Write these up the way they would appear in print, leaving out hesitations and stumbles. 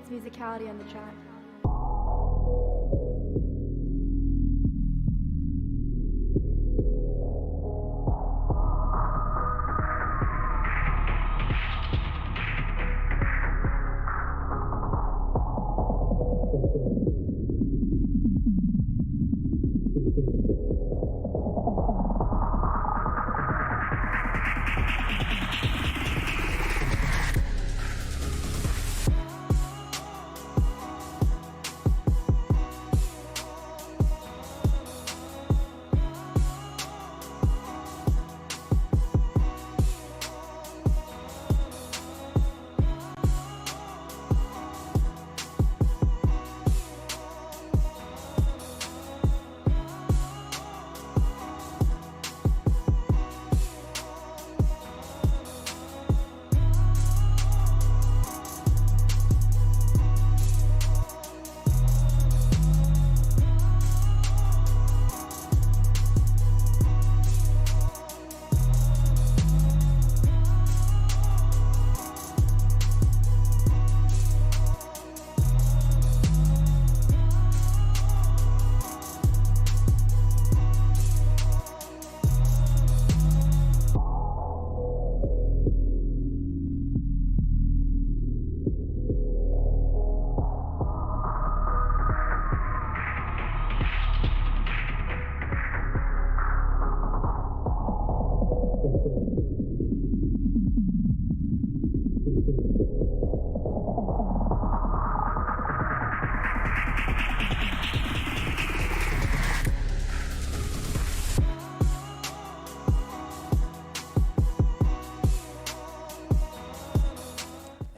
puts musicality on the track.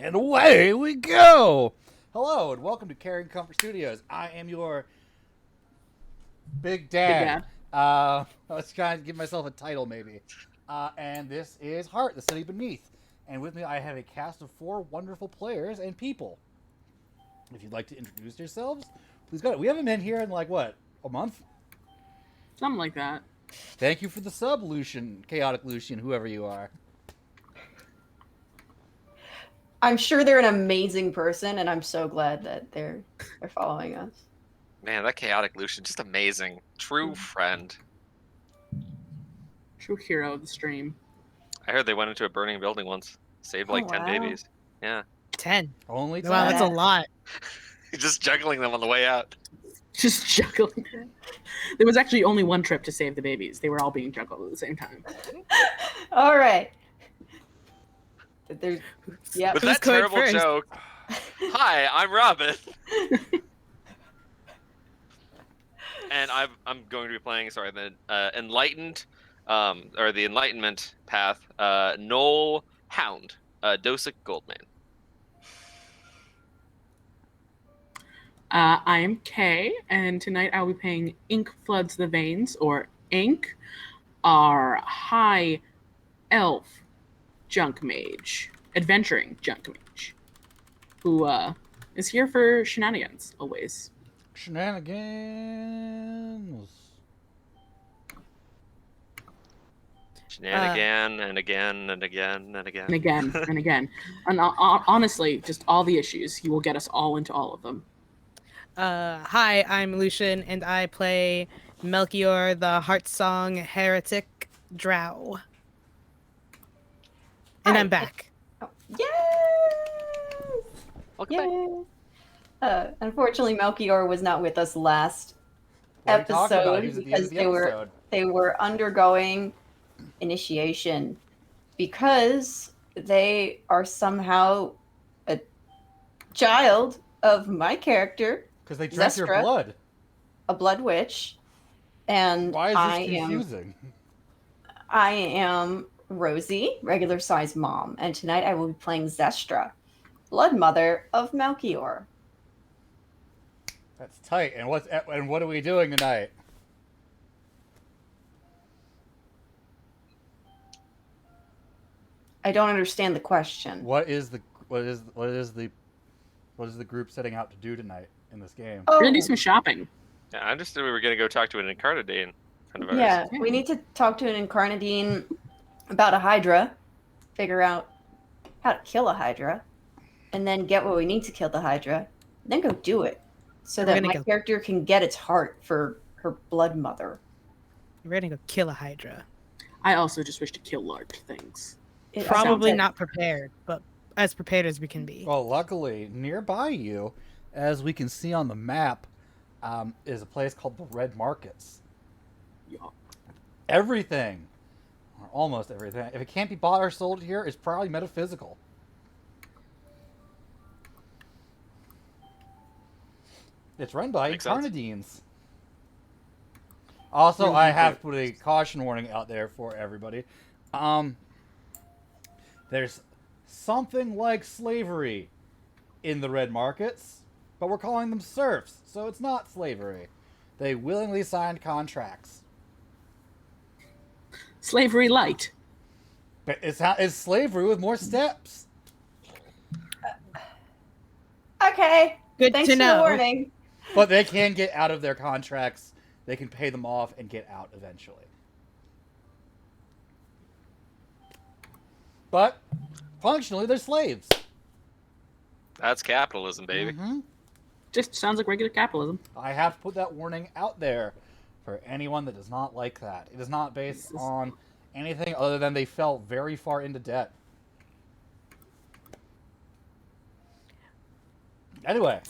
And away we go! Hello, and welcome to Carrion Comfort Studios. I am your Big Dad. I was trying to give myself a title, maybe. And this is Heart, the City Beneath. And with me, I have a cast of 4 wonderful players and people. If you'd like to introduce yourselves, please go ahead. We haven't been here in, like, what, a month? Something like that. Thank you for the sub, Lucian, Chaotic Lucian, whoever you are. I'm sure they're an amazing person, and I'm so glad that they're following us. Man, that Chaotic Lucian, just amazing. True friend. True hero of the stream. I heard they went into a burning building once. Saved like 10 babies. Yeah. 10. Only 10. Wow, that's a lot. Just juggling them on the way out. Just juggling. There was actually only one trip to save the babies. They were all being juggled at the same time. All right. Yeah. With that terrible joke. Hi, I'm Robin. And I'm going to be playing, the Enlightened, or the Enlightenment path, Noel Hound, Dosic Goldman. I am Kay, and tonight I'll be playing Ink Floods the Veins, or Ink, our high elf junk mage, adventuring junk mage, who is here for shenanigans, always. Shenanigans. Shenanigan, and again, and again, and again. And again, and again. And honestly, just all the issues. He will get us all into all of them. Hi, I'm Lucian, and I play Melchior, the Heartsong Heretic Drow. And I'm back. Oh, yes! Welcome back. Unfortunately, Melchior was not with us last episode because they were undergoing initiation because they are somehow a child of my character. Because they drank your blood. A blood witch. And why is this confusing? I am Rosie, regular size mom, and tonight I will be playing Zestra, blood mother of Melchior. That's tight. And what are we doing tonight? I don't understand the question. What is the group setting out to do tonight in this game? We're gonna do some shopping. Yeah, I understood we were going to go talk to an Incarnadine friend of ours. Yeah, we need to talk to an Incarnadine about a Hydra, figure out how to kill a Hydra. and then get what we need to kill the Hydra, then go do it. So We're that gonna my go. character can get its heart for her blood mother. We're gonna go kill a Hydra. I also just wish to kill large things. It Probably sounds not prepared, but as prepared as we can be. Well, luckily, nearby you, as we can see on the map, is a place called the Red Markets. Yeah. Everything, or almost everything, if it can't be bought or sold here, it's probably metaphysical. It's run by Makes sense. Carnadines. Also, Really I have good. put a caution warning out there for everybody. There's something like slavery in the Red Markets, but we're calling them serfs, so it's not slavery. They willingly signed contracts. Slavery light. But it's slavery with more steps. okay. Good Thanks to for know. the warning. But they can get out of their contracts. They can pay them off and get out eventually. But functionally, they're slaves. That's capitalism, baby. Mm-hmm. Just sounds like regular capitalism. I have to put that warning out there for anyone that does not like that. It is not based on anything other than they fell very far into debt. Anyway,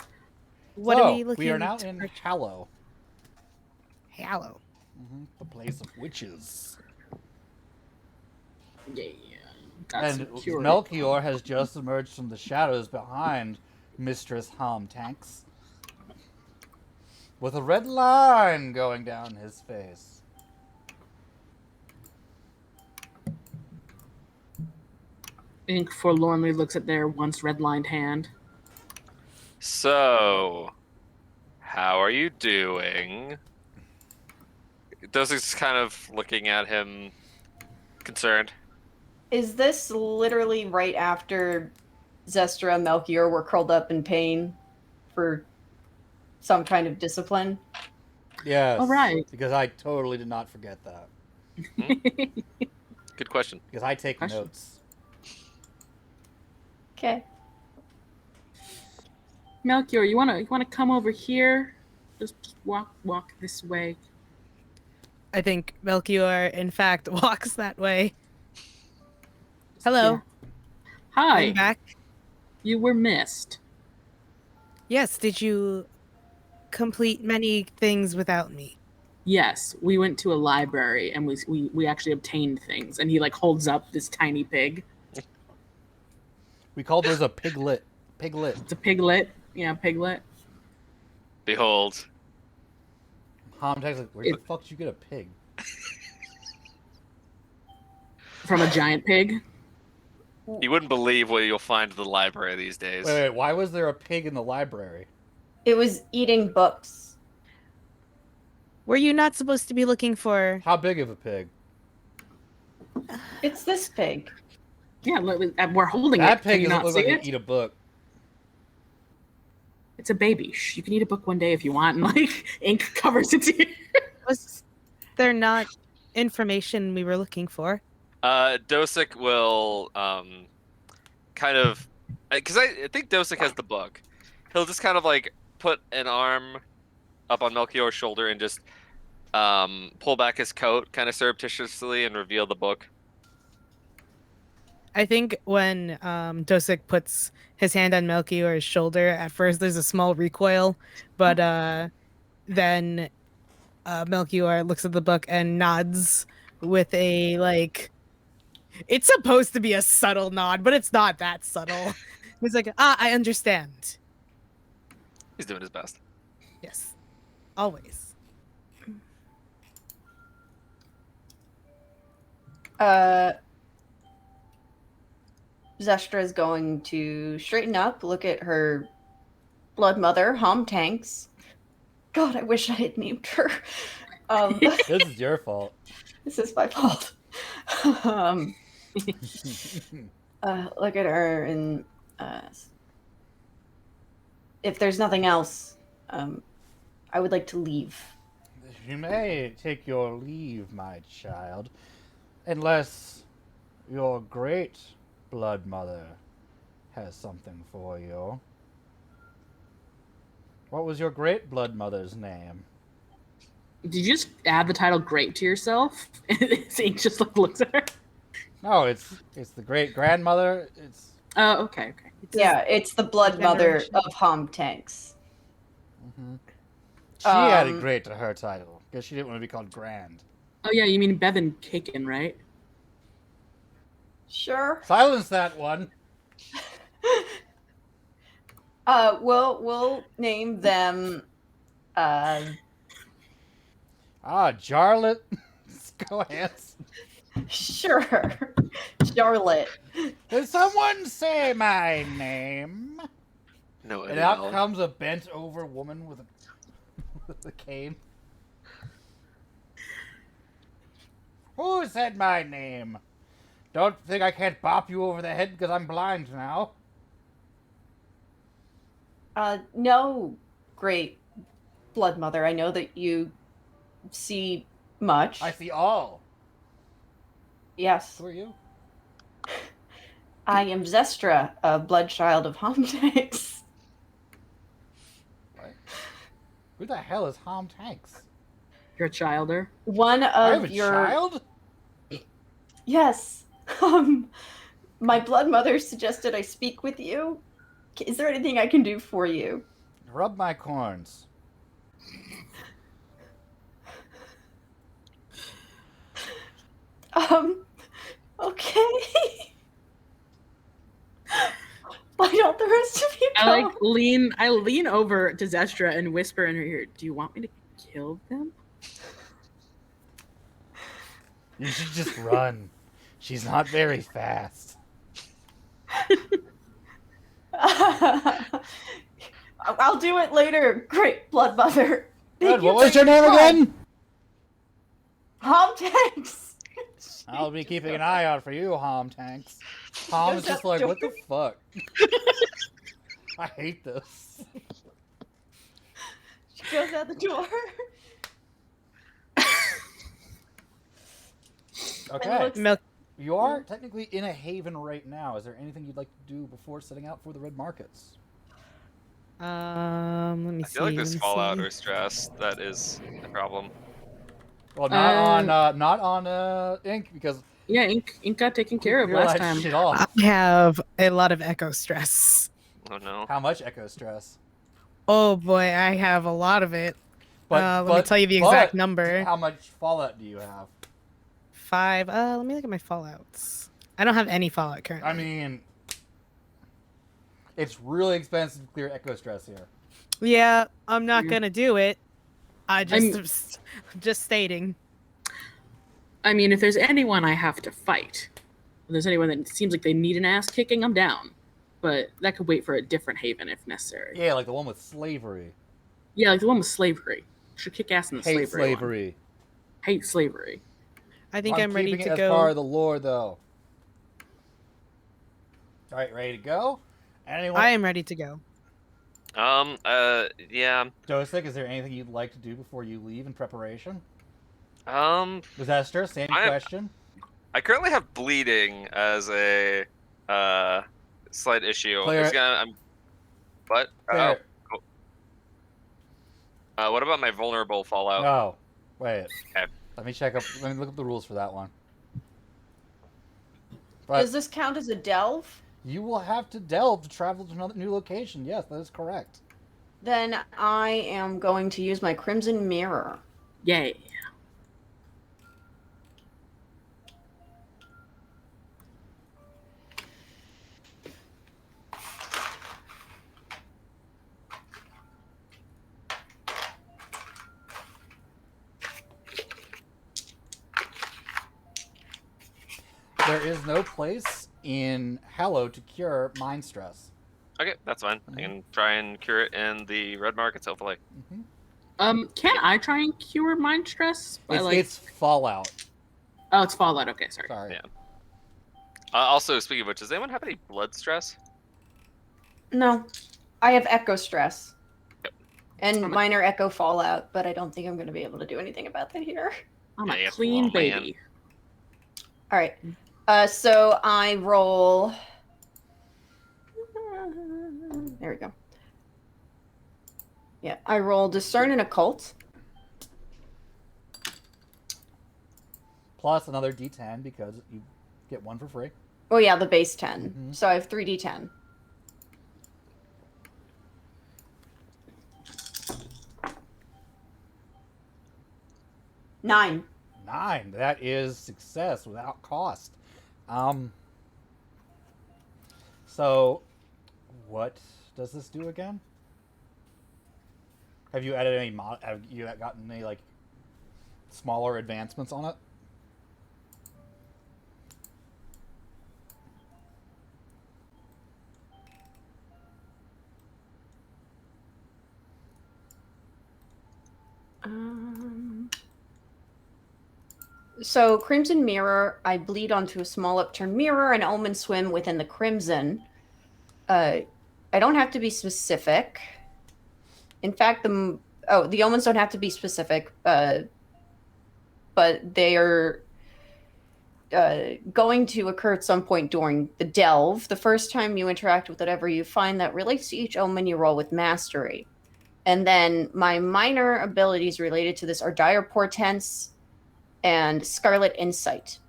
What so are we looking we are now to in purchase? Hallow, Hallow. the place of witches. Yeah. That's And security. Melchior has just emerged from the shadows behind Mistress Tanks, with a red line going down his face. Ink forlornly looks at their once redlined hand. So, how are you doing? Dosik's kind of looking at him, concerned. Is this literally right after Zestra and Melchior were curled up in pain for some kind of discipline? Yes. All right. Because I totally did not forget that. Good question. Because I take Question. notes. Okay. Melchior, you wanna come over here? Just walk this way. I think Melchior, in fact, walks that way. Hello. Yeah. Hi. I'm back. You were missed. Yes, did you complete many things without me? Yes, we went to a library and we actually obtained things. And he like holds up this tiny pig. We call those a piglet. Piglet. It's a piglet. Yeah, piglet. Behold. Tanks like, where the fuck did you get a pig? From a giant pig. You wouldn't believe what you'll find at the library these days. Wait, why was there a pig in the library? It was eating books. Were you not supposed to be looking for... How big of a pig? It's this pig. Yeah, look, we're holding That it. Can pig you doesn't not look see like it? it eat a book. It's a baby. Shh, you can eat a book one day if you want. And like ink covers its ear. Was there not information we were looking for? Dosik will kind of, because I think Dosik has the book. He'll just kind of like put an arm up on Melchior's shoulder and just pull back his coat kind of surreptitiously and reveal the book. I think when Dosik puts his hand on Melchior's shoulder, at first there's a small recoil, but then Melchior looks at the book and nods with a, like, it's supposed to be a subtle nod, but it's not that subtle. He's like, I understand. He's doing his best. Yes, always. Zestra is going to straighten up, look at her blood mother, Tanks. God, I wish I had named her. This is your fault. This is my fault. Look at her, and if there's nothing else, I would like to leave. You may take your leave, my child, unless your great blood mother has something for you. What was your great blood mother's name? Did you just add the title "Great" to yourself? Ink just like looks at her. No, it's the great grandmother. It's Oh, okay. Yeah, it's the blood mother of Homtanks. she added great to her title because she didn't want to be called grand. Oh yeah, you mean Bevan Kaken, right? Sure. Silence that one. We'll name them. Jarlet. Go ahead. Sure. Charlotte. Did someone say my name? No, And out comes a bent over woman with a cane. Who said my name? Don't think I can't bop you over the head because I'm blind now. No, great blood mother. I know that you see much. I see all. Yes. Who are you? I am Zestra, a blood child of Homtanks. What? Who the hell is Homtanks? You're a childer. One I have of a your child? Yes. My blood mother suggested I speak with you. Is there anything I can do for you? Rub my corns. Okay. Why don't the rest of you go? I lean over to Zestra and whisper in her ear, "Do you want me to kill them?" You should just run. She's not very fast. I'll do it later, great blood mother. Good. What was your name again? Homtanks. I'll be keeping an eye out for you, Homtanks. Hom is just like, what the fuck? I hate this. She goes out the door. Okay. You are technically in a haven right now. Is there anything you'd like to do before setting out for the red markets? Let me see. I feel like there's fallout or stress. That is the problem. Well, not on Ink because Yeah, Ink got taken care of last time. Shit off. I have a lot of echo stress. Oh no. How much echo stress? Oh boy, I have a lot of it. But Let me tell you the exact number. How much fallout do you have? 5. Let me look at my fallouts. I don't have any fallout currently. I mean, it's really expensive to clear echo stress here. Yeah, I'm not gonna do it. Just stating. I mean, if there's anyone I have to fight, if there's anyone that seems like they need an ass kicking, I'm down. But that could wait for a different haven if necessary. Yeah, like the one with slavery. Yeah, like the one with slavery. Should kick ass in the Hate slavery. slavery. One. Hate slavery. I think I'm ready keeping to it go. as part of the lore, though. All right, ready to go? Anyone? I am ready to go. Yeah. Joseph, is there anything you'd like to do before you leave in preparation? Disaster, same question. I currently have bleeding as a slight issue. Clear it. What? There. Oh. What about my vulnerable fallout? No. Wait. Okay. Let me look up the rules for that one. But Does this count as a delve? you will have to delve to travel to another new location. Yes, that is correct. Then I am going to use my Crimson Mirror. Yay. There is no place in Hello to cure mind stress. Okay, that's fine. I can try and cure it in the red markets, hopefully. Can I try and cure mind stress? It's Fallout. Oh, it's Fallout. Okay, sorry. Sorry. Yeah. Also, speaking of which, does anyone have any blood stress? No, I have Echo Stress. And minor Echo Fallout, but I don't think I'm going to be able to do anything about that here. I'm Yeah, a you clean have to roll, man. baby. All right. So I roll we go. Yeah, I roll Discern and Occult. Plus another D10 because you get one for free. Oh yeah, the base 10. Mhm. So I have 3d10. Nine. 9. That is success without cost. So, what does this do again? Have you added any? Have you gotten any like smaller advancements on it? So Crimson Mirror, I bleed onto a small upturned mirror and Omen swim within the Crimson. I don't have to be specific. In fact, the omens don't have to be specific, but they are going to occur at some point during the delve. The first time you interact with whatever you find that relates to each omen, you roll with mastery. And then my minor abilities related to this are Dire Portents and Scarlet Insight.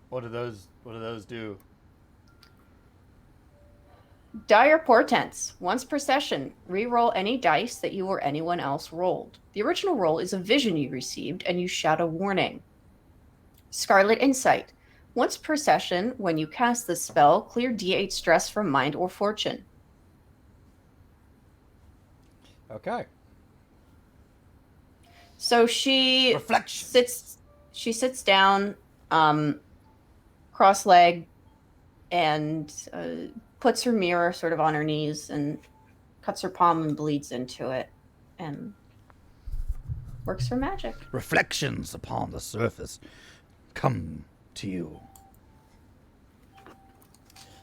What do those do? Dire Portents. Once per session, re-roll any dice that you or anyone else rolled. The original roll is a vision you received, and you shout a warning. Scarlet Insight. Once per session, when you cast this spell, clear D8 stress from mind or fortune. Okay. So she Reflection. sits down, cross-legged, and puts her mirror sort of on her knees and cuts her palm and bleeds into it and works her magic. Reflections upon the surface come to you.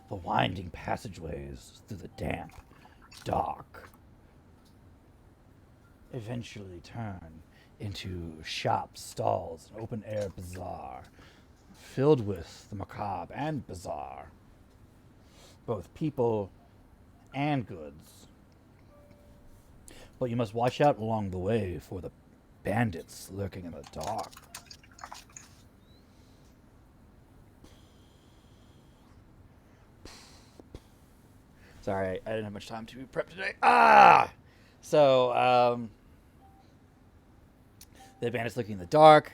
The winding passageways through the damp, dark, eventually turn into shops, stalls, an open-air bazaar filled with the macabre and bizarre, both people and goods. But you must watch out along the way for the bandits lurking in the dark. Sorry, I didn't have much time to prep today. So, the bandits looking in the dark.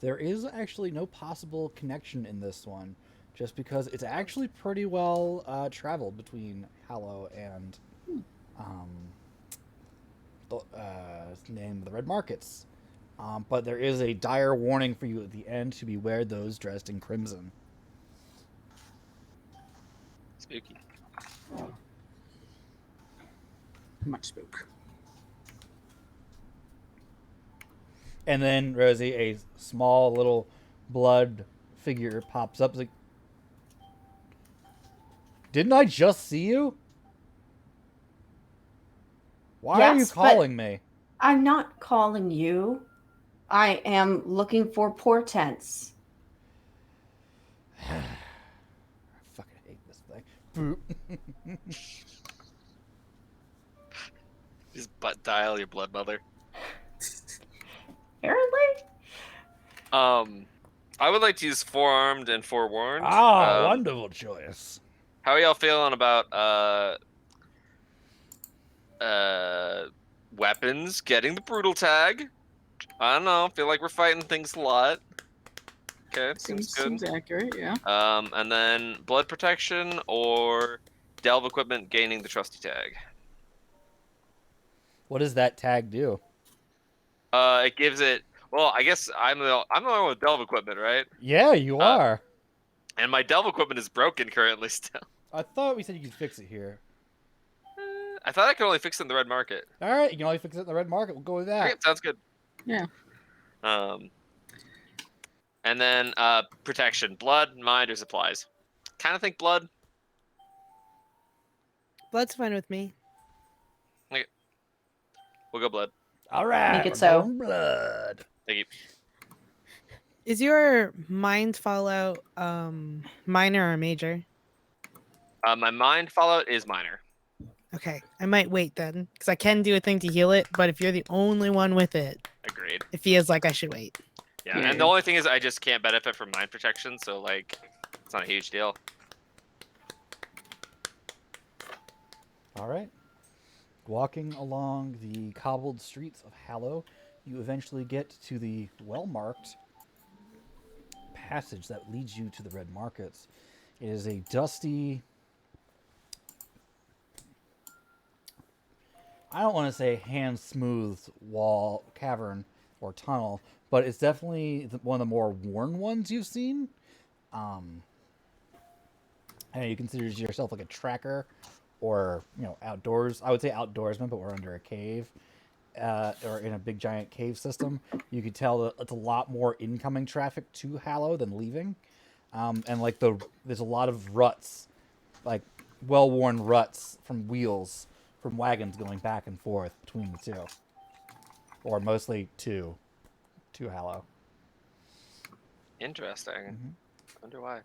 There is actually no possible connection in this one, just because it's actually pretty well traveled between Hallow and the name of the Red Markets. But there is a dire warning for you at the end to beware those dressed in crimson. Spooky. Much spook. And then, Rosie, a small little blood figure pops up. It's like, didn't I just see you? Why are you Yes, calling me? I'm not calling you. I am looking for portents. I fucking hate this thing. Just butt dial your blood mother. Apparently. I would like to use forearmed and forewarned. Wonderful choice. How are y'all feeling about weapons getting the brutal tag? I don't know. Feel like we're fighting things a lot. Okay, seems good. Seems accurate, yeah. And then blood protection or delve equipment gaining the trusty tag. What does that tag do? It gives it. Well, I guess I'm the one with delve equipment, right? Yeah, you are. And my delve equipment is broken currently still. I thought we said you could fix it here. I thought I could only fix it in the red market. All right, you can only fix it in the Red Market. We'll go with that. Okay, sounds good. Yeah. And then protection, blood, mind, or supplies. Kind of think blood. Blood's fine with me. Okay. We'll go blood. All right. Make it we're so. going blood. Thank you. Is your mind fallout minor or major? My mind fallout is minor. Okay, I might wait then, because I can do a thing to heal it, but if you're the only one with it, Agreed. it feels like I should wait. Yeah, Yeah. and the only thing is I just can't benefit from mind protection, so like it's not a huge deal. All right. Walking along the cobbled streets of Hallow, you eventually get to the well-marked passage that leads you to the Red Markets. It is a dusty, I don't want to say hand-smoothed wall, cavern, or tunnel, but it's definitely one of the more worn ones you've seen. And you consider yourself like a tracker or, outdoors. I would say outdoorsman, but we're under a cave. Or in a big giant cave system. You could tell that it's a lot more incoming traffic to Hallow than leaving. And like there's a lot of ruts, like well-worn ruts from wheels, from wagons going back and forth between the two. Or mostly to Hallow. Interesting. Mm-hmm. Wonder why.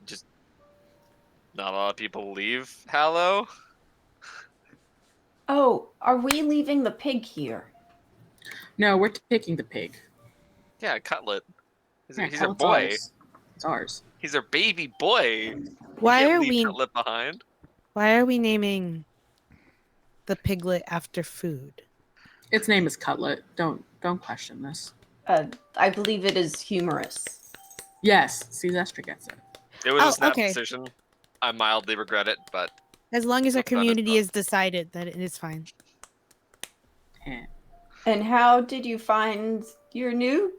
Just not a lot of people leave Hallow. Oh, are we leaving the pig here? No, we're taking the pig. Yeah, Cutlet. Yeah, He's our Cutlet's boy. ours. It's ours. He's our baby boy. Why Can't are leave we Cutlet behind? naming the piglet after food? Its name is Cutlet. Don't question this. I believe it is humorous. Yes, see, Zestra gets it. It was Oh, a snap okay. decision. I mildly regret it, but As long as our That's not his community fault. has decided that it is fine. Eh. And how did you find your new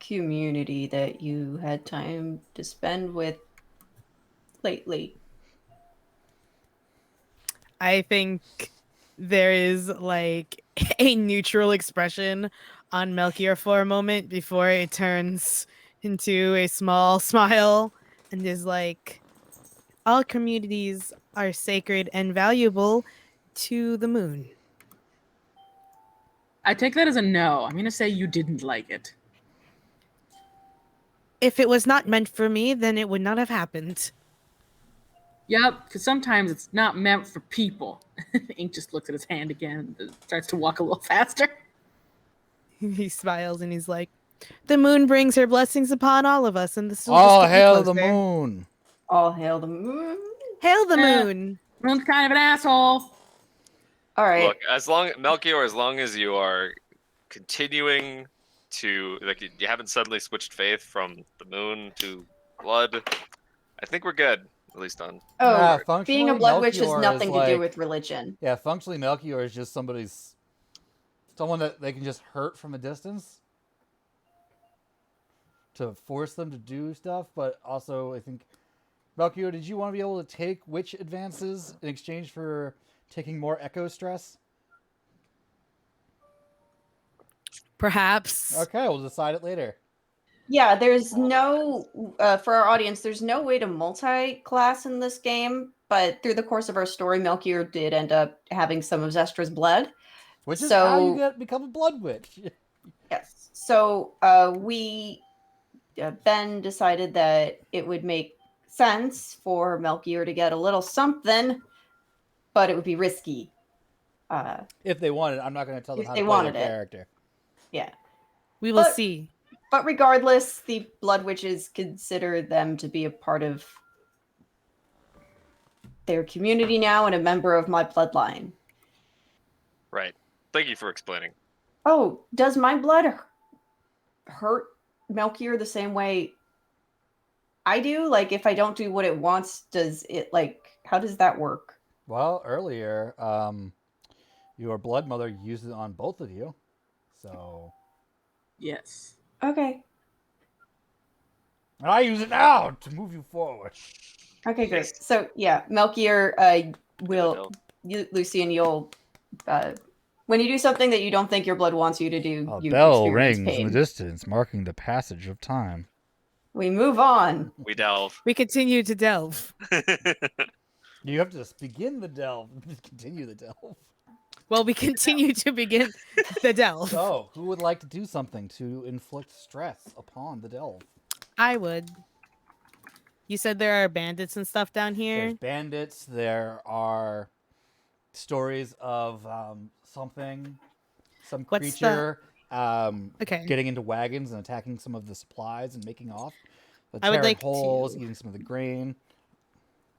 community that you had time to spend with lately? I think there is like a neutral expression on Melchior for a moment before it turns into a small smile and is like, all communities are sacred and valuable to the moon. I take that as a no. I'm going to say you didn't like it. If it was not meant for me, then it would not have happened. Yep, because sometimes it's not meant for people. Ink just looks at his hand again and starts to walk a little faster. He smiles and he's like, the moon brings her blessings upon all of us, and this will All just get me hail the closer. moon! All hail the moon. Hail the Eh. moon! Moon's kind of an asshole. All right. look, Melchior, as long as you are continuing to you haven't suddenly switched faith from the moon to blood, I think we're good. At least on. Oh, Nah, being a functionally, blood witch has Melchior is nothing to do like- with religion. Yeah, functionally, Melchior is just someone that they can just hurt from a distance to force them to do stuff. But also, I think, Melchior, did you want to be able to take witch advances in exchange for taking more echo stress? Perhaps. Okay, we'll decide it later. Yeah, there's no, for our audience, there's no way to multi-class in this game, but through the course of our story, Melchior did end up having some of Zestra's blood. Which is how So- you become a blood witch. Yes. So Ben decided that it would make sense for Melchior to get a little something, but it would be risky. If they wanted, I'm not going to tell them If how they to play wanted their it. character. Yeah. We will But- see. But regardless, the Blood Witches consider them to be a part of their community now and a member of my bloodline. Right. Thank you for explaining. Oh, does my blood hurt Melchior the same way I do? Like, if I don't do what it wants, does it, how does that work? Well, earlier, your blood mother used it on both of you. So... Yes. Okay. And I use it now to move you forward. Okay, great. Yes. So, yeah, Melchior will... Lucian, you'll... when you do something that you don't think your blood wants you to do, A you bell experience rings in pain. the distance, marking the passage of time. We move on. We delve. We continue to delve. You have to begin the delve, continue the delve. while we continue to begin the delve. So, who would like to do something to inflict stress upon the delve? I would. You said there are bandits and stuff down here. There's bandits. There are stories of some What's creature Okay. getting into wagons and attacking some of the supplies and making off. I would like holes, to- eating some of the grain.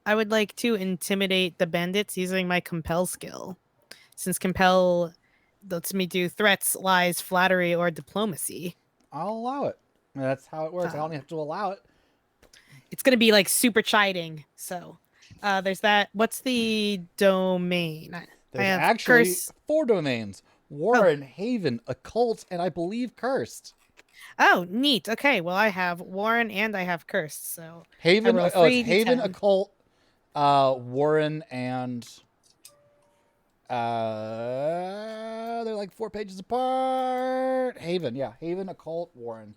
I would like to intimidate the bandits using my compel skill. Since compel lets me do threats, lies, flattery, or diplomacy. I'll allow it. That's how it works. I don't have to allow it. It's going to be like super chiding. So there's that. What's the domain? There's I have actually curse. 4 domains: Warren, Haven, Occult, and I believe Cursed. Oh, neat. Okay, well I have Warren and I have cursed. So Haven, roll it's 3d10. Haven, Occult, Warren, and they're like 4 pages apart. Haven, yeah, Haven, Occult, Warren.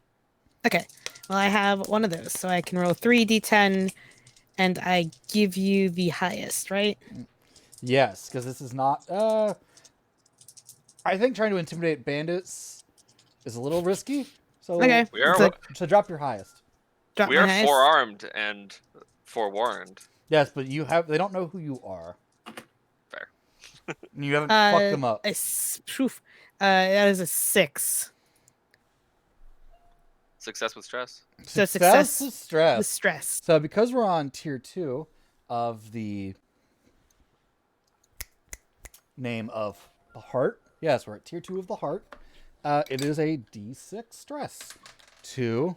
okay, well I have one of those, so I can roll 3d10, and I give you the highest, right? Yes, because this is not. I think trying to intimidate bandits is a little risky. So Okay, We are it's like, So drop your highest. drop we my are highest. forearmed and forewarned. Yes, but they don't know who you are. Fair. You haven't fucked them up. That is a 6. Success with stress. So Success success with stress. with stress. So because we're on tier 2 of the name of the heart, yes, we're at tier 2 of the heart. It is a D6 stress to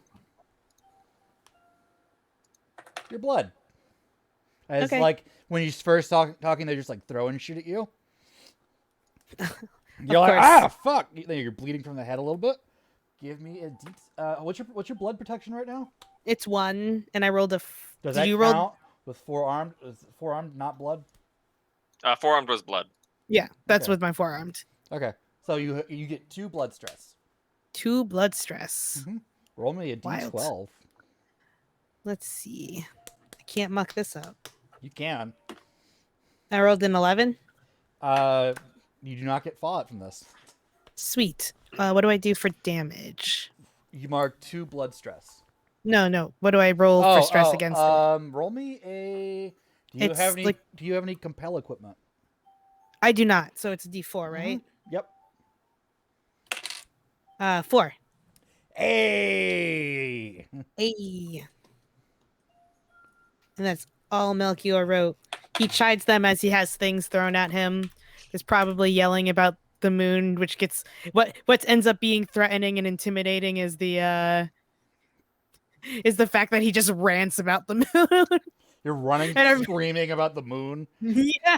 your blood. It's Okay. like when you first talking, they're just like throwing shit at you. You're like, course. ah, fuck. Then you're bleeding from the head a little bit. Give me a D. What's your blood protection right now? It's 1, and I rolled a. Does Did that you count roll? with forearmed? Is forearmed not blood? Forearmed was blood. Yeah, that's Okay. with my forearmed. Okay, so you get 2 blood stress. 2 blood stress. Roll me a Wild. D12. Let's see. I can't muck this up. You can. I rolled an 11. You do not get fallout from this. Sweet. What do I do for damage? You mark 2 blood stress. No. What do I roll for stress against it? Roll me a. Do you It's have any? like- Do you have any compel equipment? I do not. So it's a D4, right? Yep. 4. Hey. Hey. And that's all Melchior wrote. He chides them as he has things thrown at him. There's probably yelling about the moon, which gets what ends up being threatening and intimidating is the fact that he just rants about the moon. You're running, And screaming about the moon, Yeah.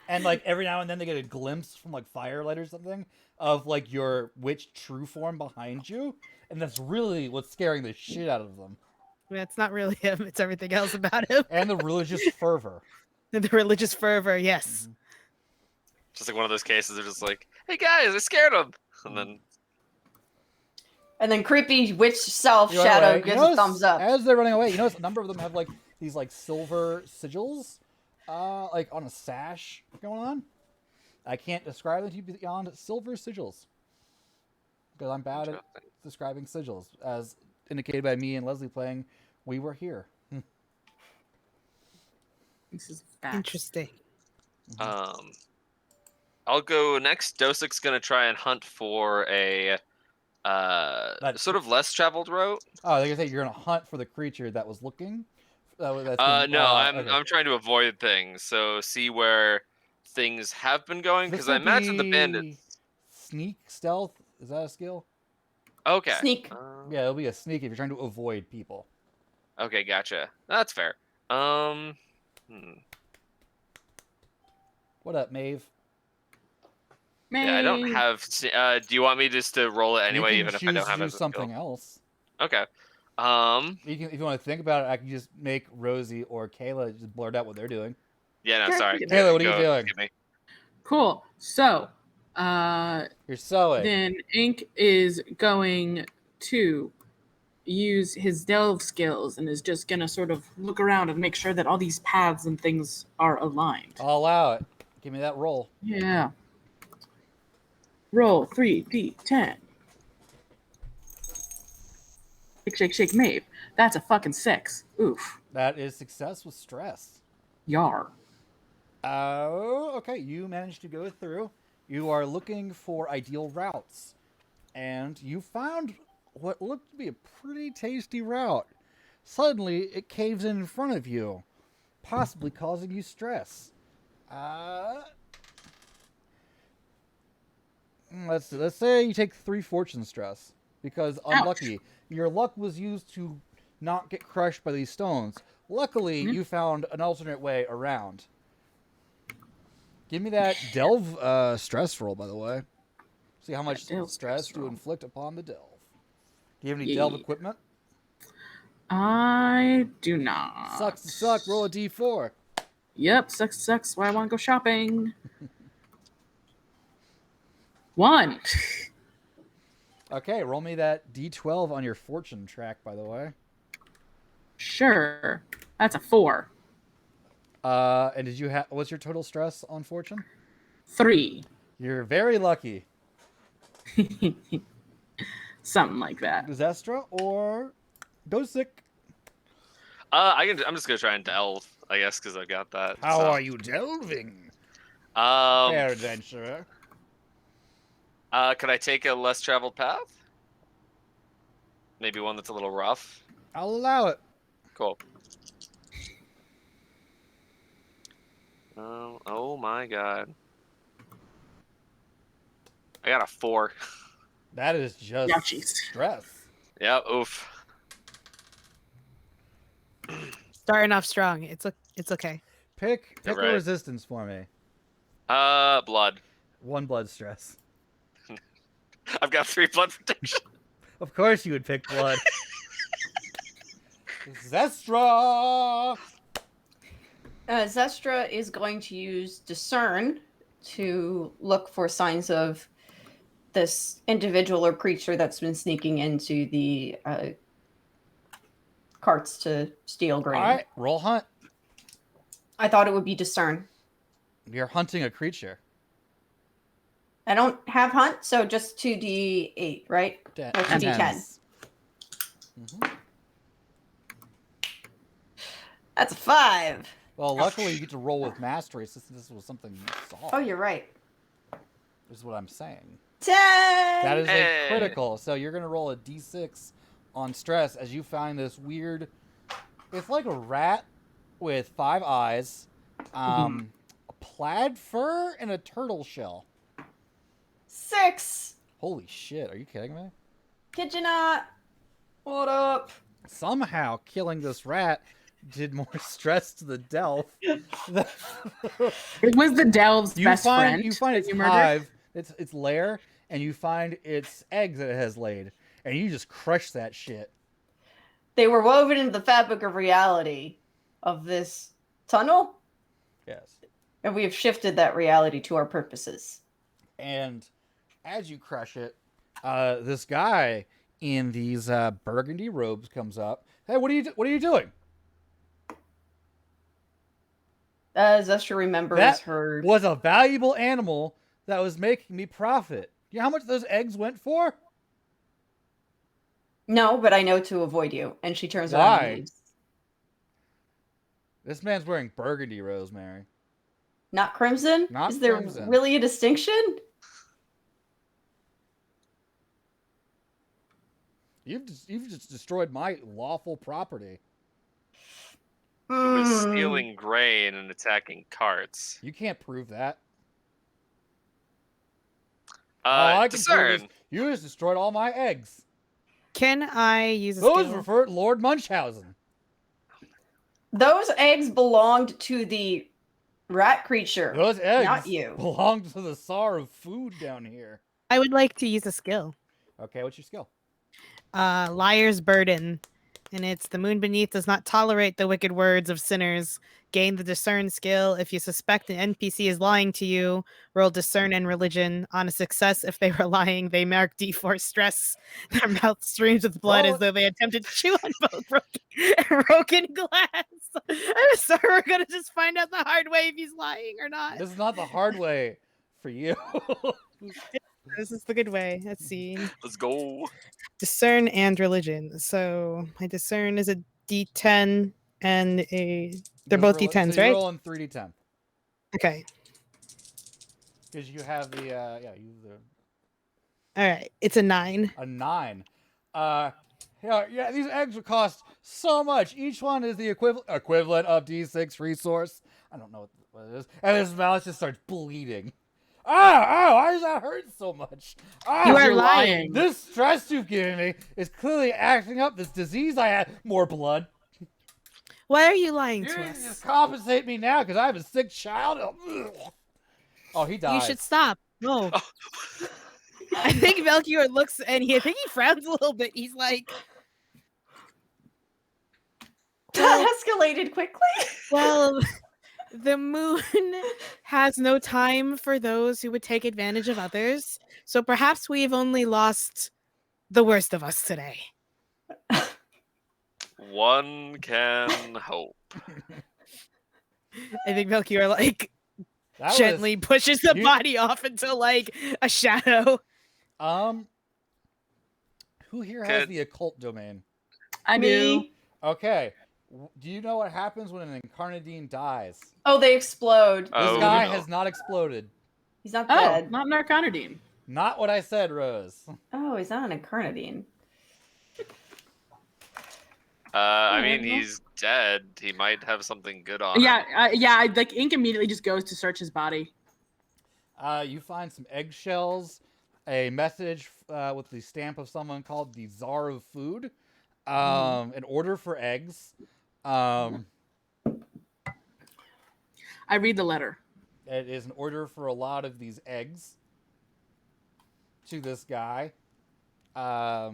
and like every now and then they get a glimpse from like firelight or something of like your witch true form behind you, and that's really what's scaring the shit out of them. It's not really him. It's everything else about him. And the religious fervor. The religious fervor, yes. Just like one of those cases, they're just like, "Hey guys, I scared him," and then creepy witch self You run shadow away. You gives a notice thumbs up. as they're running away. You notice a number of them have like these like silver sigils, like on a sash going on. I can't describe them to you beyond silver sigils because I'm bad at describing sigils, as indicated by me and Leslie playing We Were Here. This is fast. Interesting. I'll go next. Dosik's gonna try and hunt for a sort of less traveled route. Oh, they're gonna say you're gonna hunt for the creature that was looking. No, I'm trying to avoid things. So see where things have been going, because I imagine the bandits. Sneak, stealth, is that a skill? Okay. Sneak. Yeah, it'll be a sneak if you're trying to avoid people. Okay, gotcha. That's fair. What up, Maeve? Yeah, I don't have. Do you want me just to roll it anyway, you can even if I choose don't to have do it as a something skill? else. Okay. You can, if you want to think about it, I can just make Rosie or Kayla just blurt out what they're doing. Yeah, no, sorry. Taylor, what are you Go, doing? skip me. Cool. So, You're sewing. then Ink is going to use his delve skills and is just gonna sort of look around and make sure that all these paths and things are aligned. I'll allow it. Give me that roll. Yeah. Roll 3d10. Shake, shake, shake, Maeve. That's a fucking 6. Oof. That is success with stress. Yar. Okay, you managed to go through. You are looking for ideal routes. And you found what looked to be a pretty tasty route. Suddenly, it caves in front of you, possibly causing you stress. Let's say you take 3 fortune stress, because unlucky. Your luck was used to not get crushed by these stones. Luckily, you found an alternate way around. Give me that delve stress roll, by the way. See how much stress to inflict upon the delve. Do you have any delve equipment? I do not. Sucks to suck. Roll a d4. Yep, sucks. Why I want to go shopping. 1. Okay, roll me that d12 on your fortune track, by the way. Sure. That's a 4. And did you have? What's your total stress on fortune? 3. You're very lucky. Something like that. Zestra or Dosic? I'm just gonna try and delve, I guess, because I've got that. How are you delving? Fair adventurer. Could I take a less traveled path? Maybe one that's a little rough. I'll allow it. Cool. Oh my god. I got a 4. That is just stress. Yeah, oof. Starting off strong. It's okay. Pick You're a right. resistance for me. Blood. 1 blood stress. I've got 3 blood protection. Of course you would pick blood. Zestra! Zestra is going to use Discern to look for signs of this individual or creature that's been sneaking into the carts to steal grain. All right, roll hunt. I thought it would be Discern. You're hunting a creature. I don't have hunt, so just 2d8, right? Or 2d10. Mm-hmm. That's a 5. Well, luckily you get to roll with mastery since this was something you saw. Oh, you're right. Is what I'm saying. 10! That is a critical. So you're going to roll a d6 on stress as you find this weird... It's like a rat with 5 eyes, a plaid fur, and a turtle shell. 6! Holy shit, are you kidding me? Kid you not? What up? Somehow killing this rat did more stress to the delve. It was the delve's best friend. You find its hive, its lair, and you find its eggs that it has laid, and you just crush that shit. They were woven into the fabric of reality of this tunnel. Yes. And we have shifted that reality to our purposes. And as you crush it, this guy in these burgundy robes comes up. Hey, what are you doing? Zestra remembers her. Was a valuable animal that was making me profit. You know how much those eggs went for? No, but I know to avoid you. And she turns around and leaves. This man's wearing burgundy, Rosemary. Not crimson? Not Is there crimson. really a distinction? You've just destroyed my lawful property. Who was stealing grain and attacking carts? You can't prove that. I can prove is you just destroyed all my eggs. Can I use a Those skill? refer to Lord Munchausen. Those eggs belonged to the rat creature. Those eggs not you. belong to the czar of food down here. I would like to use a skill. Okay, what's your skill? Liar's Burden. And it's the moon beneath does not tolerate the wicked words of sinners. Gain the discern skill. If you suspect an NPC is lying to you, roll discern and religion. On a success, if they were lying, they mark D4 stress. Their mouth streams with blood as though they attempted to chew on both broken glass. I'm sorry, we're gonna just find out the hard way if he's lying or not. This is not the hard way for you. This is the good way. Let's see. Let's go. Discern and religion. So my discern is a D10 and a. They're both D10s, so right? You're rolling 3d10 Okay. because you have the All right. It's a 9. a 9. Yeah, these eggs would cost so much. Each one is the equivalent of D6 resource. I don't know what it is. And his mouth just starts bleeding. Why does that hurt so much? You are You're lying. This stress you've given me is clearly acting up this disease I had. More blood. Why are you lying You to need to us? just compensate me now because I have a sick child. Oh, he died. You should stop. No. I think Melchior looks and I think he frowns a little bit. He's like, That escalated quickly. well, the moon has no time for those who would take advantage of others. So perhaps we've only lost the worst of us today. One can hope. I think Melchior like That gently pushes the you- body off into like a shadow. Who here has Could- the occult domain? I do. Me. Okay. Do you know what happens when an incarnadine dies? Oh, they explode. This Oh, guy no. has not exploded. He's not Oh, dead. not Narconidine. Not what I said, Rose. Oh, he's not an incarnadine. I Oh, mean, well. he's dead. He might have something good on him. Yeah. Like Ink immediately just goes to search his body. You find some eggshells, a message with the stamp of someone called the Czar of Food, an order for eggs. I read the letter. It is an order for a lot of these eggs to this guy. But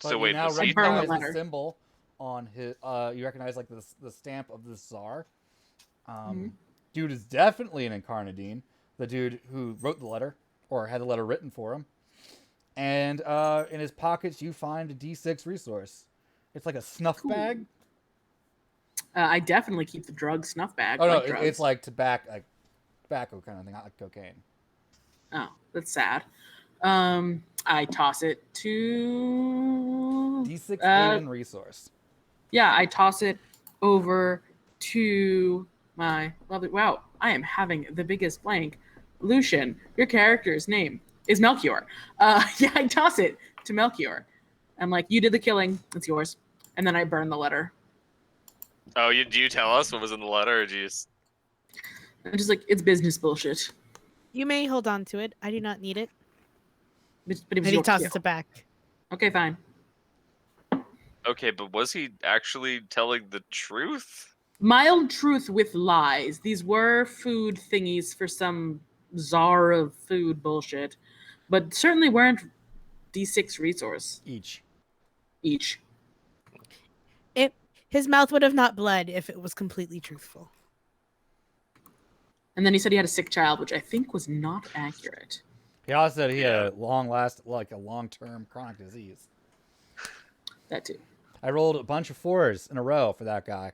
So you wait, now was he Burn the recognize the letter. symbol on his. You recognize like the stamp of the Tsar. Dude is definitely an incarnadine. The dude who wrote the letter or had the letter written for him. And in his pockets, you find a D6 resource. It's like a snuff bag. I definitely keep the drug snuff bag. Oh no, like drugs. it's like tobacco kind of thing, not like cocaine. Oh, that's sad. I toss it to. D6 hidden resource. Yeah, I toss it over to my lovely. Wow, I am having the biggest blank. Lucian, your character's name is Melchior. Yeah, I toss it to Melchior. I'm like, you did the killing. It's yours. And then I burn the letter. Oh, do you tell us what was in the letter, or do you just... I'm just like, it's business bullshit. You may hold on to it. I do not need it. But it was And he your tosses kill. it back. Okay, fine. Okay, but was he actually telling the truth? Mild truth with lies. These were food thingies for some czar of food bullshit, but certainly weren't D6 resource Each. each. His mouth would have not bled if it was completely truthful. And then he said he had a sick child, which I think was not accurate. He also said he had a long-term chronic disease. That too. I rolled a bunch of 4s in a row for that guy.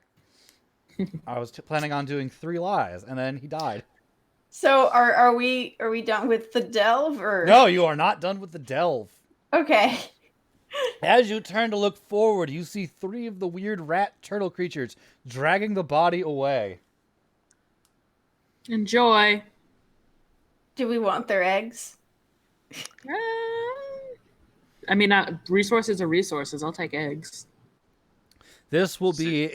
I was planning on doing 3 lies, and then he died. So are we done with the delve or No, you are not done with the delve. Okay. As you turn to look forward, you see 3 of the weird rat turtle creatures dragging the body away. Enjoy. Do we want their eggs? I mean, resources are resources. I'll take eggs. This will be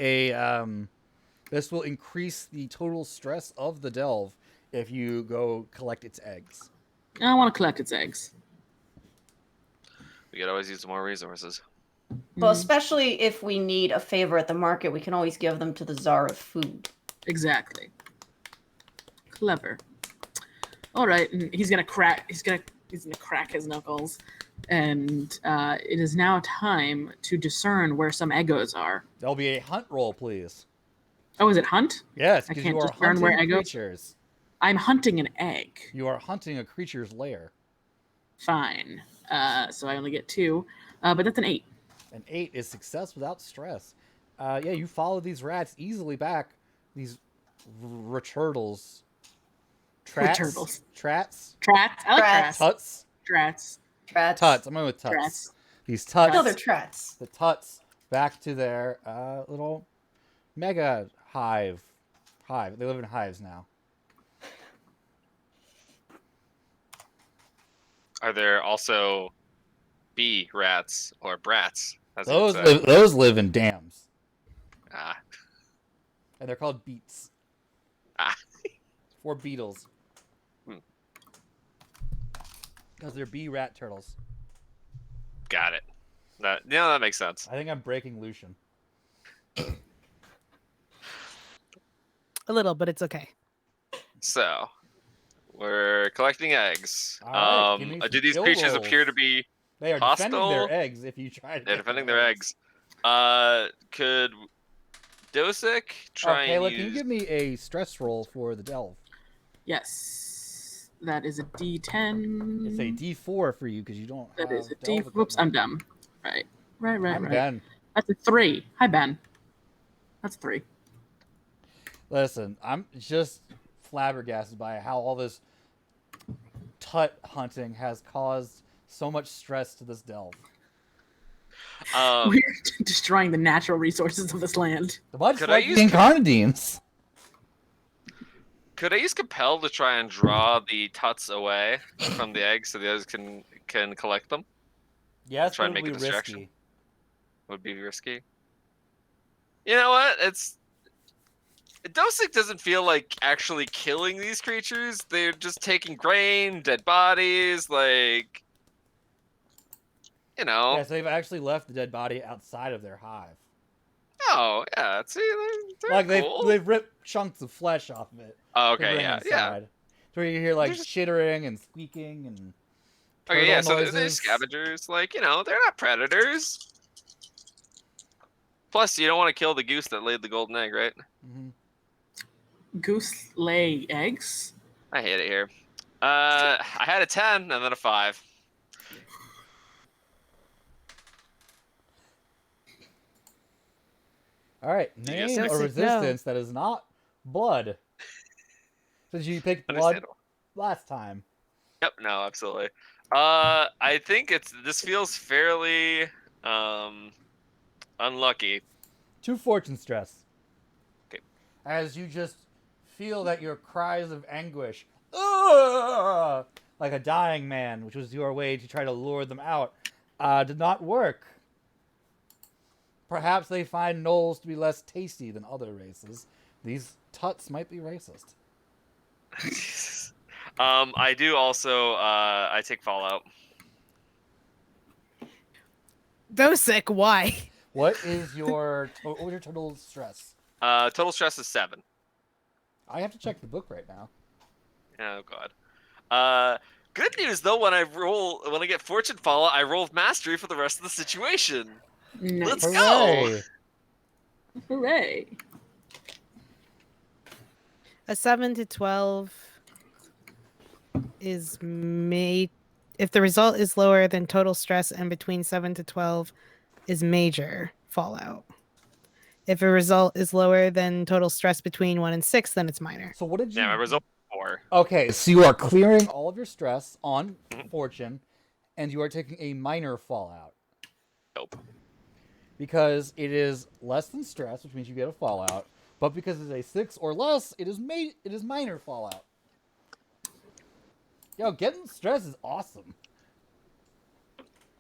this will increase the total stress of the delve if you go collect its eggs. I want to collect its eggs. We could always use more resources. Well, Mhm. especially if we need a favor at the market, we can always give them to the Czar of Food. Exactly. Clever. All right, and he's gonna crack. He's gonna crack his knuckles, and it is now time to discern where some Eggos are. There'll be a hunt roll, please. Oh, is it hunt? Yes, I because can't you are discern hunting where Eggos- creatures. I'm hunting an egg. You are hunting a creature's lair. Fine. So I only get 2, but that's an 8. An 8 is success without stress. Yeah, you follow these rats easily back. These turtles. turtles. Trats. Trats. I like trats. Tuts. Trats. Trats. Tuts. I'm going with tuts. Trats. These tuts. No, they're trats. The tuts back to their little mega hive. They live in hives now. Are there also bee rats or brats? As Those live in dams. Ah. And they're called beets. Ah. 4 beetles. Because they're bee rat turtles. Got it. That makes sense. I think I'm breaking Lucian. A little, but it's okay. So, we're collecting eggs. All right, give me some do these kill creatures rolls. appear to be They are hostile? defending their eggs if you try to They're get defending their eggs. Could Dosic try and Caleb, use... can you give me a stress roll for the delve? Yes. That is a D10. It's a D4 for you because you don't have That is a delve D. Whoops, I'm equipment. dumb. Right. I'm Ben. That's a 3. Hi, Ben. That's 3. Listen, I'm just flabbergasted by how all this tut hunting has caused so much stress to this delve. We're destroying the natural resources of this land. Much Could like I the use- incarnadines. Could I use Compel to try and draw the tuts away from the eggs so the others can collect them? Yes, Try but and it make a would be distraction. risky. Would be risky. You know what? Dosic doesn't feel like actually killing these creatures. They're just taking grain, dead bodies, like... You know. Yeah, so they've actually left the dead body outside of their hive. Oh, yeah. See, they're Like cool. they've ripped chunks of flesh off of it. Oh, to okay, bring yeah. inside. So you hear like They're just- chittering and squeaking and Okay, yeah, turtle so they're noises. scavengers. Like, they're not predators. Plus, you don't want to kill the goose that laid the golden egg, right? Mhm. Goose lay eggs? I hate it here. I had a 10 and then a 5. All right, You name guess- a Dosic, resistance that is not blood. Since you picked blood Understandable. last time. Yep, no, absolutely. I think this feels fairly unlucky. 2 fortune stress. Okay. As you just feel that your cries of anguish, "Ugh!" like a dying man, which was your way to try to lure them out, did not work. Perhaps they find gnolls to be less tasty than other races. These tuts might be racist. Jesus. I do also I take Fallout. Dosic, why? What is your total stress? Total stress is 7. I have to check the book right now. Oh god. Good news though, when I get fortune Fallout, I roll mastery for the rest of the situation. Nice. Let's go. Hooray! Hooray. A 7 to 12 is made. If the result is lower than total stress and between 7 to 12 is major fallout. If a result is lower than total stress between 1 and 6, then it's minor. So what did you? Yeah, my result is 4. Okay, so you are clearing all of your stress on fortune, and you are taking a minor fallout Nope. because it is less than stress, which means you get a fallout. But because it's a 6 or less, it is minor fallout. Yo, getting stress is awesome.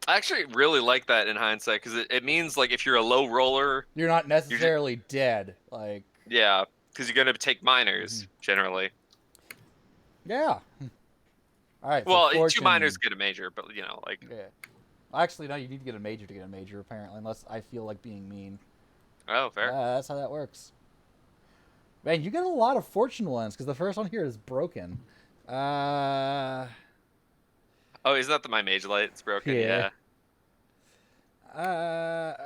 I actually really like that in hindsight because it means like if you're a low roller, You're not necessarily dead. Like, yeah, because you're gonna take minors generally. yeah. All right. so Well, 2 fortune- minors get a major, but like Yeah. Actually, no. You need to get a major to get a major, apparently, unless I feel like being mean. oh, fair. That's how that works. Man, you get a lot of fortune ones because the first one here is broken. Oh, isn't that my mage light? It's broken. Yeah. Yeah.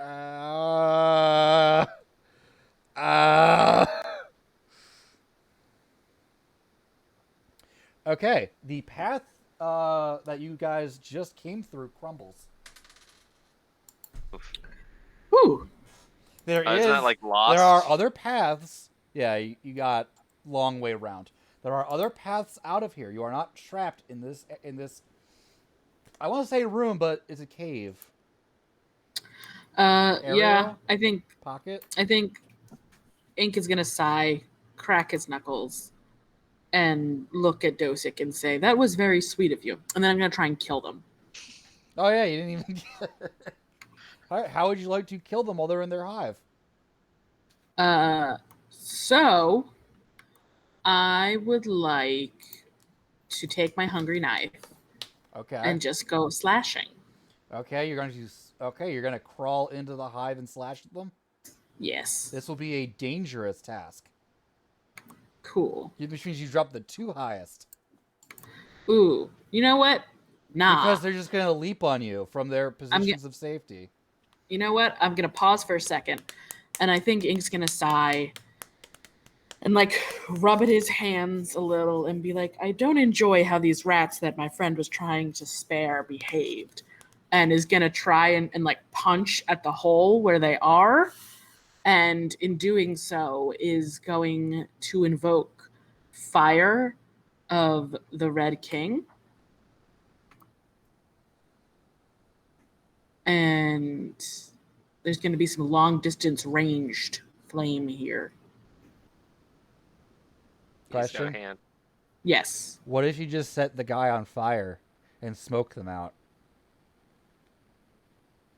Okay, the path that you guys just came through crumbles. Ooh. There Isn't that like lost? There are other paths. Yeah, you got long way around. There are other paths out of here. You are not trapped in this. I want to say room, but it's a cave. Yeah, I think pocket. Ink is gonna sigh, crack his knuckles, and look at Dosick and say, "That was very sweet of you." And then I'm gonna try and kill them. Oh yeah, you didn't even. All right, how would you like to kill them while they're in their hive? So I would like to take my hungry knife. Okay. And just go slashing. Okay, you're going to crawl into the hive and slash at them? Yes. This will be a dangerous task. Cool. Which means you drop the 2 highest. Ooh, you know what? Nah. Because they're just going to leap on you from their positions of safety. You know what? I'm going to pause for a second. And I think Ink's going to sigh and like rub at his hands a little and be like, I don't enjoy how these rats that my friend was trying to spare behaved. And is going to try and like punch at the hole where they are. And in doing so is going to invoke Fire of the Red King. And there's going to be some long distance ranged flame here. Question? Yes. What if you just set the guy on fire and smoke them out?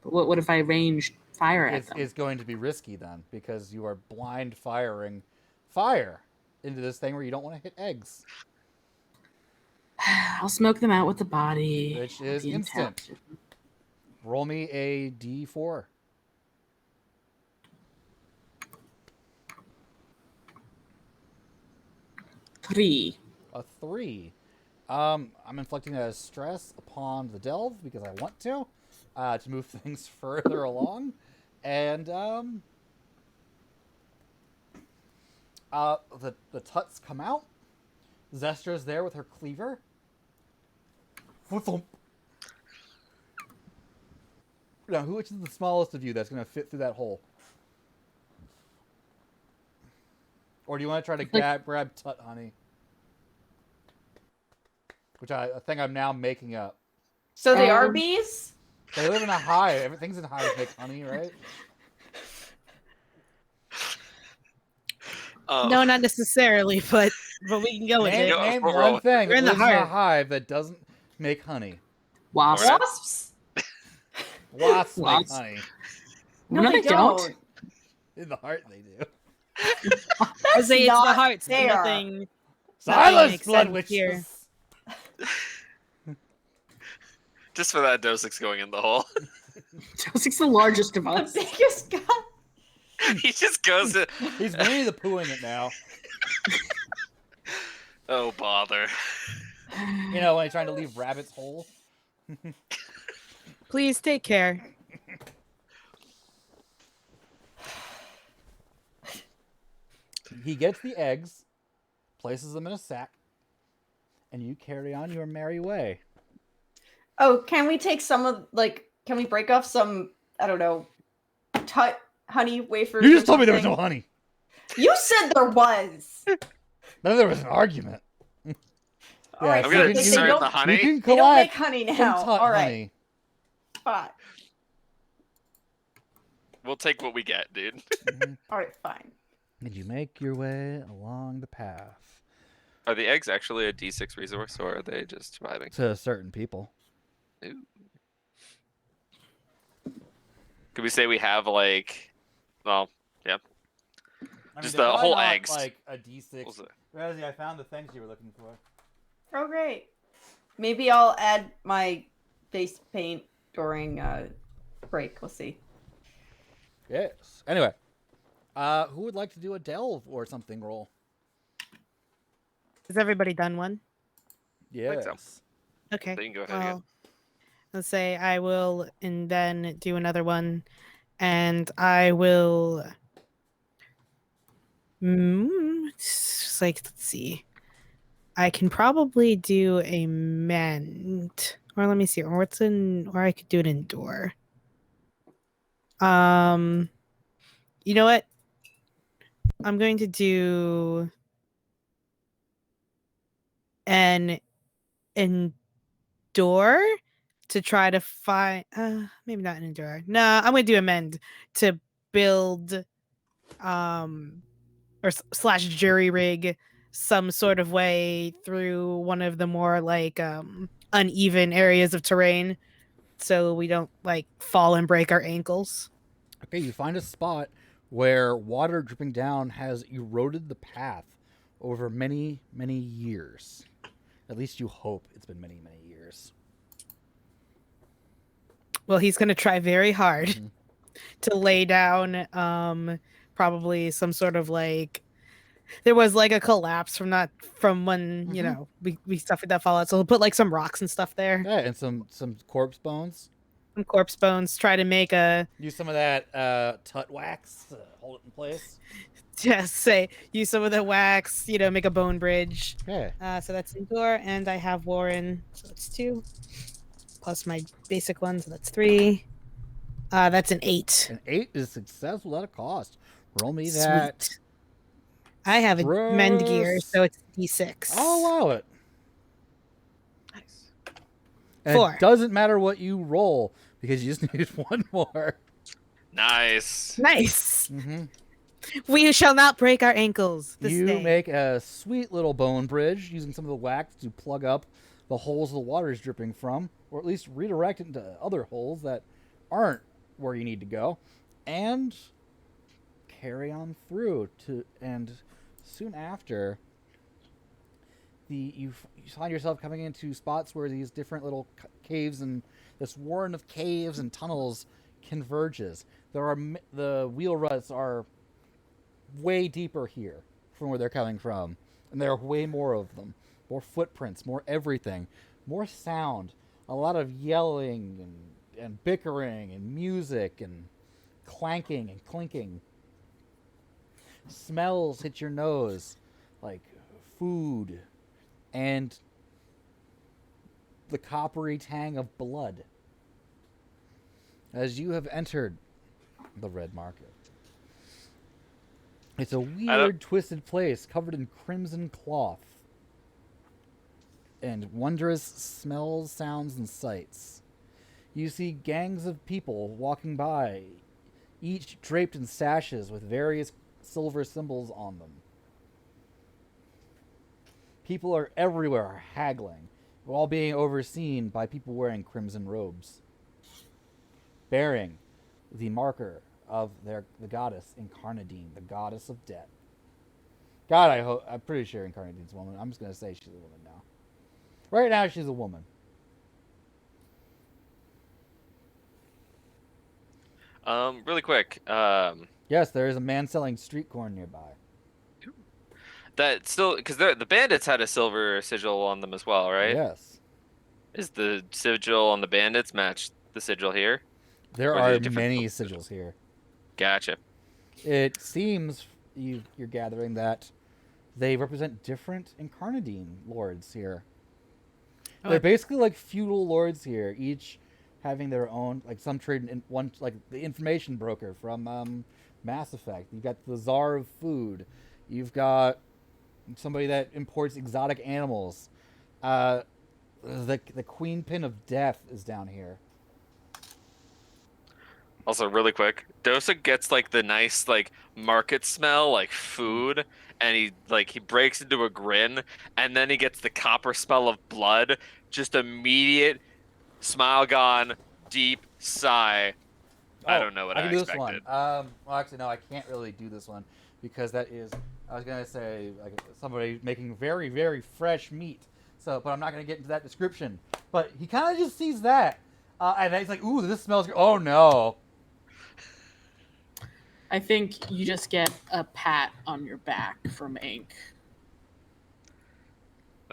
But what if I ranged fire at them? It's going to be risky then, because you are blind firing fire into this thing where you don't want to hit eggs. I'll smoke them out with the body. Which is instant. Roll me a d4. 3. A 3. I'm inflicting a stress upon the delve because I want to move things further along. And the tuts come out. Zestra's there with her cleaver. Now, which is the smallest of you that's going to fit through that hole? Or do you want to try to grab Tut Honey? Which I think I'm now making up. So they are bees? They live in a hive. Everything's in hives make honey, right? No, not necessarily, but we can go with it. Name one thing We're in that the lives in a hive that doesn't make honey. Wasps. Wasps make honey. No, they don't. In the heart, they do. I say it's the hearts. Nothing. Silence, blood witches. Just for that, Dosick's going in the hole. Dosick's the largest of us. The biggest guy. He just goes in. He's Winnie the Poohing it now. Oh, bother. You know, when he's trying to leave rabbits whole. Please take care. He gets the eggs, places them in a sack, and you carry on your merry way. Oh, can we take some of, can we break off some, I don't know, Tut honey wafers? You just told me there was no honey. You said there was. No, there was an argument. All right, I'm going to insert the honey. You can they don't make honey now. All right. Honey. Fine. We'll take what we get, dude. Mm-hmm. All right, fine. And you make your way along the path. Are the eggs actually a D6 resource, or are they just surviving? To certain people. Ooh. Could we say we have, well, yeah. Just the whole eggs. Like a D6. Rosie, I found the things you were looking for. Oh, great. Maybe I'll add my face paint during break. We'll see. Yes. Anyway, who would like to do a delve or something roll? Has everybody done one? Yes. So. Okay. Then you can go ahead again. Let's say I will, and then do another one, and I will. Let's see. I can probably do a mend, or let me see, or I could do an indoor. You know what? I'm going to do. and endure to try to find. Maybe not endure. No, I'm gonna do amend to build, or slash jury rig some sort of way through one of the more like uneven areas of terrain, so we don't like fall and break our ankles. Okay, you find a spot where water dripping down has eroded the path over many, many years. At least you hope it's been many, many years. Well, he's going to try very hard to lay down probably some sort of like, there was like a collapse from when you know we suffered that fallout, so he'll put like some rocks and stuff there, Yeah, and some corpse bones. some corpse bones, try to make a Use some of that tut wax to hold it in place. just say use some of the wax, make a bone bridge. Yeah. So that's endure, and I have Warren, so that's 2 plus my basic one, so that's 3. That's an 8. An 8 is successful at a cost. Roll me that. Sweet. I have a mend gear, so it's D6. I'll allow it. Nice. And 4. It doesn't matter what you roll because you just need 1 more. Nice. Nice. Mm-hmm. We shall not break our ankles this You day. make a sweet little bone bridge using some of the wax to plug up the holes the water is dripping from, or at least redirect it into other holes that aren't where you need to go, and carry on through and soon after you find yourself coming into spots where these different little caves and this warren of caves and tunnels converges. The wheel ruts are way deeper here from where they're coming from, and there are way more of them, more footprints, more everything, more sound, a lot of yelling and bickering and music and clanking and clinking. Smells hit your nose like food and the coppery tang of blood as you have entered the Red Market. It's a weird, twisted place covered in crimson cloth and wondrous smells, sounds, and sights. You see gangs of people walking by, each draped in sashes with various silver symbols on them. People are everywhere haggling, while being overseen by people wearing crimson robes, bearing the marker of the goddess Incarnadine, the goddess of death. God, I'm pretty sure Incarnadine's a woman. I'm just gonna say she's a woman now. Right now, she's a woman. Really quick. Yes, there is a man selling street corn nearby. That still, because the bandits had a silver sigil on them as well, right? Yes. Is the sigil on the bandits match the sigil here? There are many sigils here. Gotcha. It seems you're gathering that they represent different Incarnadine lords here. They're basically like feudal lords here, each having their own, like some trade in one, like the information broker from Mass Effect. You've got the Czar of Food. You've got somebody that imports exotic animals. The Queen Pin of Death is down here. Also, really quick, Dosa gets like the nice like market smell, like food, and he breaks into a grin, and then he gets the copper smell of blood. Just immediate smile gone, deep sigh. I don't know what I can do expected. this one. Well, actually, no, I can't really do this one because that is, I was gonna say like somebody making very, very fresh meat. So, but I'm not gonna get into that description. But he kind of just sees that, and then he's like, "Ooh, this smells good." Oh no. I think you just get a pat on your back from Ink.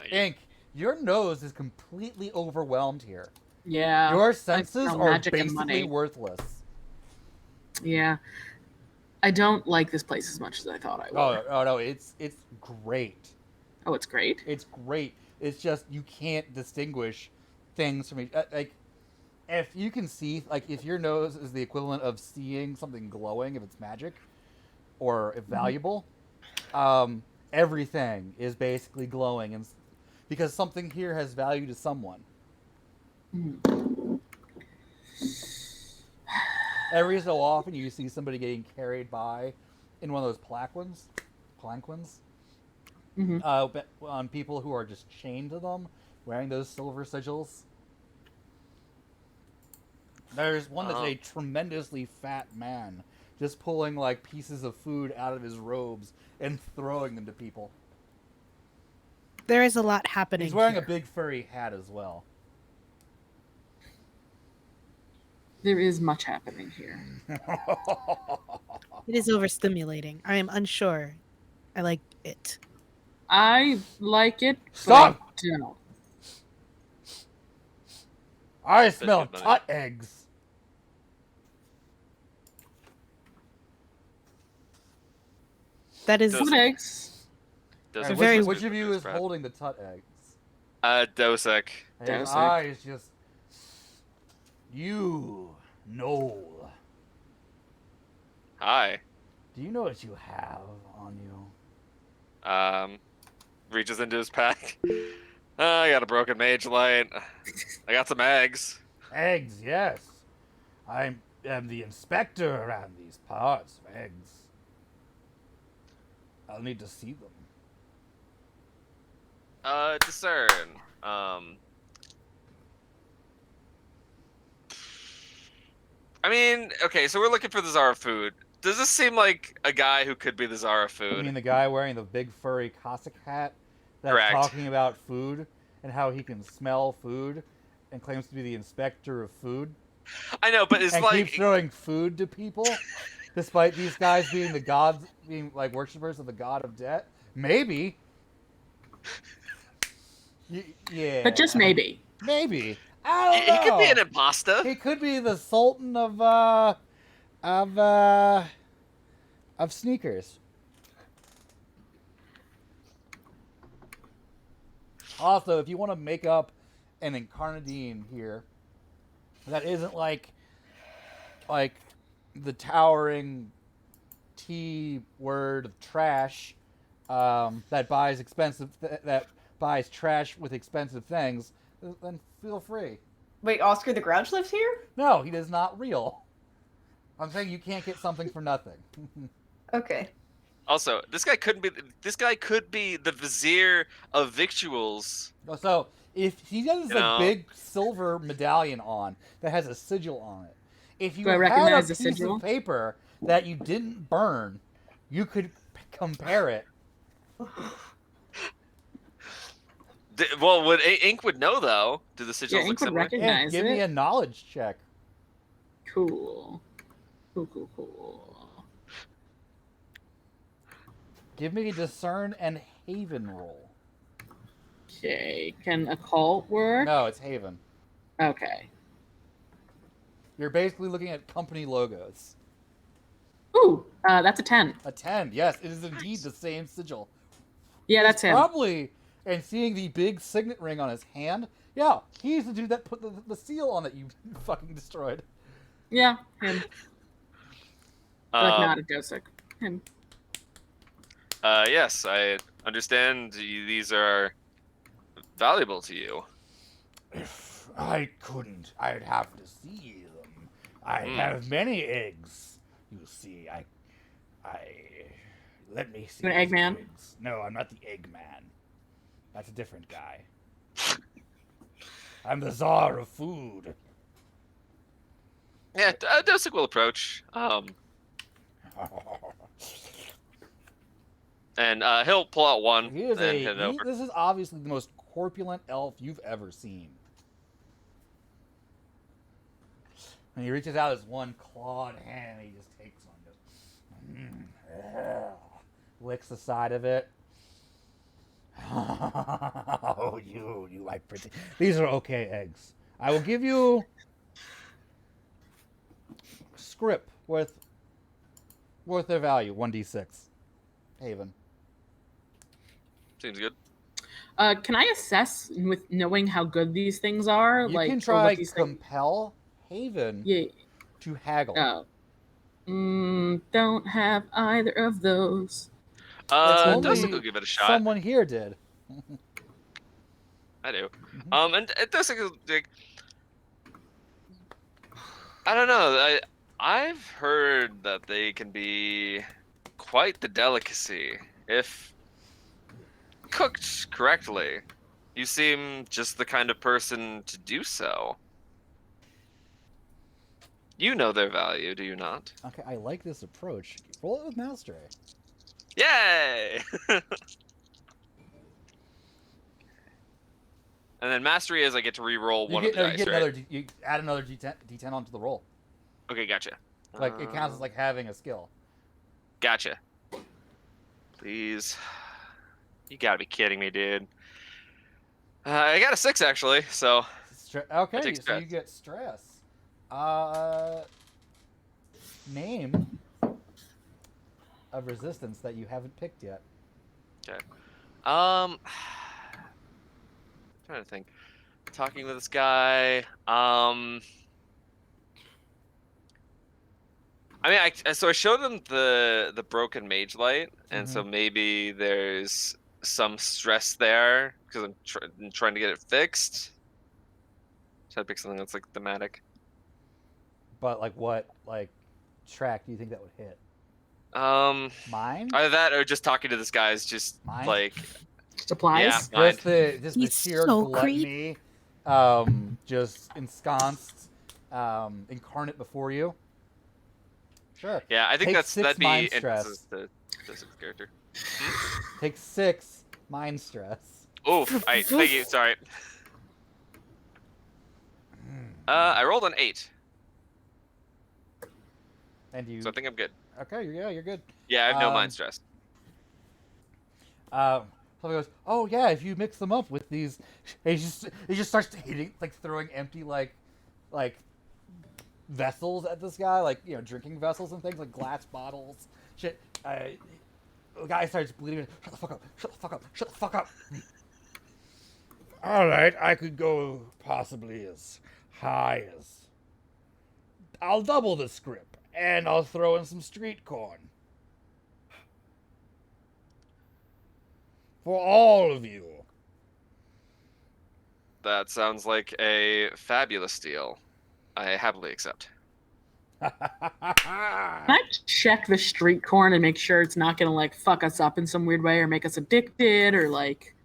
Ink, your nose is completely overwhelmed here. Yeah. Your senses are magic and basically money. worthless. Yeah. I don't like this place as much as I thought I would. Oh no, it's great. Oh, it's great. It's great. It's just you can't distinguish things from each. Like, if you can see, like, if your nose is the equivalent of seeing something glowing, if it's magic, or if valuable, everything is basically glowing and because something here has value to someone. Every so often, you see somebody getting carried by in one of those palanquins, on people who are just chained to them, wearing those silver sigils. There's one that's a tremendously fat man, just pulling like pieces of food out of his robes and throwing them to people. There is a lot happening. He's wearing here. a big furry hat as well. There is much happening here. It is overstimulating. I am unsure. I like it. I like it. Stop! But I don't. I smell good money. tut eggs. That is Does- Good eggs. Dosek very- whispers Which of you into his is breath. holding the tut eggs? Dosek. His Dosek. eyes just... You know. Hi. Do you know what you have on you? Reaches into his pack. I got a broken mage light. I got some eggs. Eggs, yes. I am the inspector around these parts of eggs. I'll need to see them. Discern. I mean, okay, so we're looking for the Zara food. Does this seem like a guy who could be the Zara I mean food? the guy wearing the big furry Cossack hat that's Correct. talking about food and how he can smell food and claims to be the inspector of food I know, but it's and like keeps throwing food to people despite these guys being the gods, being like worshippers of the god of death. Maybe. Yeah. But just maybe. Maybe. I don't know. he could be an imposter. He could be the Sultan of sneakers. Also, if you want to make up an incarnadine here, that isn't like the towering T word of trash that buys trash with expensive things, then feel free. Wait, Oscar the Grouch lives here? No, he is not real. I'm saying you can't get something for nothing. Okay. Also, this guy could be the vizier of victuals. So if he has You a know. big silver medallion on that has a sigil on it, if you Do I had a recognize the piece sigil? of paper that you didn't burn, you could compare it. Well, would Ink would know though? Do the sigils Yeah, look Ink would similar? recognize And give me it. a knowledge check. Cool. Cool. Give me a discern and haven roll. Okay. Can occult work? No, it's haven. Okay. You're basically looking at company logos. Ooh, that's a 10. A 10, yes, it is indeed the same sigil. Yeah, that's him. Probably, and seeing the big signet ring on his hand, yeah, he's the dude that put the seal on that you fucking destroyed. Yeah, him. Like Um, not a Dosek. Him. Yes, I understand these are valuable to you. If I couldn't, I'd have to see them. I Hmm. have many eggs. You see, let me see. You an these Eggman? eggs. No, I'm not the Eggman. That's a different guy. I'm the czar of food. Yeah, Dosek will approach. And he'll pull out one He is and hand it over. this is obviously the most corpulent elf you've ever seen. And he reaches out his one clawed hand and he just takes one, licks the side of it. Oh, you like pretty. These are okay eggs. I will give you script worth their value, 1d6. Haven. Seems good. Can I assess with knowing how good these things are? You like, can or try what these things... compel Haven Yeah. to haggle. Oh. Don't have either of those. only Dosek will give it a shot. Someone here did. I do. Mhm. And it does like I don't know. I've heard that they can be quite the delicacy if cooked correctly. You seem just the kind of person to do so. You know their value, do you not? Okay, I like this approach. Roll it with mastery. Yay! And then mastery is I get to re-roll one of the You dice, get right? another. You add another D10 onto the roll. Okay, gotcha. Like it counts as like having a skill. Gotcha. Please. You gotta be kidding me, dude. I got a 6 actually, so Okay, take so stress. you get stress. Name of resistance that you haven't picked yet. Okay. Trying to think. Talking to this guy. I mean, so I showed him the broken mage light, and so maybe there's some stress there because I'm trying to get it fixed. Try to pick something that's like thematic. But like what track do you think that would hit? Mine? Either that or just talking to this guy is just Mine? like Supplies. Yeah. Just the He's sheer so gluttony, just ensconced, incarnate before you. Sure. yeah. I think Take that'd 6 be mind emphasis stress. to the character. Take 6 mind stress. Oof. I thank you. Sorry. I rolled an 8, And you. so I think I'm good. Okay, you're good. Yeah, I have no mind stress. Somebody goes, "Oh yeah, if you mix them up with these," he just starts hitting, like throwing empty like vessels at this guy, like drinking vessels and things, like glass bottles, shit. The guy starts bleeding. Shut the fuck up! Shut the fuck up! Shut the fuck up! All right, I could go possibly as high as. I'll double the script, and I'll throw in some street corn. For all of you. That sounds like a fabulous deal. I happily accept. Can I check the street corn and make sure it's not gonna like fuck us up in some weird way or make us addicted or like?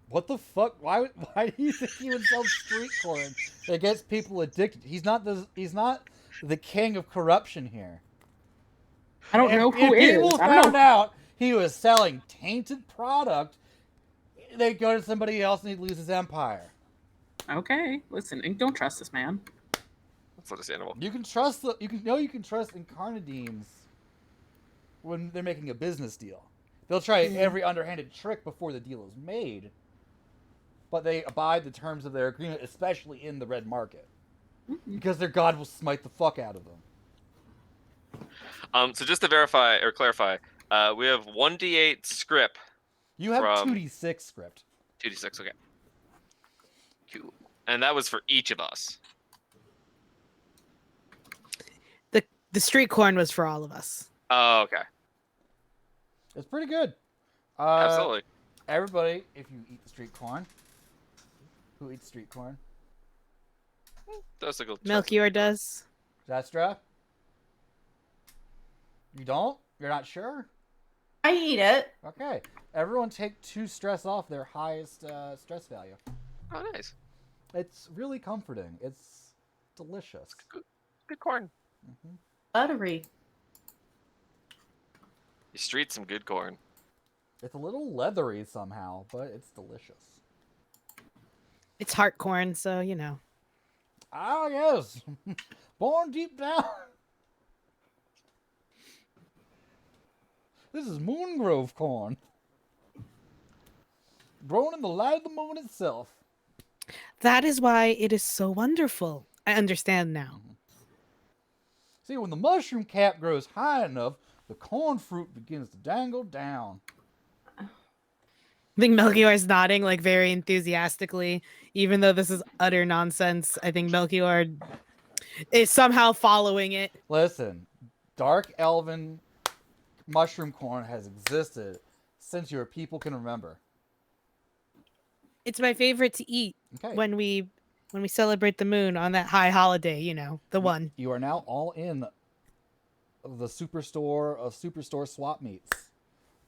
What the fuck? Why do you think he would sell street corn that gets people addicted? He's not the king of corruption here. I don't know who if is. people I don't found know. out he was selling tainted product, they'd go to somebody else and he'd lose his empire. Okay, listen, don't trust this man. That's understandable. You can trust Incarnadines when they're making a business deal. They'll try every underhanded trick before the deal is made, but they abide the terms of their agreement, especially in the red market, because their god will smite the fuck out of them. So just to verify or clarify, we have 1d8 script. You have from 2d6 script. 2d6, okay. Cool. And that was for each of us. The street corn was for all of us. Oh, okay. It's pretty good. Absolutely. Everybody, if you eat the street corn, who eats street corn? Melchior does. Zastra? You don't? You're not sure? I eat it. Okay. Everyone take 2 stress off their highest stress value. Oh, nice. It's really comforting. It's delicious. Good corn. Mm-hmm. Buttery. You street some good corn. It's a little leathery somehow, but it's delicious. It's heart corn, so you know. Ah, yes. Born deep down. This is Moongrove corn. Grown in the light of the moon itself. That is why it is so wonderful. I understand now. See, when the mushroom cap grows high enough, the corn fruit begins to dangle down. I think Melchior is nodding like very enthusiastically, even though this is utter nonsense. I think Melchior is somehow following it. Listen, dark elven mushroom corn has existed since your people can remember. It's my favorite to eat Okay. when we celebrate the moon on that high holiday. You know, the one. You are now all in the superstore swap meets.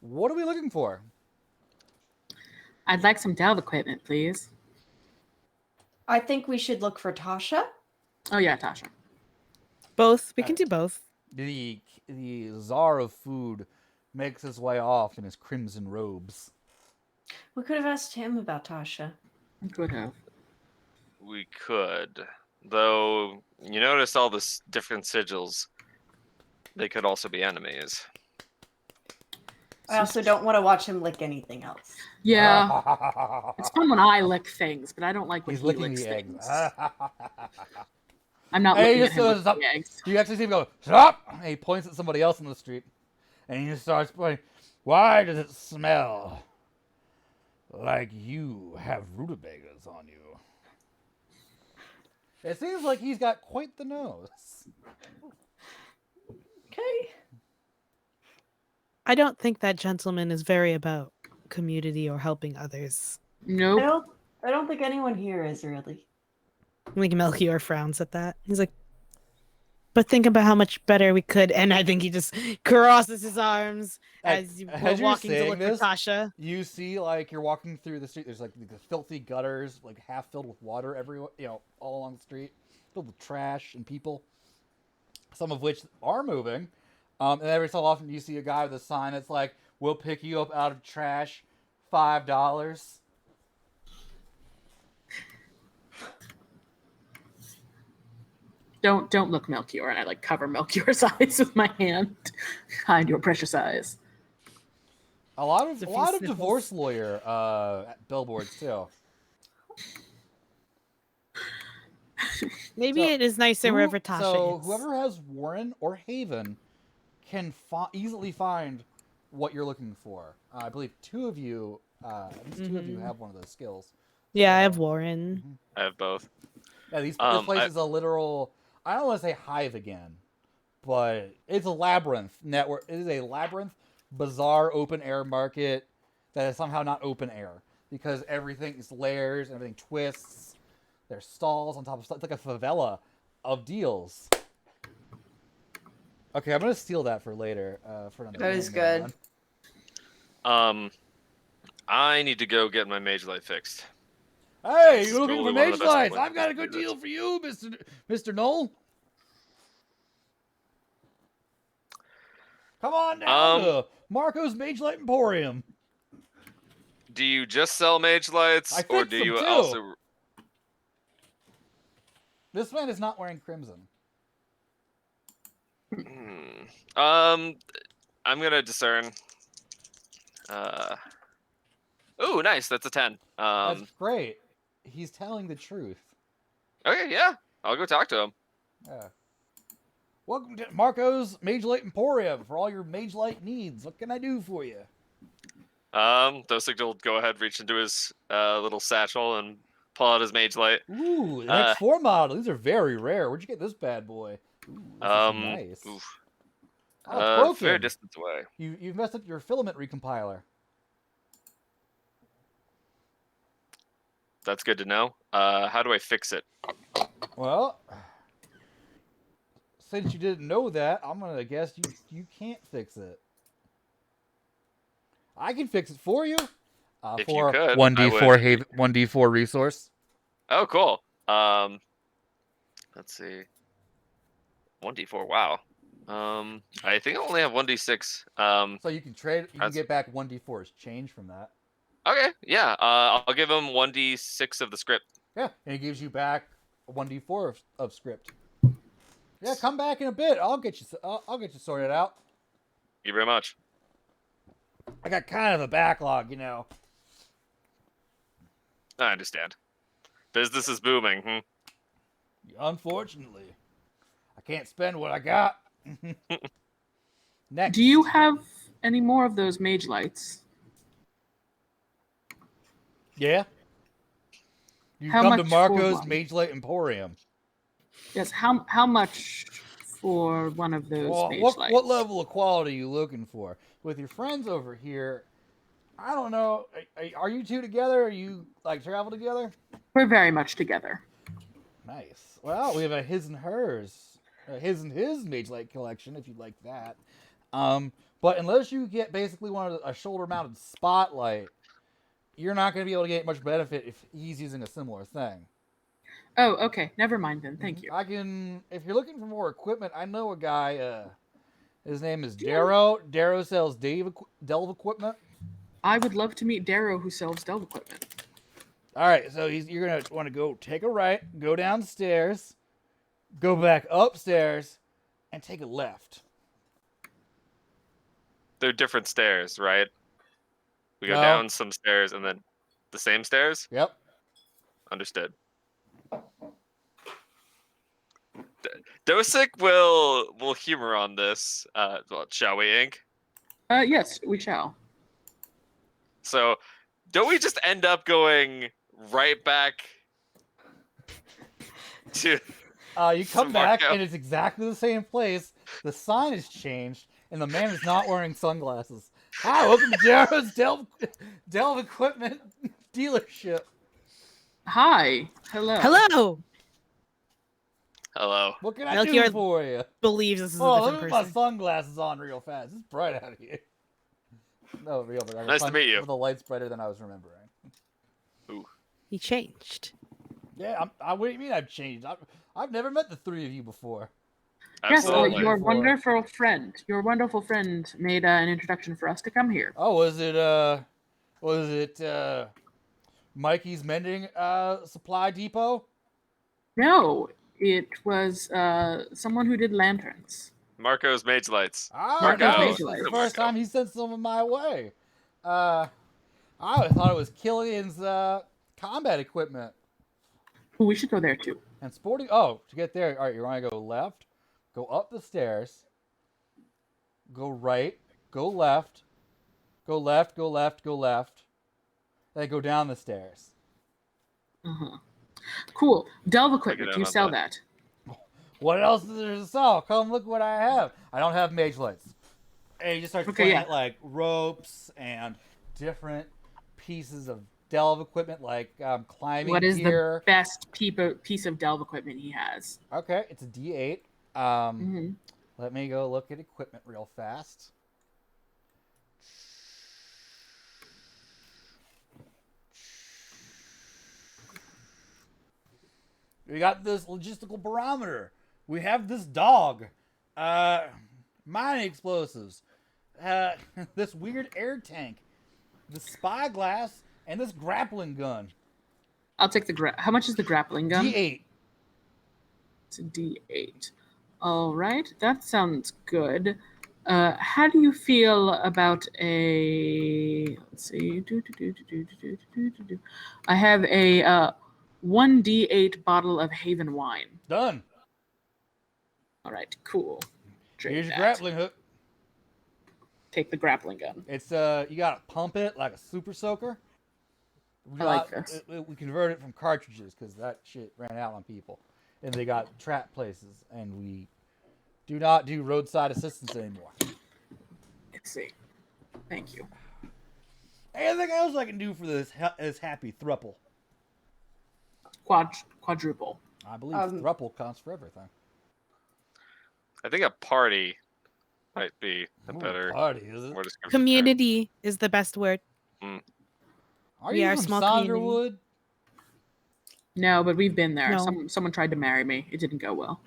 What are we looking for? I'd like some delve equipment, please. I think we should look for Tasha. Oh yeah, Tasha. Both. We can do both. The czar of food makes his way off in his crimson robes. We could have asked him about Tasha. I could have. We could, though. You notice all the different sigils. They could also be enemies. I also don't want to watch him lick anything else. Yeah, it's fun when I lick things, but I don't like when He's he licking licks the eggs. things. I'm not Hey, looking at him so licking the eggs. You actually see him go, stop! And he points at somebody else in the street. And he just starts pointing, why does it smell like you have rutabagas on you? It seems like he's got quite the nose. Okay. I don't think that gentleman is very about community or helping others. Nope. I don't think anyone here is really. I think Melchior frowns at that. He's like, but think about how much better we could. And I think he just crosses his arms as we're you're walking to saying look this, for Tasha. You see, like, you're walking through the street. There's like the filthy gutters, like half filled with water everywhere, all along the street, filled with trash and people. Some of which are moving. And every so often you see a guy with a sign that's like, we'll pick you up out of trash, $5. Don't look Melchior, and I like cover Melchior's eyes with my hand. Hide your precious eyes. A lot of sniffles. divorce lawyer billboards too. Maybe it is nicer wherever Tasha is. Whoever has Warren or Haven can easily find what you're looking for. I believe two of you have one of those skills. Yeah, I have Warren. I have both. Yeah, this place is a literal. I don't want to say hive again, but it's a labyrinth network. It is a labyrinth, bizarre open air market that is somehow not open air because everything is layers, everything twists. There's stalls on top of stuff. It's like a favela of deals. Okay, I'm gonna steal that for later. For another. That is good. I need to go get my mage light fixed. Hey, This you're is looking for probably one of mage the best lights? places I've got a to good do this. deal for you, Mr. Knoll. Come on down to Marco's Mage Light Emporium. Do you just sell mage lights, I or fix do them you too. also? This man is not wearing crimson. I'm gonna discern. Ooh, nice. That's a 10. That's great. He's telling the truth. Okay, yeah. I'll go talk to him. Yeah. Welcome to Marco's Mage Light Emporium for all your Mage Light needs. What can I do for you? Dosig will go ahead, reach into his little satchel and pull out his mage light. Ooh, the X4 model. These are very rare. Where'd you get this bad boy? Ooh, this is nice. Oof. Oh, it's broken. Fair distance away. You've messed up your filament recompiler. That's good to know. How do I fix it? Well, since you didn't know that, I'm gonna guess you can't fix it. I can fix it for you. If for you could, 1d4 resource. Oh, cool. Let's see. 1d4. Wow. I think I only have 1d6. So you can trade. You can get back 1d4 as change from that. Okay. Yeah. I'll give him 1d6 of the script. Yeah, and it gives you back a 1d4 of script. Yeah, come back in a bit. I'll get you sorted out. Thank you very much. I got kind of a backlog, you know. I understand. Business is booming. Unfortunately, I can't spend what I got. Next. Do you have any more of those mage lights? Yeah. You How come to much Marco's for one? Mage Light Emporium. Yes. How much for one of those Well, mage lights? what level of quality are you looking for? With your friends over here, I don't know. Are you two together? Are you like travel together? We're very much together. Nice. Well, we have a his and hers, his and his Mage Light collection, if you'd like that. But unless you get basically a shoulder-mounted spotlight, you're not going to be able to get much benefit if he's using a similar thing. Oh, okay. Never mind then. Thank you. I can, if you're looking for more equipment, I know a guy. His name is Darrow. Darrow sells delve equipment. I would love to meet Darrow, who sells delve equipment. All right, so you're gonna want to go take a right, go downstairs, go back upstairs, and take a left. They're different stairs, right? We go No. down some stairs and then the same stairs? Yep. Understood. Dosick will humor on this. Well, shall we, Ink? Yes, we shall. So, don't we just end up going right back to... You come back, Marco. and it's exactly the same place. The sign has changed, and the man is not wearing sunglasses. Hi, welcome to Darrow's Delve Equipment dealership. Hi. Hello. Hello. Hello. What can I Melchior do for you? Believes this is a Oh, different look at my person. sunglasses on real fast. It's bright out here. No, real, but Nice to meet you. The light's brighter than I was remembering. He changed. Yeah, what do you mean I've changed? I've never met the three of you before. Yes, Absolutely. your Before. wonderful friend. Your wonderful friend made an introduction for us to come here. Oh, was it Mikey's Mending Supply Depot? No, it was someone who did lanterns. Marco's Mage Lights. Ah, Marco. no, Mage this is Lights. the first time he sent someone my way. I thought it was Killian's combat equipment. Ooh, we should go there too. And sporting. Oh, to get there, all right, you want to go left, go up the stairs, go right, go left, go left, go left, go left, then go down the stairs. Uh-huh. Cool. Delve Check equipment. it Do you out sell on that? What else is there to sell? Come look what I have. I don't have mage lights. And you just start Okay, playing yeah. at like ropes and different pieces of delve equipment, like climbing What is gear. the best piece of delve equipment he has? Okay, it's a D8. Mhm. Let me go look at equipment real fast. We got this logistical barometer. We have this dog. Mining explosives. This weird air tank. The spyglass and this grappling gun. I'll take the how much is the grappling gun? D8. It's a D8. All right, that sounds good. How do you feel about a? Let's see. I have a 1D8 bottle of Haven wine. Done. All right, cool. Drink Here's your that. grappling hook. Take the grappling gun. It's you gotta pump it like a super soaker. I like this. We converted it from cartridges because that shit ran out on people, and they got trap places, and we do not do roadside assistance anymore. Let's see. Thank you. Anything else I can do for this happy thruple? Quadruple. I believe thruple counts for everything. I think a party might be a Ooh, better party, is it? more descriptive term. Community is the best word. Are We you are a from small Sonderwood? No, but we've been there. No. Someone tried to marry me. It didn't go well.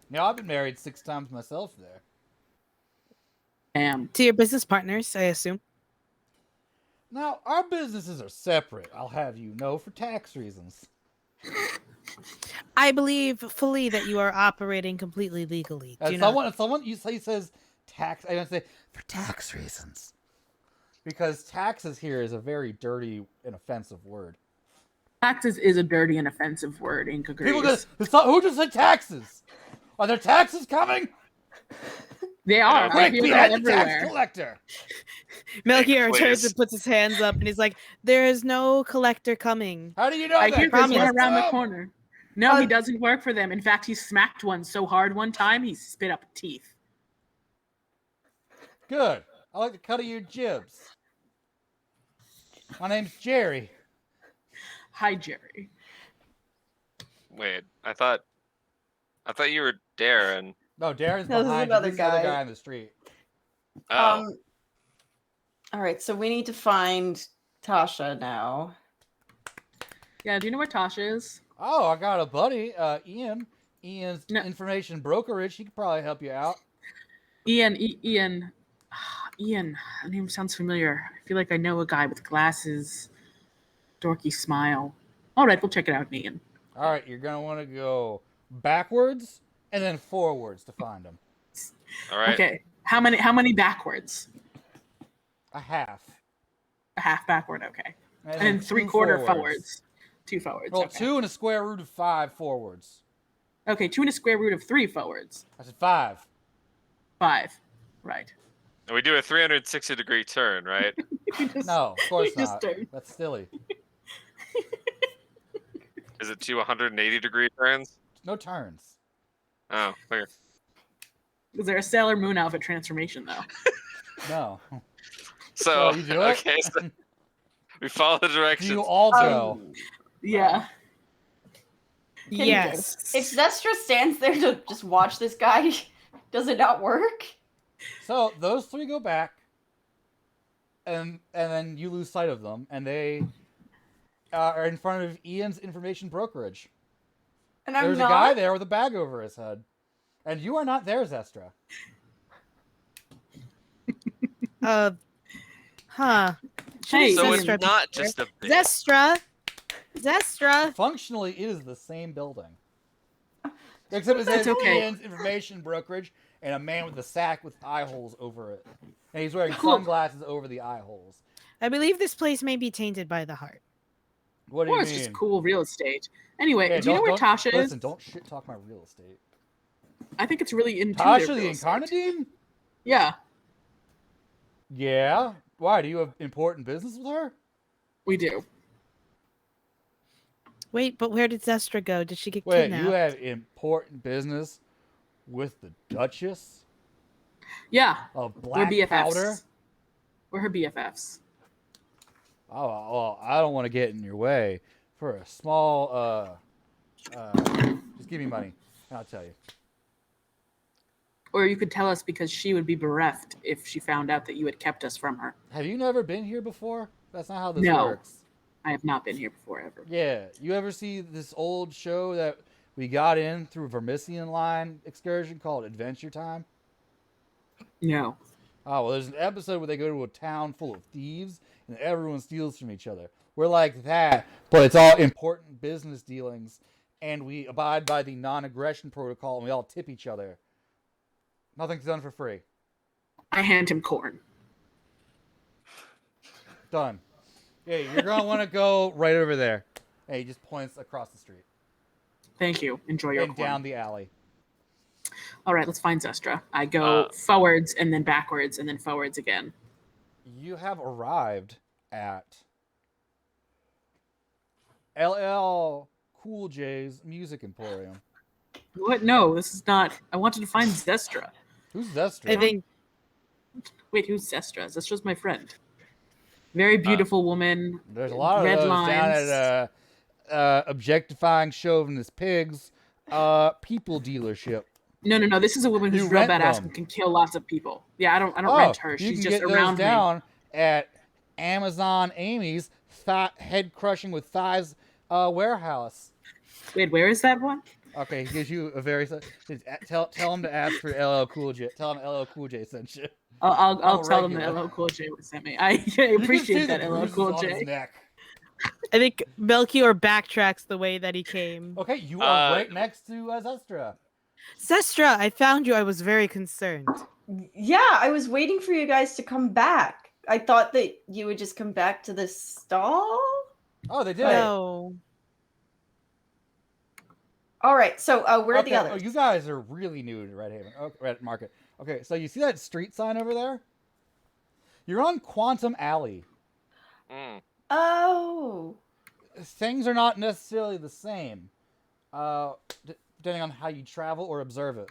Yeah, I've been married 6 times myself there. Damn. To your business partners, I assume. Now, our businesses are separate, I'll have you know, for tax reasons. I believe fully that you are operating completely legally. Do And you not? someone you say says tax, I don't say for tax reasons, because taxes here is a very dirty and offensive word. Taxes is a dirty and offensive word in People Kagrees. who just said taxes? Are there taxes coming? They are. Quick, I hear behead them the tax everywhere. collector! Melchior Please. turns and puts his hands up and he's like, "There is no collector coming." How do you know I that? hear Because this one you're around the dumb. corner. No, he doesn't work for them. In fact, he smacked one so hard one time he spit up teeth. Good. I like the cut of your jibs. My name's Jerry. Hi, Jerry. Wait, I thought you were Darren. No, Darren's No, this is behind you. another This is the other guy. guy on the street. Oh, All right, so we need to find Tasha now. Yeah, do you know where Tasha is? Oh, I got a buddy, Ian. Ian's No. information brokerage. He could probably help you out. Ian. Ian. That name sounds familiar. I feel like I know a guy with glasses, dorky smile. All right, we'll check it out, Ian. All right, you're gonna want to go backwards and then forwards to find him. all right. Okay. How many backwards? A half. A half backward, okay. And And then 3/4 forwards. 2 forwards. Well, okay. 2 and a square root of 5 forwards. Okay, 2 and a square root of 3 forwards. I said 5. 5. Right. And we do a 360-degree turn, right? No, of course just not. turn. That's silly. Is it 2 180-degree turns? No turns. Oh, okay. Is there a Sailor Moon outfit transformation though? No. So, you do it? okay, so we follow the Do directions. you all go? Yeah. Yes. If Zestra stands there to just watch this guy, does it not work? So those 3 go back, and then you lose sight of them, and they are in front of Ian's information brokerage. And I'm There's not. a guy there with a bag over his head, and you are not there, Zestra. Huh. Hey, So it's Zestra not be there. just a bit. Zestra. Functionally, it is the same building, except it says That's okay. Ian's information brokerage and a man with a sack with eye holes over it, and he's wearing Cool. sunglasses over the eye holes. I believe this place may be tainted by the heart. What do Or you it's mean? just cool real estate. Anyway, Hey, do you know where don't- Tasha is? Listen, don't shit talk my real estate. I think it's really intuitive. Tasha the real estate. Incarnadine? Yeah, Yeah. Why? Do you have important business with her? we do. Wait, but where did Zestra go? Did she get Wait, kidnapped? you have important business with the Duchess Yeah, of we're Black BFFs. Powder? We're her BFFs. Oh, well, I don't want to get in your way. For a small, just give me money, and I'll tell you. Or you could tell us because she would be bereft if she found out that you had kept us from her. Have you never been here before? That's not how this No. works. I have not been here before ever. Yeah, you ever see this old show that we got in through Vermisian Line excursion called Adventure Time? No. Oh, well, there's an episode where they go to a town full of thieves and everyone steals from each other. We're like that, but it's all important business dealings, and we abide by the non-aggression protocol, and we all tip each other. Nothing's done for free. I hand him corn. Done. Yeah, you're going to want to go right over there. And he just points across the street Thank you. Enjoy your and corn. down the alley. All right, let's find Zestra. I go forwards and then backwards and then forwards again. You have arrived at LL Cool J's Music Emporium. What? No, this is not. I wanted to find Zestra. Who's Zestra? I think Wait, who's Zestra? Zestra's my friend. Very beautiful woman. There's a lot of red those lines. down at objectifying chauvinist pigs people dealership. No. This is a woman who's You real rent badass them. and can kill lots of people. Yeah, I don't rent her. You She's can just get around those me. down at Amazon Amy's head crushing with thighs warehouse. Wait, where is that one? Okay, he gives you a very tell him to ask for LL Cool J. Tell him LL Cool J sent you. I'll tell them that regular. LL Cool J sent me. I appreciate that LL Cool J. I think Melchior backtracks the way that he came. Okay, you are right next to Zestra. Zestra, I found you. I was very concerned. Yeah, I was waiting for you guys to come back. I thought that you would just come back to the stall. Oh, they did. No. All right, so where are the Okay, others? Oh, you guys are really new to Red Haven. Oh, Red Market. Okay, so you see that street sign over there? You're on Quantum Alley. Mm. Oh, Things are not necessarily the same, depending on how you travel or observe it.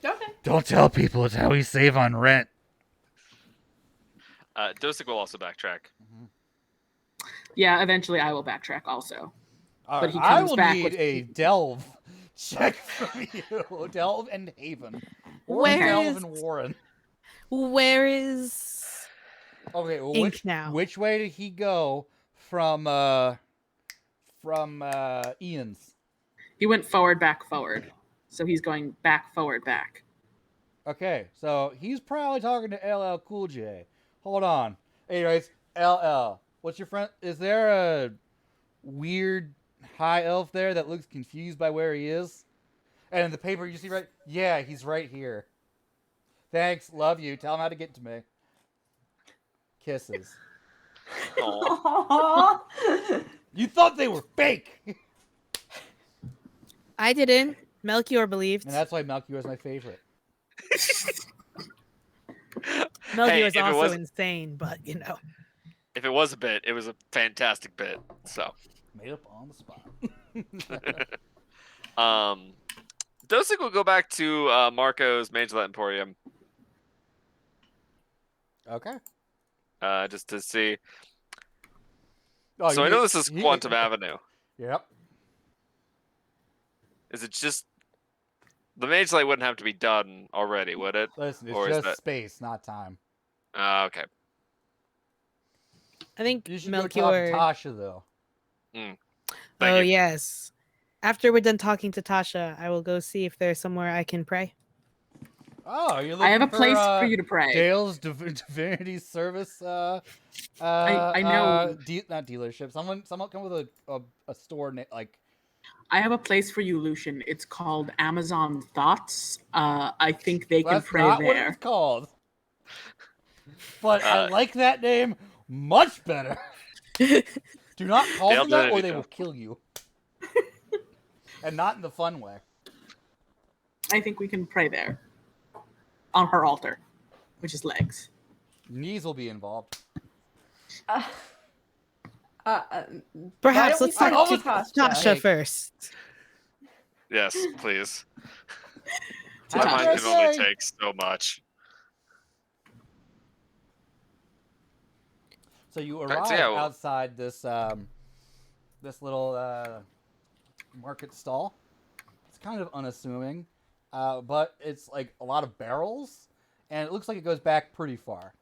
okay. Don't tell people it's how we save on rent. Dosick will also backtrack. Yeah, eventually I will backtrack also. All But right, he I comes will back need with- a delve check from you. Delve and Haven. Or Where Delve is- and Warren. Where is Okay, well, Ink now? which way did he go from Ian's? He went forward, back, forward. So he's going back, forward, back. Okay, so he's probably talking to LL Cool J. Hold on. Anyways, LL, what's your friend? Is there a weird high elf there that looks confused by where he is? And in the paper you see right? Yeah, he's right here. Thanks, love you. Tell him how to get to me. Kisses. Aw. You thought they were fake! I didn't. Melchior believed. And that's why Melchior is my favorite. Melchior is if it also was- insane, but you know. If it was a bit, it was a fantastic bit. So, Made up on the spot. Dosick will go back to Marco's Magellan Emporium Okay. just to see. Oh, So I you- know this is you- Quantum Avenue. Yep. Is it just the Mage Light wouldn't have to be done already, would it? Listen, it's Or is just that- space, not time. Okay. I think You should Melchior. go talk to Tasha, though. Thank Oh you. yes. After we're done talking to Tasha, I will go see if there's somewhere I can pray. Oh, you're looking I have a place for you to pray. Dale's Divinity Service. I know. Not dealership. Someone come with a store like. I have a place for you, Lucian. It's called Amazon Thoughts. I think they can That's pray not what there. it's called. But I like that name much better. Do not call Dale them that, or Divinity they will kill you. And not in the fun way. I think we can pray there. On her altar, which is legs. Knees will be involved. Perhaps we let's talk talk to to Tasha? Tasha Hey. first. Yes, please. To My Tasha. mind can only take so much. So you Right, arrive so yeah, well- outside this this little market stall. It's kind of unassuming, but it's like a lot of barrels, and it looks like it goes back pretty far.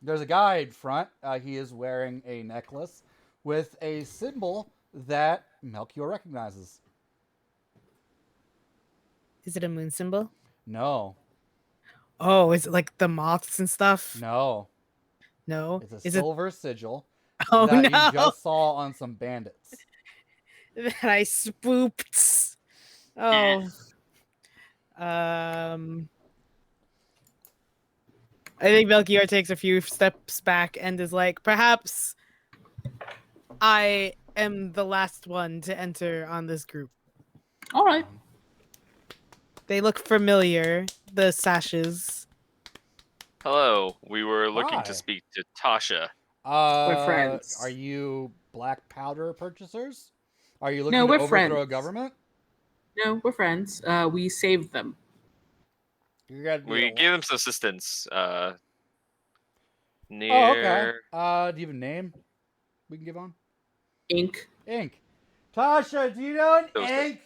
There's a guy in front. He is wearing a necklace with a symbol that Melchior recognizes. Is it a moon symbol? No, Oh, is it like the moths and stuff? no, No. it's a Is it? silver sigil Oh that no! you just saw on some bandits. That I spooped. Oh. I think Melchior takes a few steps back and is like, perhaps I am the last one to enter on this group. All right. They look familiar, the sashes. Hello, we were looking Hi. to speak to Tasha. We're friends. Are you black powder purchasers? Are you looking No, to we're overthrow a friends. government? No, we're friends. We saved them. You gotta do We it. gave them some assistance. Near. Oh, okay. Do you have a name we can give on? Ink. Ink. Tasha, do you know an Those ink?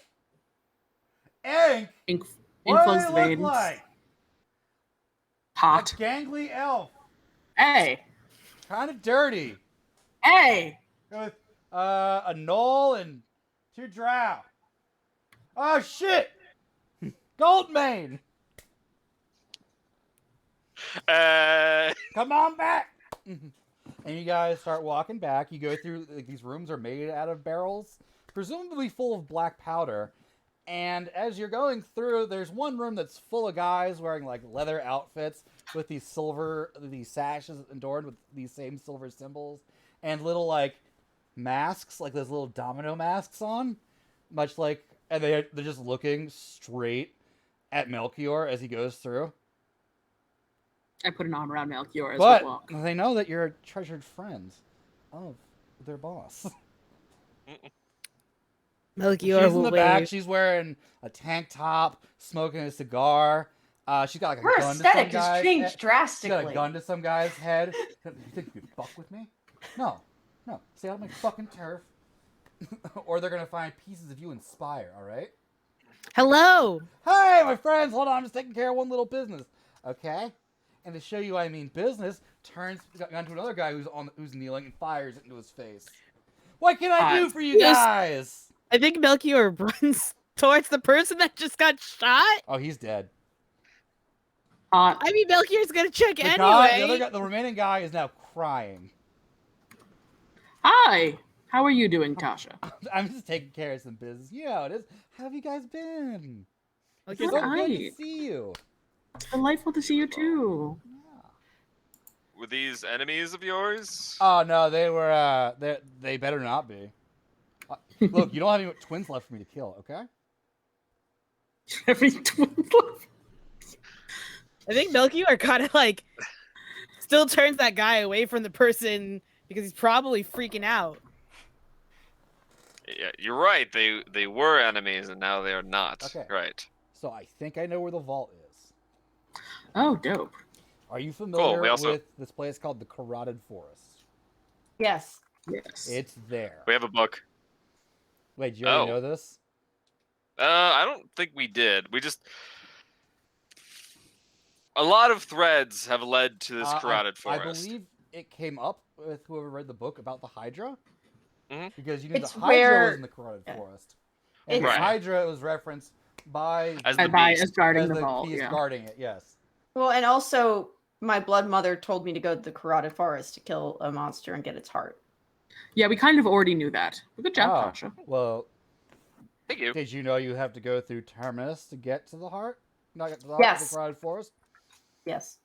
Ink? Ink What flows do the they look veins. like? Hot. A gangly elf. Hey. Kind of dirty. Hey. With a knoll and 2 drow. Oh, shit! Goldmane! Come on back! And you guys start walking back. You go through, like, these rooms are made out of barrels, presumably full of black powder. And as you're going through, there's one room that's full of guys wearing, like, leather outfits with these sashes adorned with these same silver symbols, and little, like, masks, like those little domino masks on, much like, and they're just looking straight at Melchior as he goes through. I put an arm around Melchior as But we walk. they know that you're a treasured friend of their boss. Melchior She's in will the wave. back. She's wearing a tank top, smoking a cigar. She's got like a Her gun to some aesthetic has guy's changed head. She's drastically. got a gun to some guy's head. You think you could fuck with me? No. Stay out of my fucking turf. Or they're gonna find pieces of you in Spire, alright? Hello. Hey, my friends! Hold on, I'm just taking care of one little business. Okay? And to show you I mean business, turns gun to another guy who's kneeling and fires it into his face. What can I do for you guys? I think Melchior runs towards the person that just got shot. Oh, he's dead. I mean, Melchior's gonna check The anyway. guy, the remaining guy is now crying. Hi. How are you doing, Tasha? I'm just taking care of some business. You know how it is. How have you guys been? It's Okay, so so- good to see you. It's delightful to see you too. Were these enemies of yours? Oh no, they were. They better not be. Look, you don't have any twins left for me to kill. Okay. Every twin. I think Melchior kind of like still turns that guy away from the person because he's probably freaking out. Yeah, you're right. They were enemies, and now they are not. Okay. Right. So I think I know where the vault is. Oh, dope. Are you familiar we also- with this place called the Carotid Forest? Yes. Yes. It's there. We have a book. Wait, do you already Oh. know this? I don't think we did. We just a lot of threads have led to this Carotid Forest. I believe it came up with whoever read the book about the Hydra. Mhm. Because you knew It's the Hydra where- was in the Carotid Forest. And the Right. Hydra was referenced by As the By beast. as guarding as the the vault. beast Yeah. guarding it, yes. Well, and also, my blood mother told me to go to the Carotid Forest to kill a monster and get its heart. Yeah, we kind of already knew that. But good job, Oh, Tasha. well, Thank you. did you know you have to go through Terminus to get to the heart? Not get to the heart of Yes. the Carotid Forest? Yes.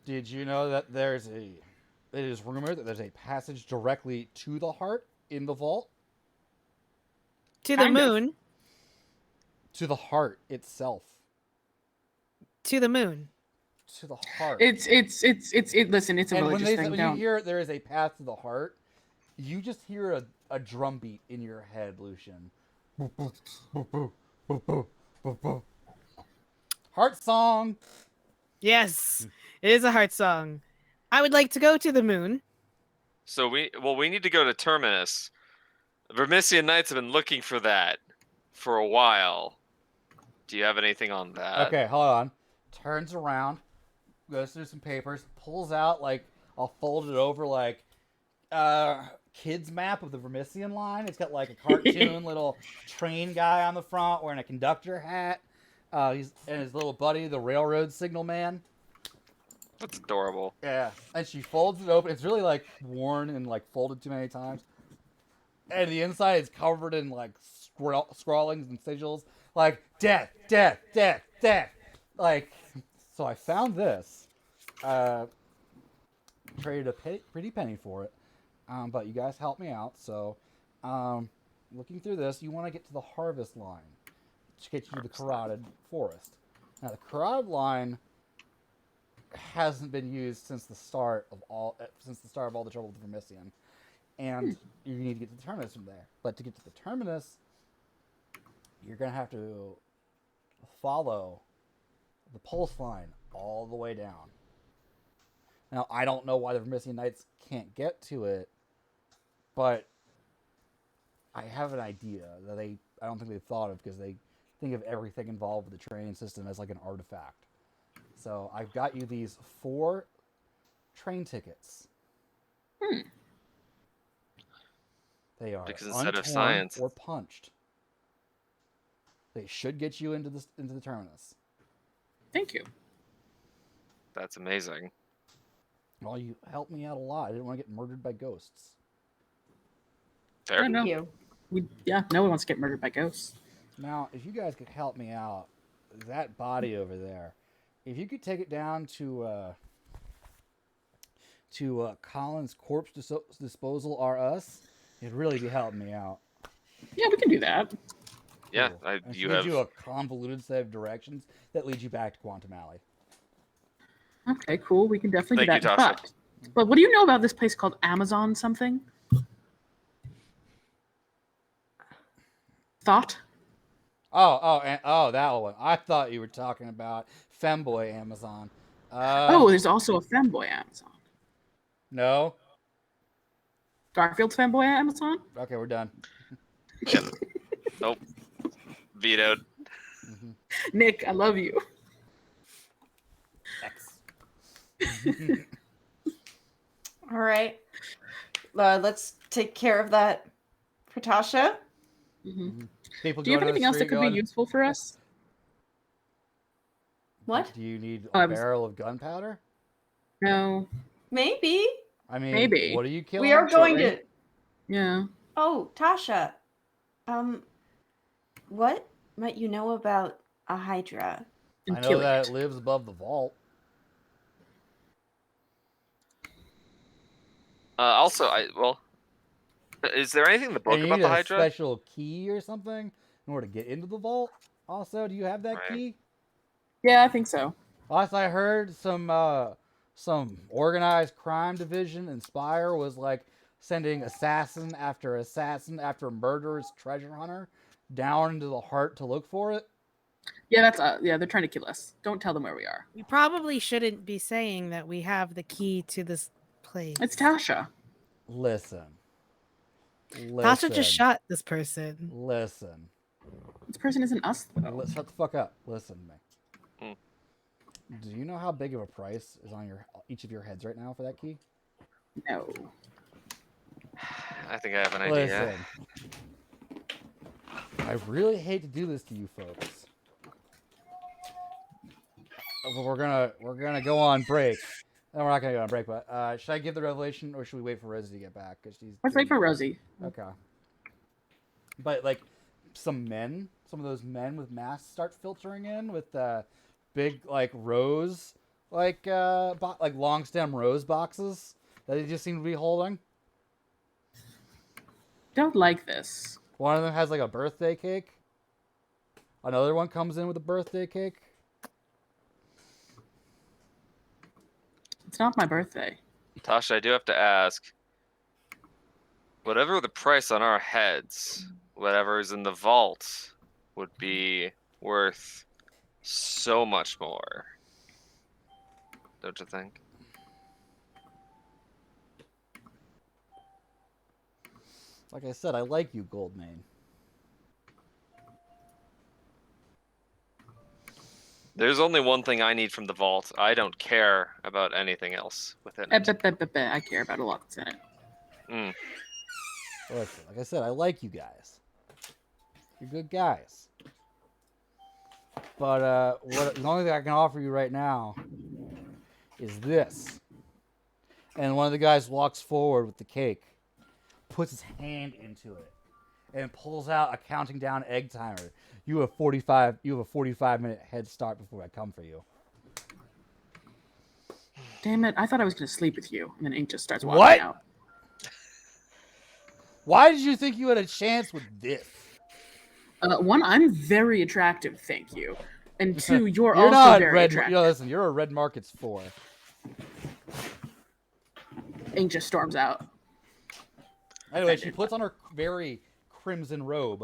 Did you know that it is rumored that there's a passage directly to the heart in the vault? To the Kind of. moon. To the heart itself. To the moon. To the heart. Listen, it's a And religious thing. when you Don't. hear there is a path to the heart, you just hear a drum beat in your head, Lucian. Heart song. Yes, it is a heart song. I would like to go to the moon. So we need to go to Terminus. Vermisian Knights have been looking for that for a while. Do you have anything on that? Okay, hold on. Turns around, goes through some papers, pulls out like a folded over like kids map of the Vermisian line. It's got like a cartoon little train guy on the front wearing a conductor hat. He's and his little buddy, the railroad signal man. That's adorable. Yeah, and she folds it open. It's really like worn and like folded too many times. And the inside is covered in like scrawlings and sigils, like death, death, death, death. Like, so I found this. Traded a pretty penny for it, but you guys helped me out. So, looking through this, you want to get to the harvest line, which gets you to the Carotid Forest. Now, the Carotid line hasn't been used since the start of all the trouble with the Vermisian. And you need to get to the terminus from there. But to get to the terminus, you're going to have to follow the pulse line all the way down. Now, I don't know why the Vermisian Knights can't get to it, but I have an idea that I don't think they've thought of, because they think of everything involved with the train system as like an artifact. So I've got you these 4 train tickets. They are Because instead of untorn science, or punched. They should get you into the terminus. Thank you. That's amazing. Well, you helped me out a lot. I didn't want to get murdered by ghosts. Fair. I know. Thank you. No one wants to get murdered by ghosts. Now, if you guys could help me out, that body over there, if you could take it down to Colin's corpse disposal R.Us, it'd really be helping me out. Yeah, we can do that. Yeah, Cool. And she you gives have. you a convoluted set of directions that lead you back to Quantum Alley. Okay, cool. We can definitely Thank do you, that. Tasha. But what do you know about this place called Amazon something? Thought? That one. I thought you were talking about femboy Amazon. There's also a femboy Amazon. No. Garfield's femboy Amazon? Okay, we're done. Yep. Nope. Vetoed. Mm-hmm. Nick, I love you. X. All right. Let's take care of that for Tasha. Mm-hmm. People Do you have going to the anything else that street could going, be useful for us? What? Do you need Oh, a I was- barrel of gunpowder? No. Maybe. I mean, Maybe. what are you killing? We are going Troy? to. Yeah. Oh, Tasha. What might you know about a Hydra? And I know killing that it. it lives above the vault. Also, is there anything in the book And you about need the a Hydra? special key or something in order to get into the vault. Also, do you have that Right. key? Yeah, I think so. Last I heard, some organized crime division in Spire was like sending assassin after murderous treasure hunter down into the heart to look for it. Yeah, that's they're trying to kill us. Don't tell them where we are. We probably shouldn't be saying that we have the key to this place. It's Tasha. Listen. Tasha just shot this person. Listen. This person isn't us though. Shut the fuck up. Listen to me. Mm. Do you know how big of a price is on each of your heads right now for that key? No. I think I have an idea. Listen. I really hate to do this to you folks. But we're gonna go on break. No, we're not gonna go on break. But should I give the revelation, or should we wait for Rosie to get back? Cause Let's wait for Rosie. Okay. But like, some of those men with masks start filtering in with big like rose, like long stem rose boxes that they just seem to be holding. Don't like this. One of them has like a birthday cake. Another one comes in with a birthday cake. It's not my birthday. Tasha, I do have to ask. Whatever the price on our heads, whatever is in the vault, would be worth so much more. Don't you think? Like I said, I like you, Goldmane. There's only one thing I need from the vault. I don't care about anything else within it. I care about a lot that's in it. Mm. Listen, like I said, I like you guys. You're good guys. But the only thing I can offer you right now is this. And one of the guys walks forward with the cake, puts his hand into it, and pulls out a counting down egg timer. You have a 45-minute head start before I come for you. Damn it! I thought I was gonna sleep with you, and then Ink just starts walking out. Why did you think you had a chance with this? One, I'm very attractive, thank you, and two, you're You're also not very red. attractive. Listen, you're a red markets 4. Ink just storms out. Anyway, she puts on her very crimson robe.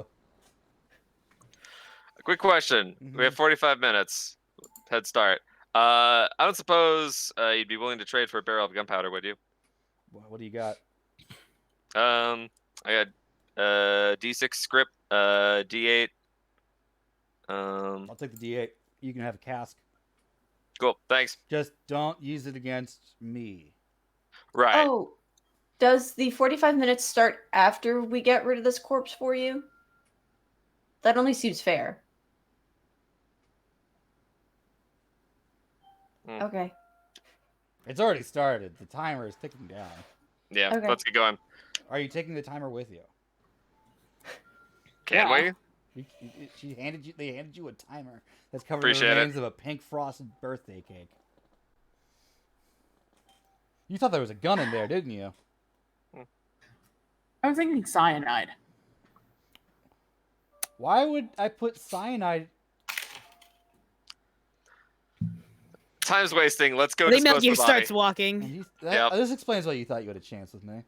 A quick question. We have 45 minutes. Head start. I don't suppose you'd be willing to trade for a barrel of gunpowder, would you? What do you got? I got D6 script, D8. I'll take the D8. You can have a cask. Cool. Thanks. Just don't use it against me. Right. Oh, does the 45 minutes start after we get rid of this corpse for you? That only seems fair. Okay. It's already started. The timer is ticking down. Yeah. Okay. Let's get going. Are you taking the timer with you? Can we? They handed you a timer that's covered Appreciate in the it. remains of a pink frosted birthday cake. You thought there was a gun in there, didn't you? I was thinking cyanide. Why would I put cyanide? Time's wasting. Let's go Lee dispose of the Melchior body. starts walking. Yep. This explains why you thought you had a chance with me.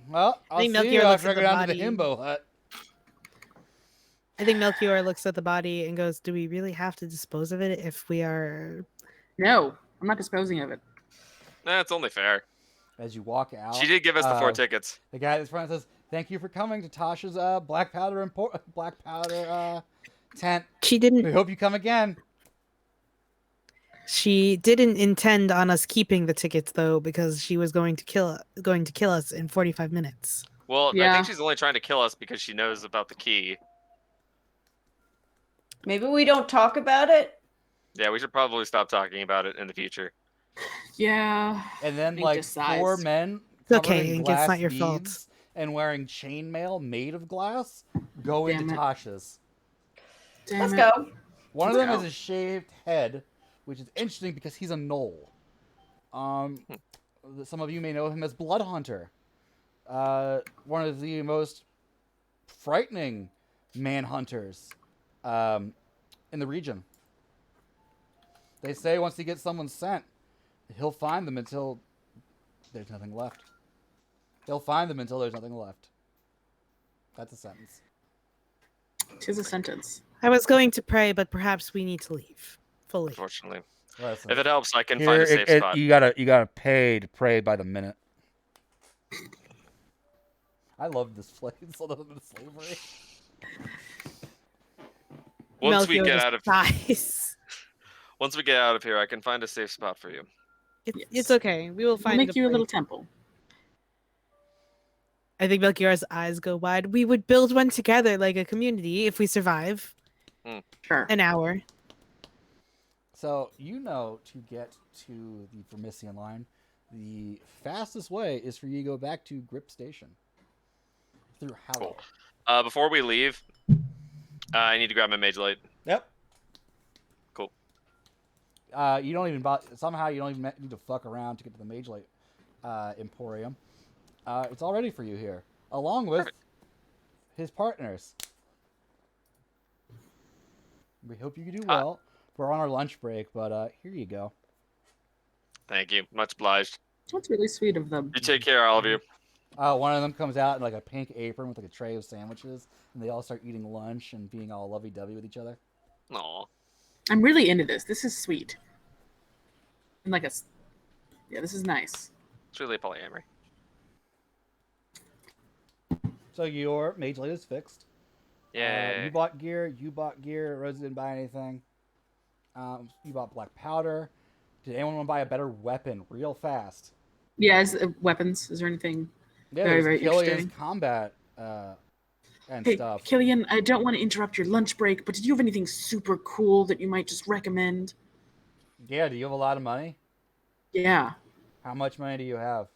Well, I'll Lee see Melchior you looks after I at go the down to the body. himbo hut. I think Melchior looks at the body and goes, "Do we really have to dispose of it if we are?" No, I'm not disposing of it. It's only fair. As you walk out, She did give us the 4 tickets. the guy that's front says, "Thank you for coming to Tasha's black powder tent. She We didn't. hope you come again." She didn't intend on us keeping the tickets though, because she was going to kill us in 45 minutes. Well, I Yeah. think she's only trying to kill us because she knows about the key. Maybe we don't talk about it. Yeah, we should probably stop talking about it in the future. Yeah. And then Think like just size. 4 men It's covered okay, in Ink, glass it's not your beads fault. and wearing chainmail made of glass go Damn into it. Tasha's. Damn Let's it. go. One of them Let's has a shaved head, which is interesting because he's a gnoll. Some of you may know him as Blood Hunter. One of the most frightening manhunters in the region. They say once he gets someone sent, he'll find them until there's nothing left. He'll find them until there's nothing left. That's a sentence. 'Tis a sentence. I was going to pray, but perhaps we need to leave fully. Unfortunately, Listen, if it helps, I can here, find a safe spot. you gotta pay to pray by the minute. I love this place other than slavery. Once we Melchior get just out of sighs. once we get out of here, I can find a safe spot for you. It's okay. We will We'll find make you a place. little temple. I think Melchior's eyes go wide. We would build one together like a community if we survive Sure. an hour. So you know to get to the Vermissian line, the fastest way is for you to go back to Grip Station through Howell. Cool. Before we leave, I need to grab my mage light. Yep. Cool. You don't even somehow you don't even need to fuck around to get to the Mage Light Emporium. It's all ready for you here, along with his partners. We hope you do well. We're on our lunch break, but here you go. Thank you. Much obliged. That's really sweet of them. You take care, all of you. One of them comes out in like a pink apron with like a tray of sandwiches, and they all start eating lunch and being all lovey-dovey with each other. Aw. I'm really into this. This is sweet. And like yeah, this is nice. It's really polyamory. So your Mage Light is fixed. Yeah. You bought gear. Rosie didn't buy anything. You bought black powder. Did anyone want to buy a better weapon real fast? Yeah, weapons. Is there anything? Yeah, Very, there's very Killian's interesting. combat and Hey, stuff. Killian, I don't want to interrupt your lunch break, but did you have anything super cool that you might just recommend? Yeah, do you have a lot of money? Yeah. How much money do you have?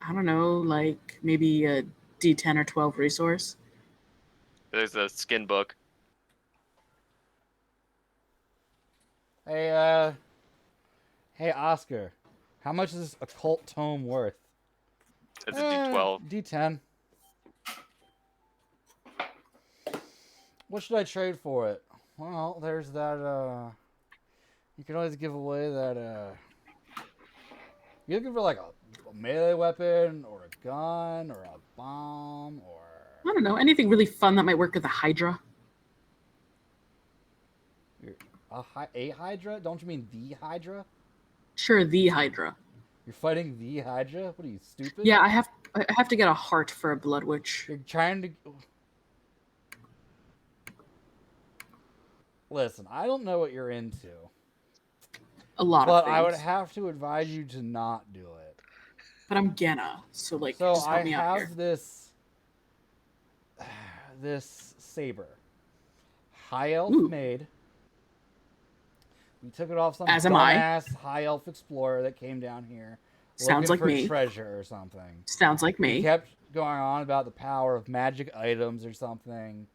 I don't know, like maybe a D10 or 12 resource. There's a skin book. Hey, Oscar, how much is this occult tome worth? It's a D12. D10. What should I trade for it? Well, there's that, you can always give away that, you looking for like a melee weapon, or a gun, or a bomb, or... I don't know, anything really fun that might work with a Hydra. A Hydra? Don't you mean the Hydra? Sure, the Hydra. You're fighting the Hydra? What are you, stupid? Yeah, I have to get a heart for a Blood Witch. You're trying to... Listen, I don't know what you're into. A lot of But things. I would have to advise you to not do it. But I'm gonna, so like, So just help I me out here. have this saber. High elf Ooh. made. We took it off some As am I. dumbass high elf explorer that came down here. Sounds looking like for me. treasure or something. Sounds like He me. kept going on about the power of magic items or something.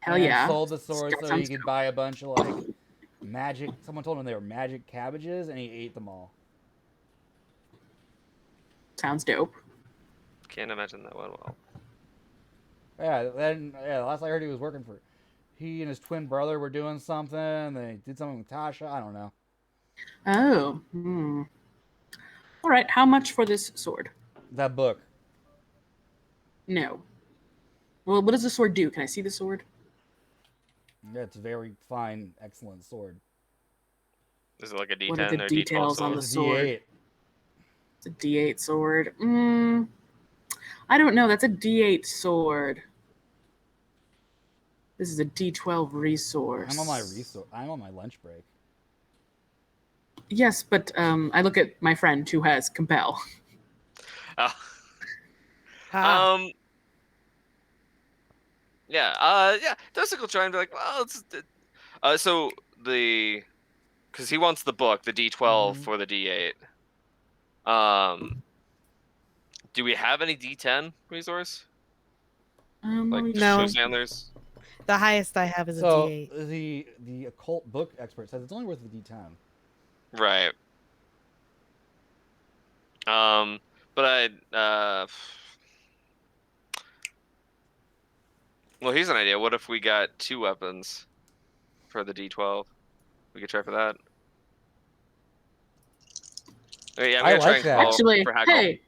Hell and yeah. Sold the sword so he Sounds could cool. buy a bunch of like magic. Someone told him they were magic cabbages, and he ate them all. Sounds dope. Can't imagine that went well. Yeah, last I heard he was working for. He and his twin brother were doing something. They did something with Tasha. I don't know. Oh. All right. How much for this sword? That book. No. Well, what does the sword do? Can I see the sword? Yeah, it's a very fine, excellent sword. Is it like a D10 What are the or details D12 on sword? the It's a sword? D8. It's a D8 sword. I don't know. That's a D8 sword. This is a D12 resource. I'm on my lunch break. Yes, but I look at my friend who has compel. Oh. Ah, Yeah. Dosic will try and be like, well, so because he wants the book, the D12 for the D8. Do we have any D10 resource? Let me Like No. Shows Antlers? the highest I have is a So D8. the occult book expert says it's only worth a D10. Right. But well, here's an idea. What if we got 2 weapons for the D12? We could try for that. Okay, yeah, I'm I gonna try like and that. call Actually, for Hackle. hey.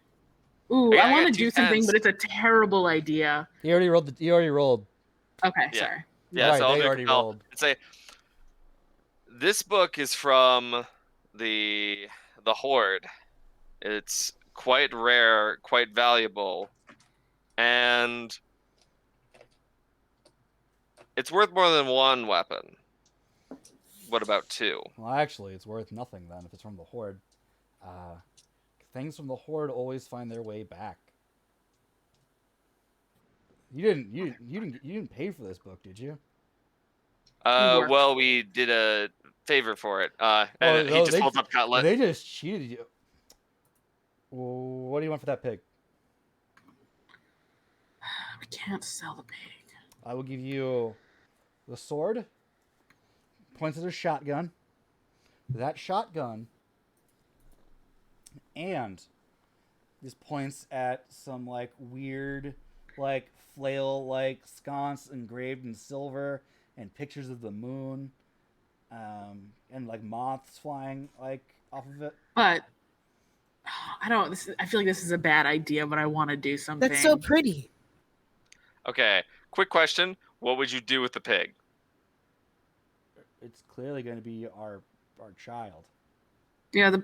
Ooh, Hey, I I want got to do 2 something, tens. but it's a terrible idea. He already rolled. Okay, Yeah. sorry. Yeah, Alright, so I'll they do already compel. rolled. And say this book is from the Horde. It's quite rare, quite valuable, and it's worth more than 1 weapon. What about 2? Well, actually, it's worth nothing then if it's from the Horde. Things from the Horde always find their way back. You didn't pay for this book, did you? worked. Well, we did a favor for it. Well, And he just holds up Cutlet. They just cheated you. Well, what do you want for that pig? We can't sell the pig. I will give you the sword. Points at a shotgun. That shotgun. And this points at some like weird, like flail like sconce engraved in silver and pictures of the moon. And like moths flying like off of it. But I feel like this is a bad idea, but I want to do something. That's so pretty. Okay, quick question. What would you do with the pig? It's clearly going to be our child. Yeah,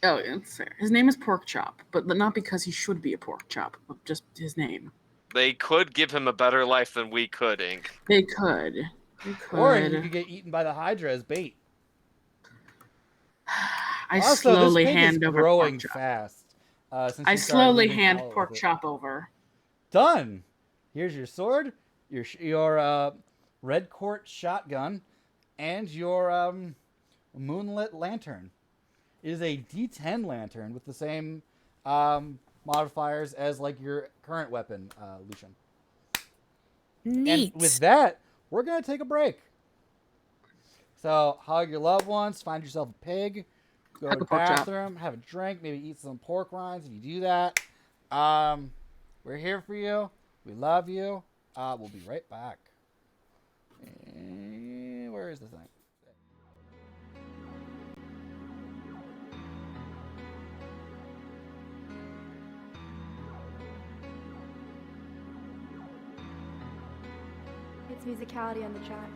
it's fair. His name is Pork Chop, but not because he should be a pork chop, but just his name. They could give him a better life than we could, Ink. They could. Or you could get eaten by the Hydra as bait. I Also, slowly this pig hand is over growing Pork Chop. fast. Since I you started slowly leaving hand Aloe Pork with it. Chop over. Done. Here's your sword, your red quartz shotgun, and your moonlit lantern. It is a D10 lantern with the same modifiers as like your current weapon, Lucian. Neat. And with that, we're gonna take a break. So hug your loved ones, find yourself a pig, go to the bathroom, have a drink, maybe eat some pork rinds. If you do that, we're here for you. We love you. We'll be right back. Where is the thing? It's musicality on the track.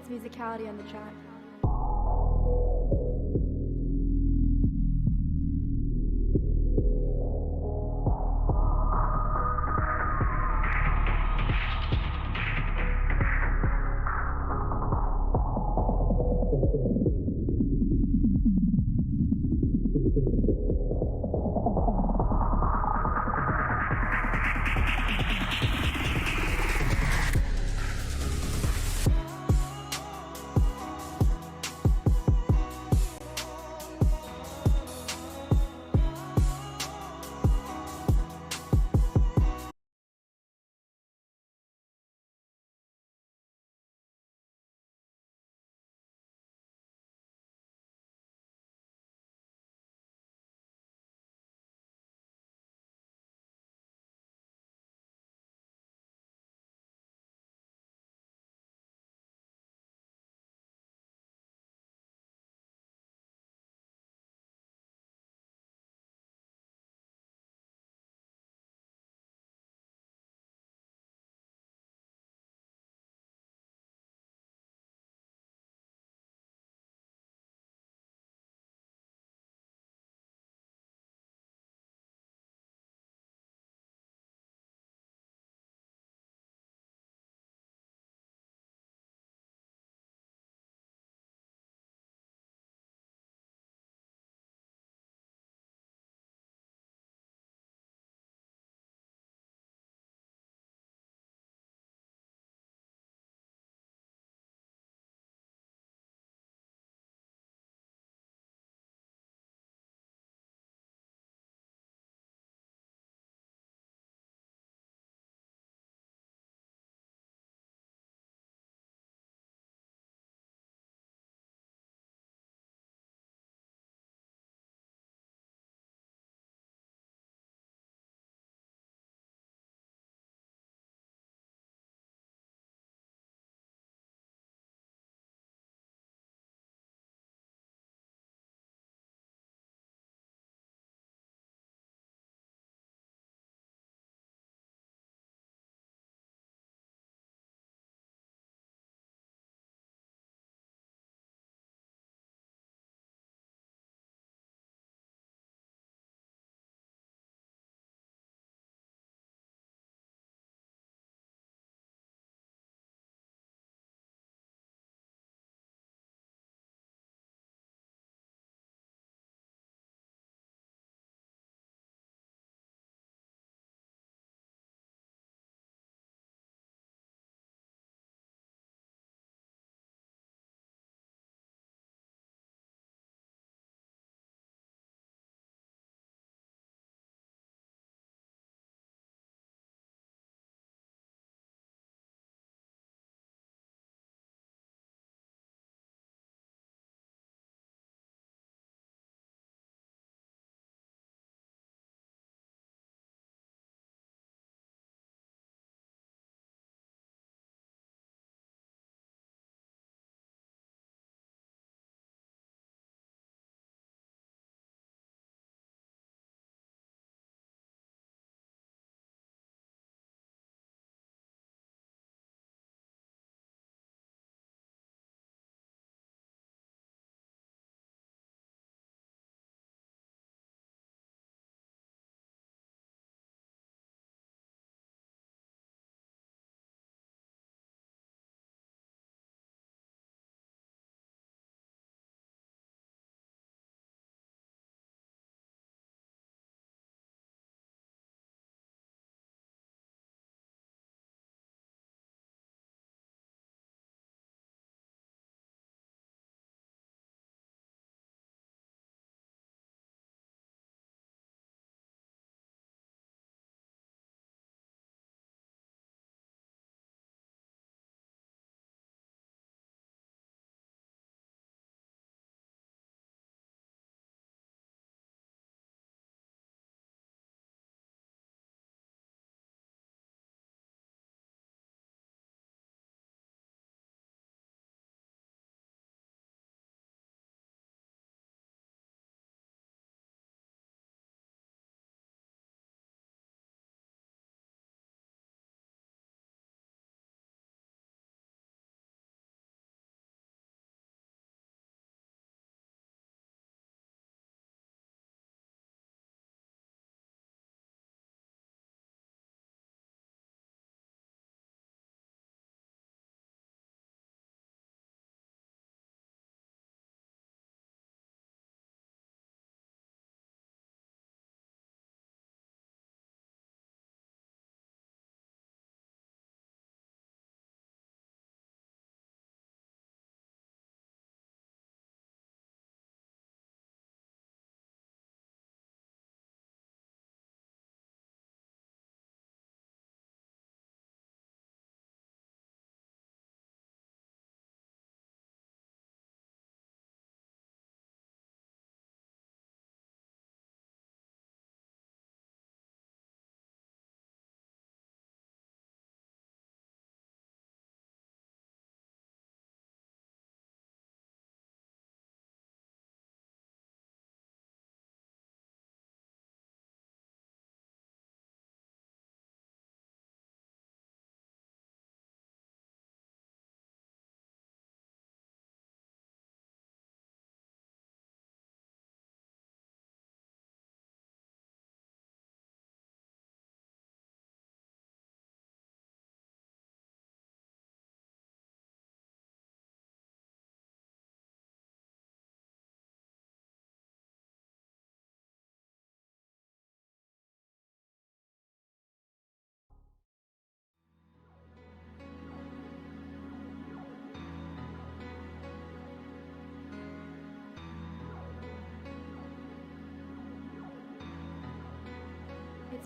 It's musicality on the track.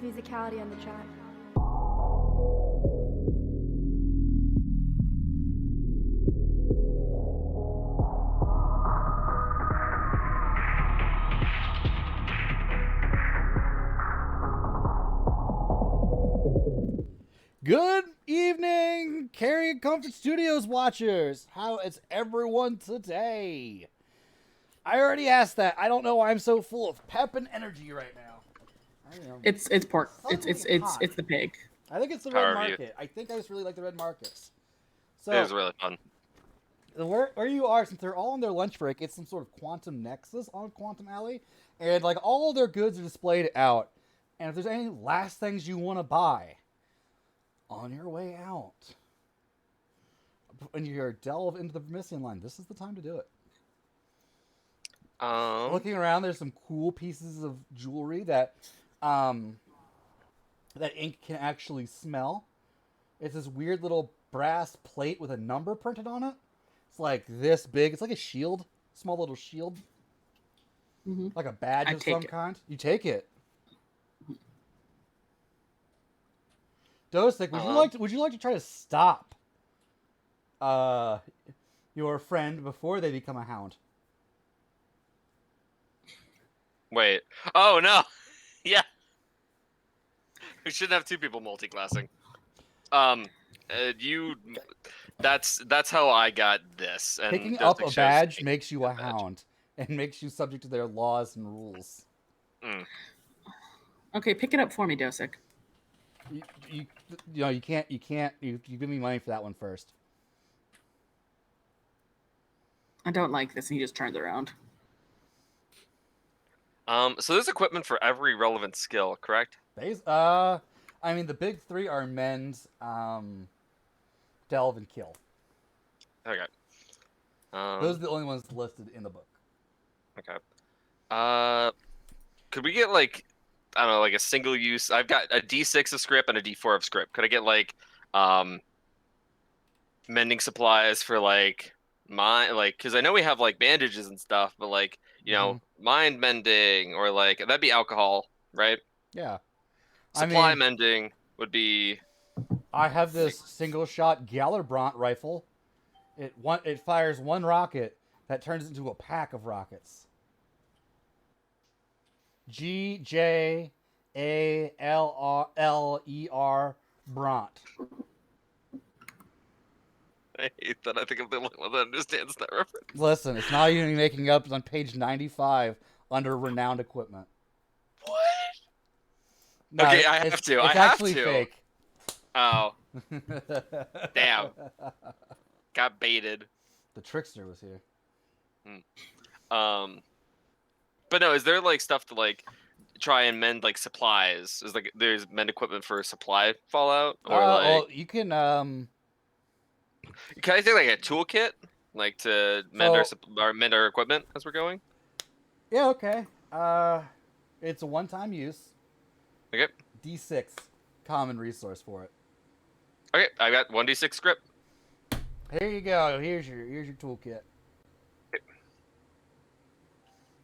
It's musicality on the track. Good evening, Carrion Comfort Studios watchers. How is everyone today? I already asked that. I don't know why I'm so full of pep and energy right now. I am It's pork. It's hot. the pig. I think it's the How red are you? market. I think I just really like the red markets. So It was really fun. where you are, since they're all on their lunch break, it's some sort of quantum nexus on Quantum Alley, and like all their goods are displayed out. And if there's any last things you want to buy on your way out, when you delve into the Permission line, this is the time to do it. Looking around, there's some cool pieces of jewelry that that ink can actually smell. It's this weird little brass plate with a number printed on it. It's like this big. It's like a shield, small little shield, like a badge of some kind. You take it. Dosik, would you like to try to stop your friend before they become a hound? Wait. Oh no. Yeah. We shouldn't have two people multi-classing. That's how I got this. And Picking Dosik up a shows badge me makes you a badge. hound and makes you subject to their laws and rules. Okay, pick it up for me, Dosik. You can't. You give me money for that one first. I don't like this, and he just turns around. So there's equipment for every relevant skill, correct? I mean, the big three are mend, delve, and kill. Okay. Those are the only ones listed in the book. Okay. Could we get like, I don't know, like a single use? I've got a D6 of script and a D4 of script. Could I get like, mending supplies for like because I know we have like bandages and stuff, but like, you know, mind mending or like that'd be alcohol, right? Yeah. Supply mending would be. I have this single shot Gallerbrant rifle. It fires one rocket that turns into a pack of rockets. GJALLER Brant. I hate that. I think I'm the only one that understands that reference. Listen, it's not even making up. It's on page 95 under renowned equipment. What? No, Okay, I have to. It's I have actually to. fake. Oh, damn. Got baited. The trickster was here. But no, is there like stuff to like try and mend like supplies? Is like there's mend equipment for supply fallout or Well, you can Can I take like a toolkit like to mend our equipment as we're going? Yeah, okay. It's a one-time use. Okay. D6 common resource for it. Okay, I got 1d6 script. Here you go. Here's your toolkit. Okay.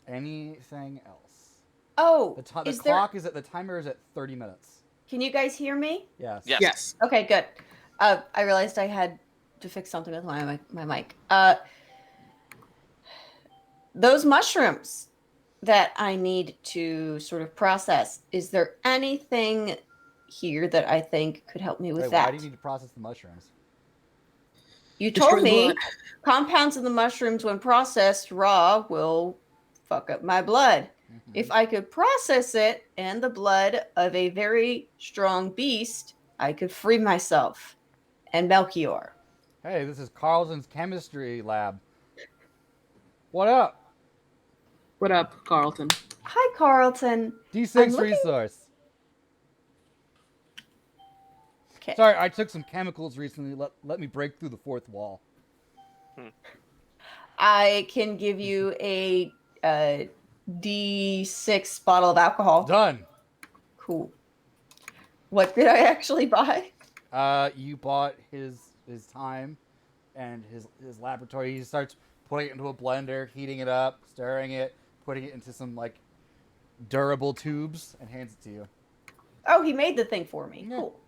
Anything else? Oh, The clock is at the timer is at 30 minutes. Can you guys hear me? Yes. Yes. Okay, good. I realized I had to fix something with my mic. Those mushrooms that I need to sort of process, is there anything here that I think could help me with that? Why do you need to process the mushrooms? You Destroy told me blood. compounds in the mushrooms, when processed raw, will fuck up my blood. If I could process it and the blood of a very strong beast, I could free myself and Melchior. Hey, this is Carlton's chemistry lab. What up? What up, Carlton? Hi, Carlton. D6 resource. Okay. Sorry, I took some chemicals recently. Let me break through the fourth wall. I can give you a D6 bottle of alcohol. Done. Cool. What did I actually buy? You bought his time and his laboratory. He starts putting it into a blender, heating it up, stirring it, putting it into some like durable tubes, and hands it to you. Oh, he made the thing for me. Yeah. Cool.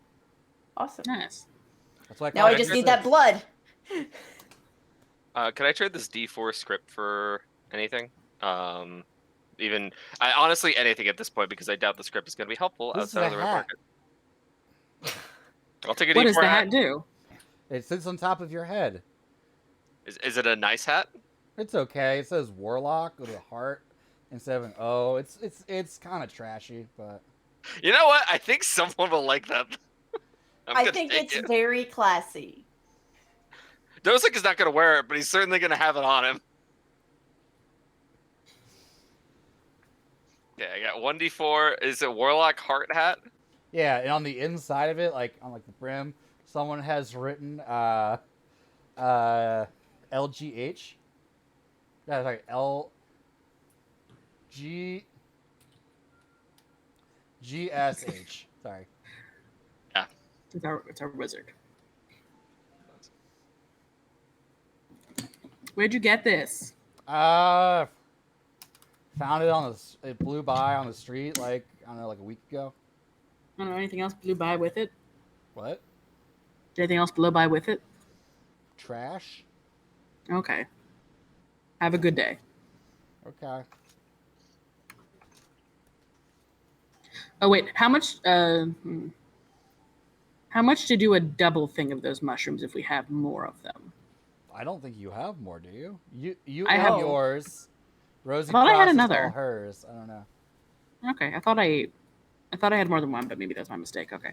Awesome. Nice. That's why. Now I just need that blood. Can I trade this D4 script for anything? Even honestly anything at this point because I doubt the script is going to be helpful This is outside a of the red hat. market. I'll take a What D4 does the hat. hat do? It sits on top of your head. Is it a nice hat? It's okay. It says Warlock with a heart instead of an O. It's kind of trashy, but You know what? I think someone will like that. I think it's very classy. Dosik is not going to wear it, but he's certainly going to have it on him. Yeah, I got 1d4. Is it Warlock Heart Hat? yeah. And on the inside of it, like on the brim, someone has written LGH. Yeah, it's like GSH. Sorry. It's our wizard. Where'd you get this? Found it it blew by on the street like I don't know, like a week ago. I don't know, anything else blew by with it? What? Did anything else blow by with it? Trash? Okay. Have a good day. Okay. Oh wait, how much to do a double thing of those mushrooms if we have more of them? I don't think you have more, do you? You I have have- yours. Rosie I thought I had Cross is another. all hers. I don't know. Okay, I thought I had more than one, but maybe that's my mistake. Okay.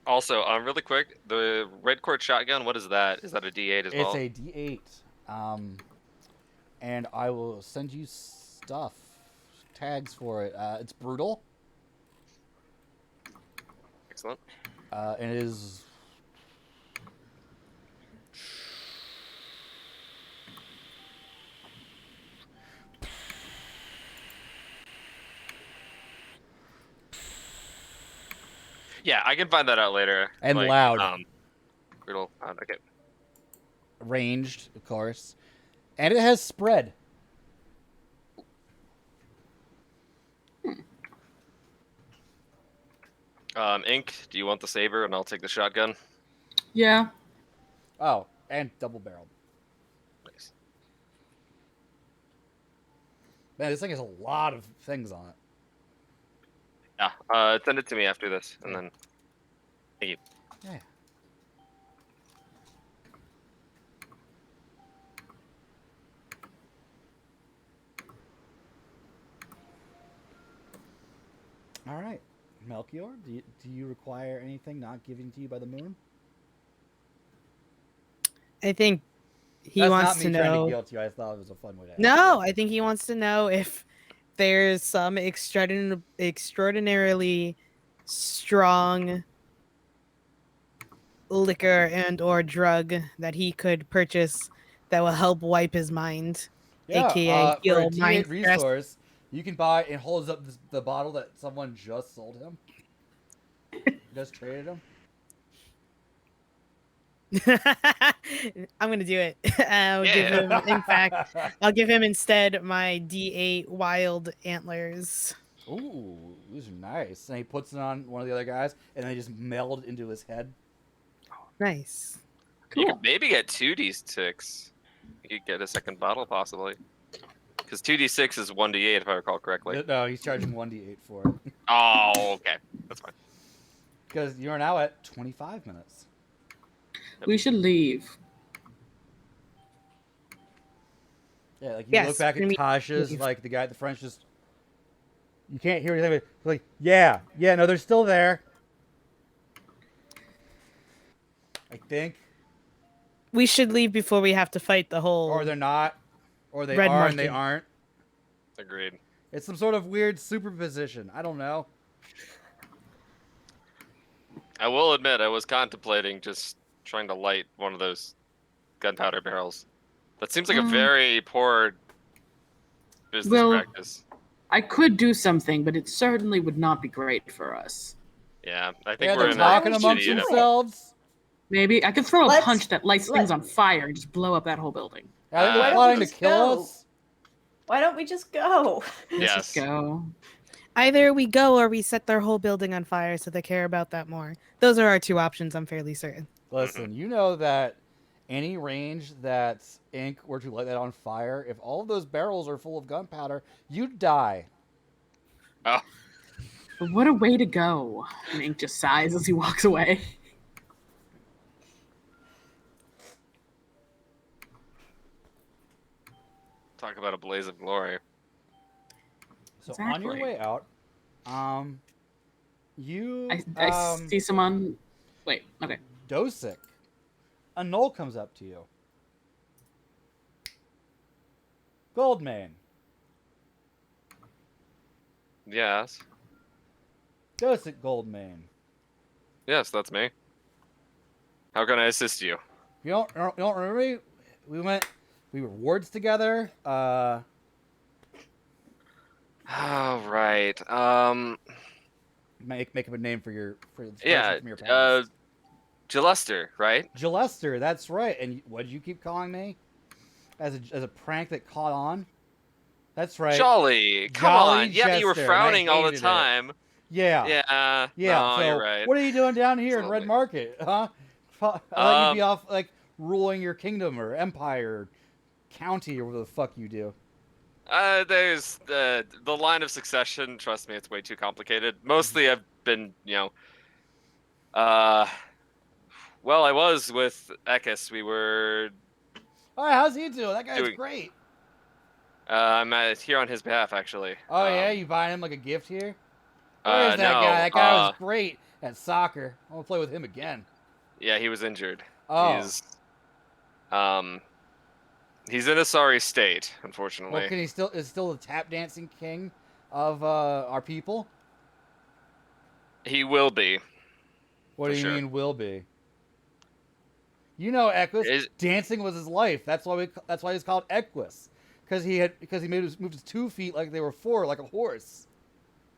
Also, really quick, the red cord shotgun, what is that? Is that a D8 as well? It's a D8. And I will send you tags for it. It's brutal. Excellent. And it is. Yeah, I can find that out later. And loud. Brutal. Okay. Ranged, of course. And it has spread. Ink, do you want the saber and I'll take the shotgun? Yeah. Oh, and double barreled. Nice. Man, this thing has a lot of things on it. Yeah, send it to me after this, and then. Thank you. Yeah. All right, Melchior, do you require anything not given to you by the moon? I think he That's wants not me to trying know. to guilt you. I thought it was a fun way to. No, I think he wants to know if there's some extraordinarily strong liquor and or drug that he could purchase that will help wipe his mind, aka for heal a mind D8 stress. resource, you can buy. It holds up the bottle that someone just sold him. Just traded him. I'm gonna do it. I'll give him. In fact, I'll give him instead my D8 wild antlers. Ooh, these are nice. And he puts it on one of the other guys, and they just meld into his head. Nice. You Cool. could maybe get 2d6. You could get a second bottle, possibly. Because 2d6 is 1d8, if I recall correctly. No, he's charging 1d8 for it. Oh, okay. That's fine. Because you are now at 25 minutes. We should leave. Yeah, like you Yes, look back at and we- Tasha's, like the guy at the French just. You can't hear anything, but like, yeah, no, they're still there. I think. We should leave before we have to fight the whole. Or they're not. Or they Red are and they market. aren't. Agreed. It's some sort of weird superposition. I don't know. I will admit, I was contemplating just trying to light one of those gunpowder barrels. That seems like a very poor business Well- practice. I could do something, but it certainly would not be great for us. Yeah, I think Yeah, we're they're in talking a amongst shitty themselves. Maybe I could throw a Let's- punch that lights things on fire and just blow up that whole building. I think Why they're don't plotting we to just kill go? us. Why don't we just go? Let's Yes. just go. Either we go or we set their whole building on fire so they care about that more. Those are our two options, I'm fairly certain. Listen, you know that any range that ink were to light that on fire, if all of those barrels are full of gunpowder, you'd die. Oh, But what a way to go. And Ink just sighs as he walks away. talk about a blaze of glory. So on your Exactly. way out, you I see someone. Wait, okay. Dosic, a knoll comes up to you. Goldmane, Yes. Dosic Goldmane. Yes, that's me. How can I assist you? You don't remember me? We were wards together. Oh, right. Make up a name for your Yeah, from your past. Jalester, right? Jalester, that's right. And what did you keep calling me? As a prank that caught on? That's right. Jolly, come Jolly on. Yeah, you were Jester, and I frowning all the hated it. time. Yeah. Yeah. Yeah. No, So you're right. what are you doing down here in Red Absolutely. Market? Huh? I thought you'd be off like ruling your kingdom or empire or county or whatever the fuck you do. There's the line of succession. Trust me, it's way too complicated. Mostly, I've been, well, I was with Ekis. We were. All right, how's he doing? That guy's Doing- great. I'm here on his behalf, actually. Oh yeah, you buying him like a gift here? Where is that No, guy? That guy was great at soccer. I want to play with him again. Yeah, he was injured. Oh. He's in a sorry state, Well, unfortunately. can he still is still the tap dancing king of our people? He will be. What For do you sure. mean will be? You know, Equus, dancing was his life. That's why he's called Equus, because he moved his 2 feet like they were 4, like a horse.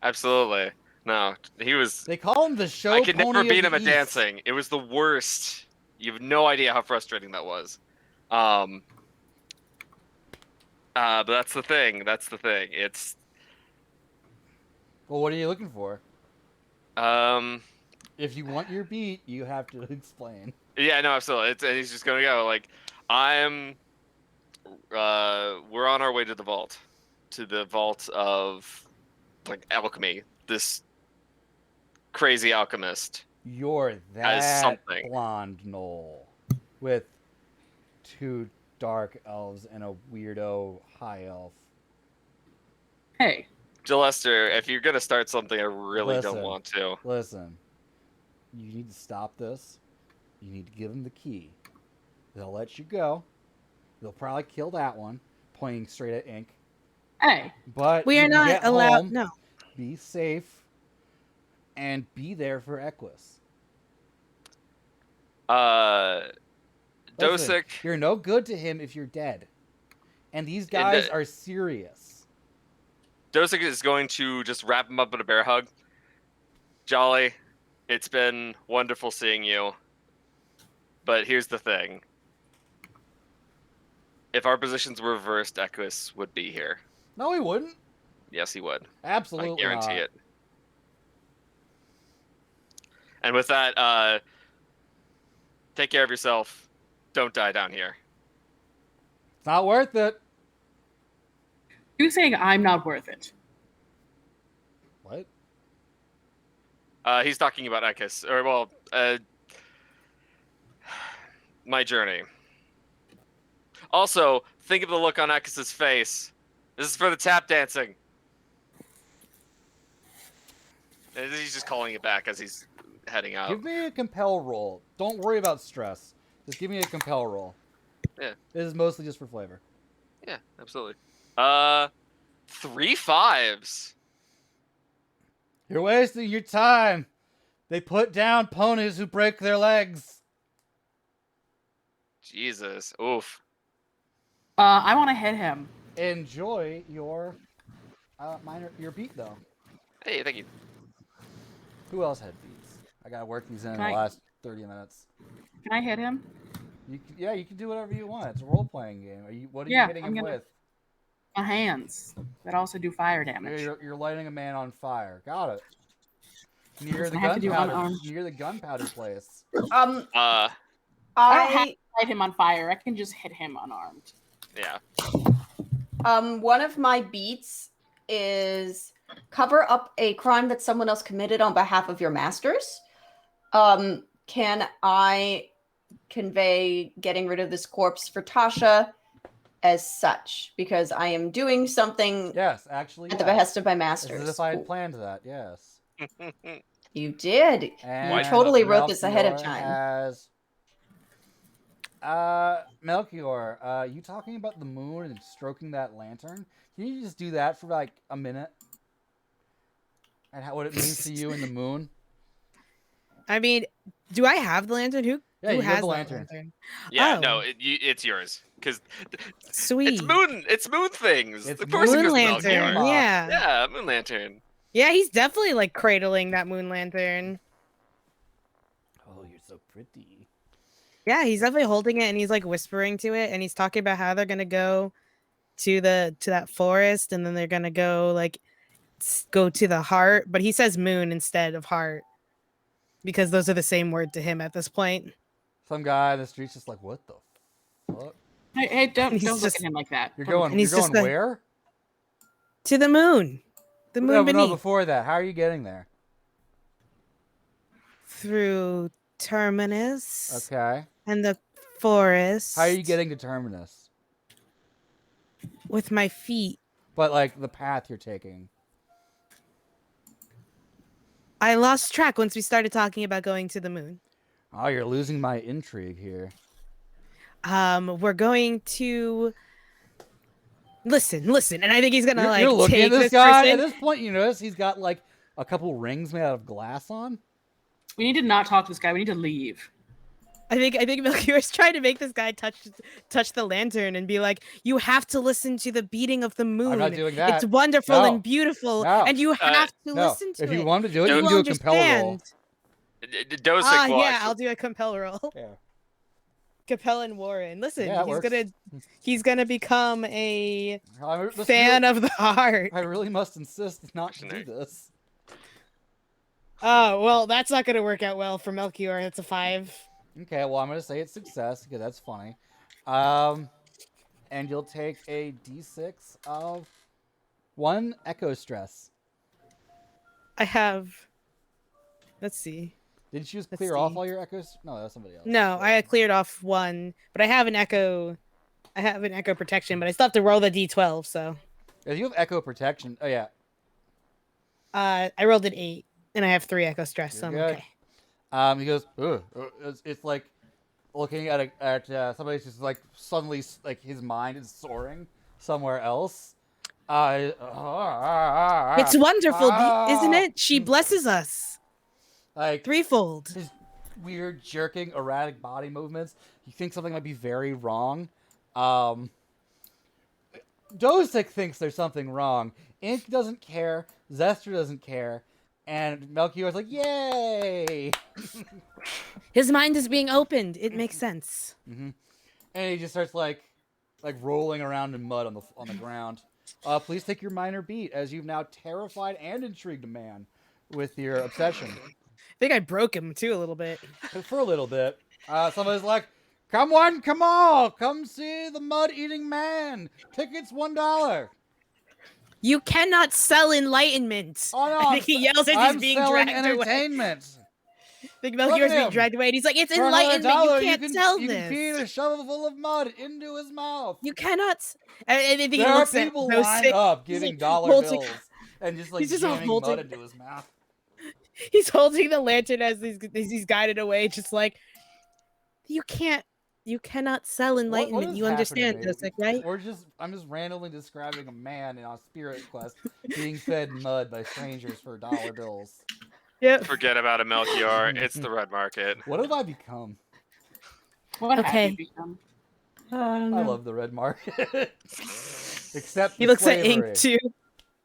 Absolutely. No, he was. They call him the show. I could pony never of beat the him at East. dancing. It was the worst. You have no idea how frustrating that was. But that's the thing. It's Well, what are you looking for? um. If you want your beat, you have to explain. Yeah, no, absolutely. And he's just gonna go like, we're on our way to the vault of like alchemy. This crazy alchemist. You're As that something. blonde knoll with 2 dark elves and a weirdo high elf. Hey, Jalester, if you're gonna start something, I really Listen. don't want to. Listen, you need to stop this. You need to give them the key. They'll let you go. They'll probably kill that one, pointing straight at Ink. hey. But We you are can not get allowed. home, No. be safe, and be there for Equus. Listen, Dosic, you're no good to him if you're dead. And these guys are serious. Dosic is going to just wrap him up in a bear hug. Jolly, it's been wonderful seeing you. But here's the thing. If our positions were reversed, Equus would be here. No, he wouldn't. Yes, he would. Absolutely I guarantee not. it. And with that, take care of yourself. Don't die down here. It's not worth it. You saying I'm not worth it? What? He's talking about Ekis, or my journey. Also, think of the look on Ekis's face. This is for the tap dancing. And he's just calling it back as he's heading out. Give me a compel roll. Don't worry about stress. Just give me a compel roll. Yeah. This is mostly just for flavor. Yeah, absolutely. 3 5s. You're wasting your time. They put down ponies who break their legs. Jesus. Oof. I want to hit him. Enjoy your your beat though. Hey, thank you. Who else had beats? I gotta work these in the Can I- last 30 minutes. Can I hit him? You can do whatever you want. It's a role playing game. What are you Yeah, hitting I'm him gonna- with? my hands that also do fire damage. You're lighting a man on fire. Got it. Near the I have to do gunpowder. unarmed. Near the gunpowder place. I don't have to light him on fire. I can just hit him unarmed. Yeah. One of my beats is cover up a crime that someone else committed on behalf of your masters. Can I convey getting rid of this corpse for Tasha as such? Because I am doing something Yes, actually. at the behest of my As masters. if I had planned that, yes. You did. And You totally wrote this ahead of Melchior time. Has... Melchior, you talking about the moon and stroking that lantern? Can you just do that for like a minute? And what it means to you in the moon? I mean, do I have the lantern? Who you has have the the lantern. Yeah, Oh. no, it's yours because Sweet. it's moon things. It's Of course it Moon goes lantern. Melchior. Yeah. Yeah, moon lantern. Yeah, he's definitely like cradling that moon lantern. Oh, you're so pretty. Yeah, he's definitely holding it and he's like whispering to it and he's talking about how they're gonna go to that forest and then they're gonna go to the heart, but he says moon instead of heart because those are the same word to him at this point. Some guy in the street's just like, what the fuck? Hey, don't He's look just- at him like that. You're Don't look going, And he's you're just going a- where? To the moon. The moon No, beneath. before that, how are you getting there? Through Terminus Okay. and the forest. How are you getting to Terminus? With my feet. But like the path you're taking. I lost track once we started talking about going to the moon. Oh, you're losing my intrigue here. We're going to listen, and I think he's gonna You're looking take at this this guy. person. At this point, you notice he's got like a couple rings made out of glass on. We need to not talk to this guy. We need to leave. I think Melchior's trying to make this guy touch the lantern and be like, you have to listen to the beating of the moon. I'm not doing that. It's wonderful No. and beautiful, No. and you have to No, listen to if it. you want to do it, You you can do a compel roll. understand. Dosic will Yeah, actually- I'll do a compel roll. Yeah. Compel and Warren. Listen, Yeah, it he's gonna become a This fan really- of the heart. I really must insist not to do this. Oh, well, that's not gonna work out well for Melchior. It's a 5. Okay, well, I'm going to say it's success because that's funny. And you'll take a d6 of 1 echo stress. I have. Let's see. Didn't you just Let's clear off see. all your echoes? No, that's somebody else. No, I had cleared off 1, but I have an echo. I have an echo protection, but I still have to roll the d12. So. Yeah, you have echo protection. Oh, yeah. I rolled an 8, and I have 3 echo stress, so I'm You're good. okay. He goes, ugh. It's like looking at somebody's just like suddenly like his mind is soaring somewhere else. It's wonderful, isn't it? She blesses us Like threefold. his weird jerking erratic body movements. You think something might be very wrong. Dosic thinks there's something wrong. Ink doesn't care. Zester doesn't care. And Melchior's like, yay! His mind is being opened. It makes sense. And he just starts like rolling around in mud on the ground. Please take your minor beat as you've now terrified and intrigued a man with your obsession. I think I broke him too a little bit. For a little bit. Somebody's like, come one, come all, come see the mud-eating man. Tickets $1. You cannot sell enlightenment. Oh no, I think he yells as I'm he's being selling dragged away. entertainment. I think Melchior's at being him. dragged away, and he's like, "It's For another enlightenment. $1, You can't sell you this. can feed a shovel full of mud into his mouth. You cannot." And I think he There are looks at people those lined six- up he's giving like dollar holding- bills and just like he's just jamming holding- mud into his mouth. He's holding the lantern as he's guided away, just like, you cannot sell enlightenment. is You understand, happening, Dosic, right? I'm just randomly describing a man in a spirit quest being fed mud by strangers for dollar bills. Yep. Forget about it, Melchior. It's the red market. What have I become? What have Okay. you become? I love the red market. Except He the looks at slavery. Ink too.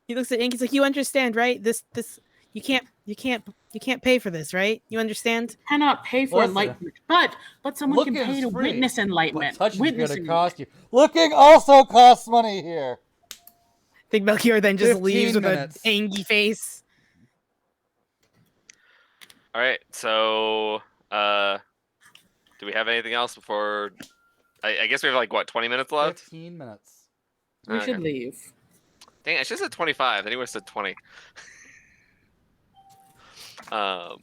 He looks at Ink. He's like, "You understand, right? This you can't pay for this, right? You understand?" Cannot pay for Listen. enlightenment, but someone can Looking's pay to free, witness But enlightenment. touching's Witnessing gonna cost you. Looking also costs money here. think Melchior then just 15 leaves with minutes. an angry face. All right. So, do we have anything else before? I guess we have like what 20 minutes left. 15 minutes. We Okay. should leave. Dang, I should have said 25. Anyway, said 20. A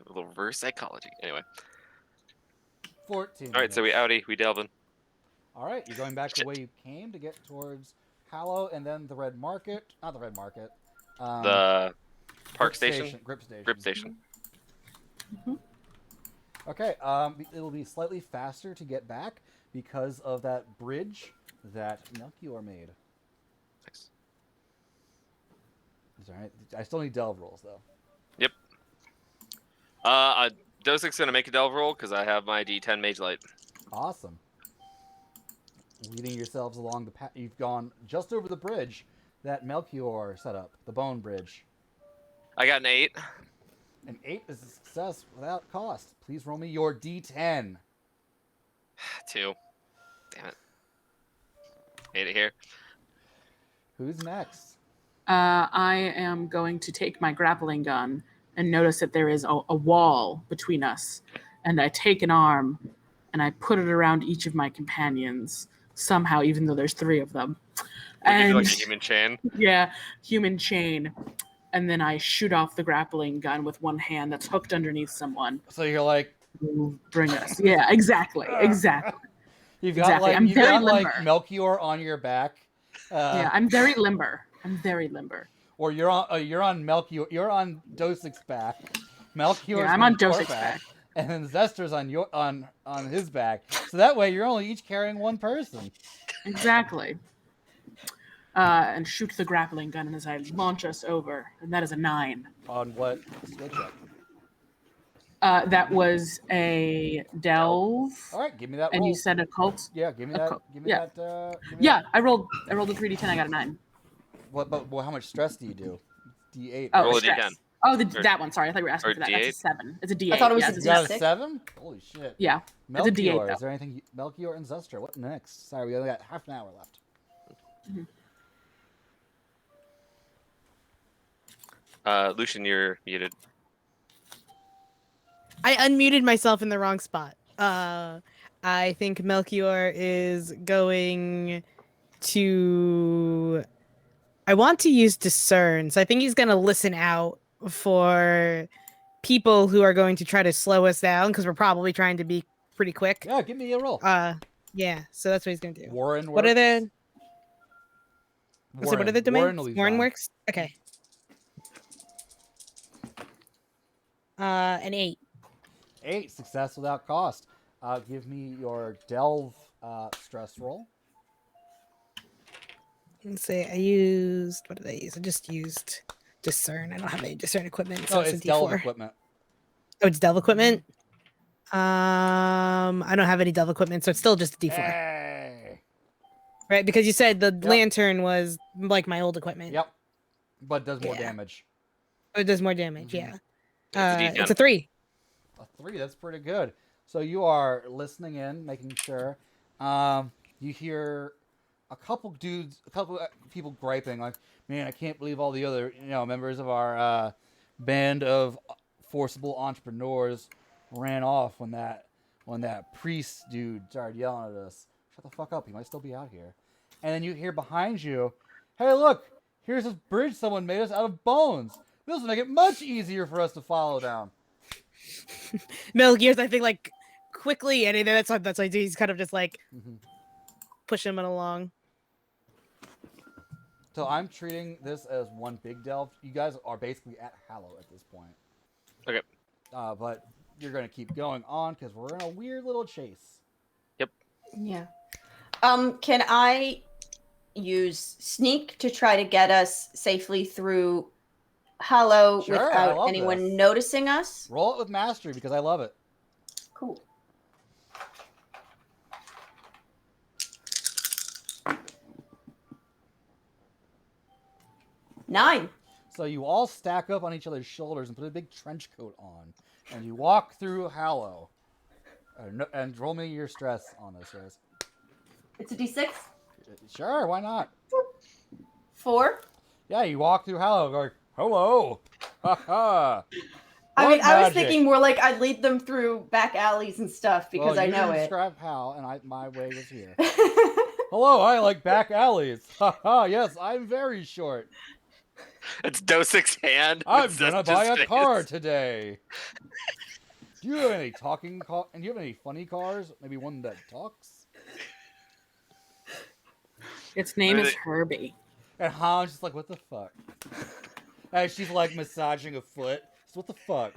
little reverse psychology. Anyway. 14 All right, so we minutes. we delving. All right, you're going back the way you came to get towards Hallow and then the Red Market. Not the Red Market. The park Grip station. Grip Station. Grip station. Okay, it'll be slightly faster to get back because of that bridge that Melchior made. Nice. Is all right. I still need delve rolls though. Yep. Dosik's gonna make a delve roll because I have my D10 Mage Light. Awesome. Leading yourselves along the path, you've gone just over the bridge that Melchior set up, the Bone Bridge. I got an 8. An 8 is a success without cost. Please roll me your D10. 2. Damn it. Made it here. Who's next? I am going to take my grappling gun and notice that there is a wall between us. And I take an arm and I put it around each of my companions somehow, even though there's 3 of them. We can And do like a human chain. yeah, human chain. And then I shoot off the grappling gun with one hand that's hooked underneath someone. So you're like, Bring us. Yeah, exactly. Exactly. you've got Exactly. like I'm you've very got like limber. Melchior on your back. Yeah, I'm very limber. Or you're on Melchior. You're on Dosik's back. Melchior's Yeah, I'm on your Dosik's back. and then Zester's on his back. So that way you're only each carrying one person. Exactly. And shoot the grappling gun as I launch us over. And that is a 9. On what skill check? That was a delve. All right, give me that And roll. you said occult? Yeah, give me that. Occult. Give me Yeah. that. Give me Yeah, I rolled a 3d10, I got a 9. What? But how much stress do you do? D8. Oh, Roll a stress. D10. Oh, Or- that one. Sorry, I thought you were asking or for that. D8? That's a 7. It's a D8. I thought it was yeah, a it's You got a D6. 7? Holy shit. Yeah. Melchior, It's a D8 though. is there anything? Melchior and Zester. What next? Sorry, we only got half an hour left. Lucian, you're muted. I unmuted myself in the wrong spot. I think Melchior is going to. I want to use discern, so I think he's going to listen out for people who are going to try to slow us down because we're probably trying to be pretty quick. Yeah, give me a roll. Yeah. So that's what he's going to do. Warren. What are works. the? So what are the domains? will be Warren fine. works. Okay. An 8. 8 success without cost. Give me your delve stress roll. Let's see. I used. What did I use? I just used discern. I don't have any discern equipment. So No, it's it's a delve D4. equipment. Oh, it's delve equipment. I don't have any delve equipment, so it's still just a D4, Hey. right? Because you said the lantern was like my old equipment. Yep. But does more Yeah. damage. Oh, it does more damage. Mhm. Yeah. It's a D10. It's a 3. A 3, that's pretty good. So you are listening in, making sure. You hear a couple people griping, like, man, I can't believe all the other members of our band of forcible entrepreneurs ran off when that priest dude started yelling at us. Shut the fuck up, he might still be out here. And then you hear behind you, hey, look, here's this bridge someone made us out of bones. This will make it much easier for us to follow down. Melchior's, I think, like quickly, and that's what I do. He's kind of just like Mhm. pushing him along. So I'm treating this as one big delve. You guys are basically at Hallow at this point. Okay. But you're going to keep going on because we're in a weird little chase. Yeah. Can I use sneak to try to get us safely through Hollow Sure, I without love anyone this. noticing us? Roll it with mastery because I love it. Cool. Nine. So you all stack up on each other's shoulders and put a big trench coat on. And you walk through Hallow. And roll me your stress on this, Rose. It's a D6. Sure, why not? 4. Yeah, you walk through Hollow, like, hello, ha ha. I mean, What I was magic? thinking more like I'd lead them through back alleys and stuff because well, I you know didn't it. describe how, and my way was here. Hello, I like back alleys. Ha ha. Yes, I'm very short. It's Dosik's hand. I'm with gonna buy a Zest's car face. today. Do you have any talking car? And do you have any funny cars? Maybe one that talks? Its name Are is they- Herbie. And Han's just like, what the fuck? And she's like massaging a foot. So what the fuck?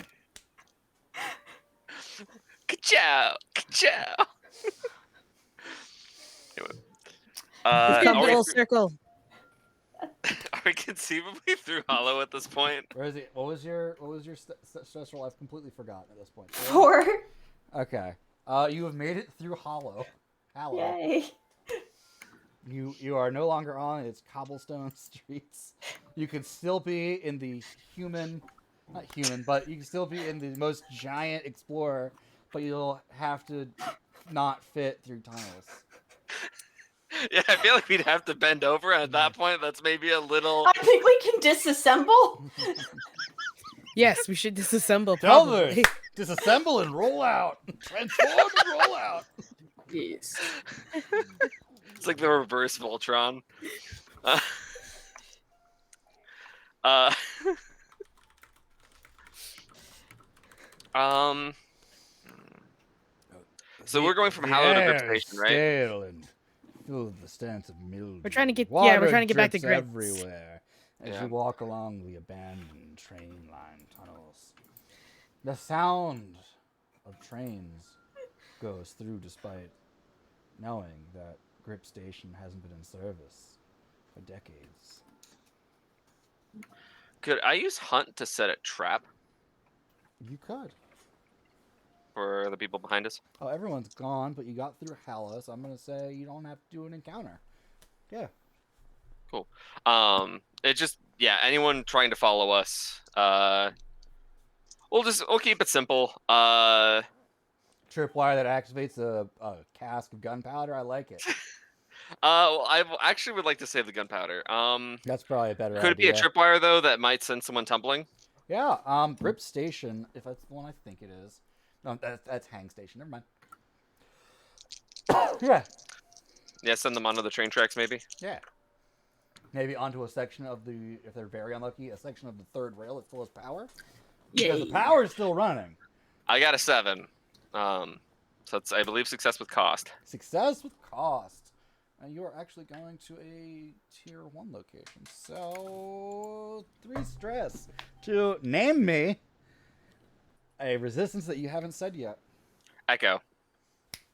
Ka-chow! Ka-chow! Anyway. Let's come Are we, full circle. are we conceivably through Hollow at this point? Where is it? What was your stress roll? I've completely forgotten at this point. 4. Okay. You have made it through Hollow. Hollow. Yay. You are no longer on its cobblestone streets. You can still be in the not human, but you can still be in the most giant explorer, but you'll have to not fit through tunnels. Yeah, I feel like we'd have to bend over, and at that point, that's maybe a little. I think we can disassemble. Yes, we should disassemble. Tell Probably. them, disassemble and roll out. Transform and roll out. Yes. It's like the reverse Voltron. Uh, so we're going from Hollow to Grip Station, right? Stale and filled with the stench of mildew. We're trying to get- yeah, Water we're trying to get back to drips Grits. everywhere as Yeah. you walk along the abandoned train line tunnels. The sound of trains goes through despite knowing that Grip Station hasn't been in service for decades. Could I use Hunt to set a trap You could. for the people behind us? Oh, everyone's gone, but you got through Halla, so I'm gonna say you don't have to do an encounter. Yeah. Cool. It just anyone trying to follow us. We'll keep it simple. Tripwire that activates a cask of gunpowder. I like it. I actually would like to save the gunpowder. That's probably a better Could it be a idea. tripwire though that might send someone tumbling? Yeah. Grip Station, if that's the one I think it is. No, that's Hang Station. Never mind. Yeah. Yeah, send them onto the train tracks maybe. Yeah. Maybe onto a section of the, if they're very unlucky, a section of the third rail that still has power. Because the power is still running. I got a 7. So it's, I believe, success with cost. Success with cost. And you are actually going to a tier 1 location. So, 3 stress to name me a resistance that you haven't said yet. Echo.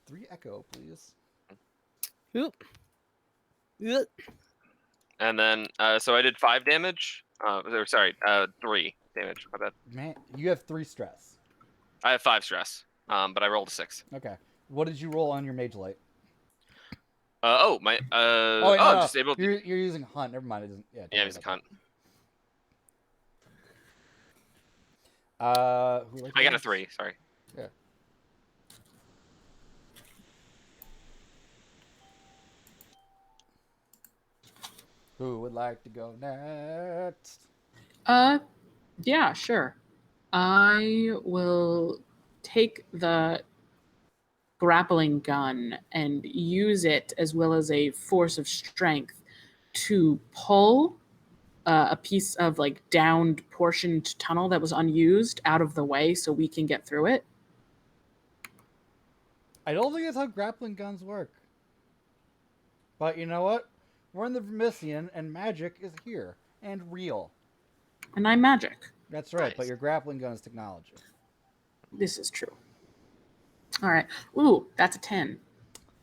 3 echo, please. Oop. Oop. And then, so I did 5 damage. 3 damage. My bad. Man, you have 3 stress. I have 5 stress, but I rolled a 6. Okay. What did you roll on your mage light? My. wait, I'm just able to. You're using hunt. Never mind. It doesn't. Yeah. Yeah, he's a cunt. I got a 3. Sorry. Yeah. Who would like to go next? Yeah, sure. I will take the grappling gun and use it as well as a force of strength to pull a piece of like downed portioned tunnel that was unused out of the way so we can get through it. I don't think that's how grappling guns work. But you know what? We're in the Vermisian, and magic is here and real. And I'm magic. That's right. Nice. But your grappling gun is technology. This is true. All right. Ooh, that's a 10.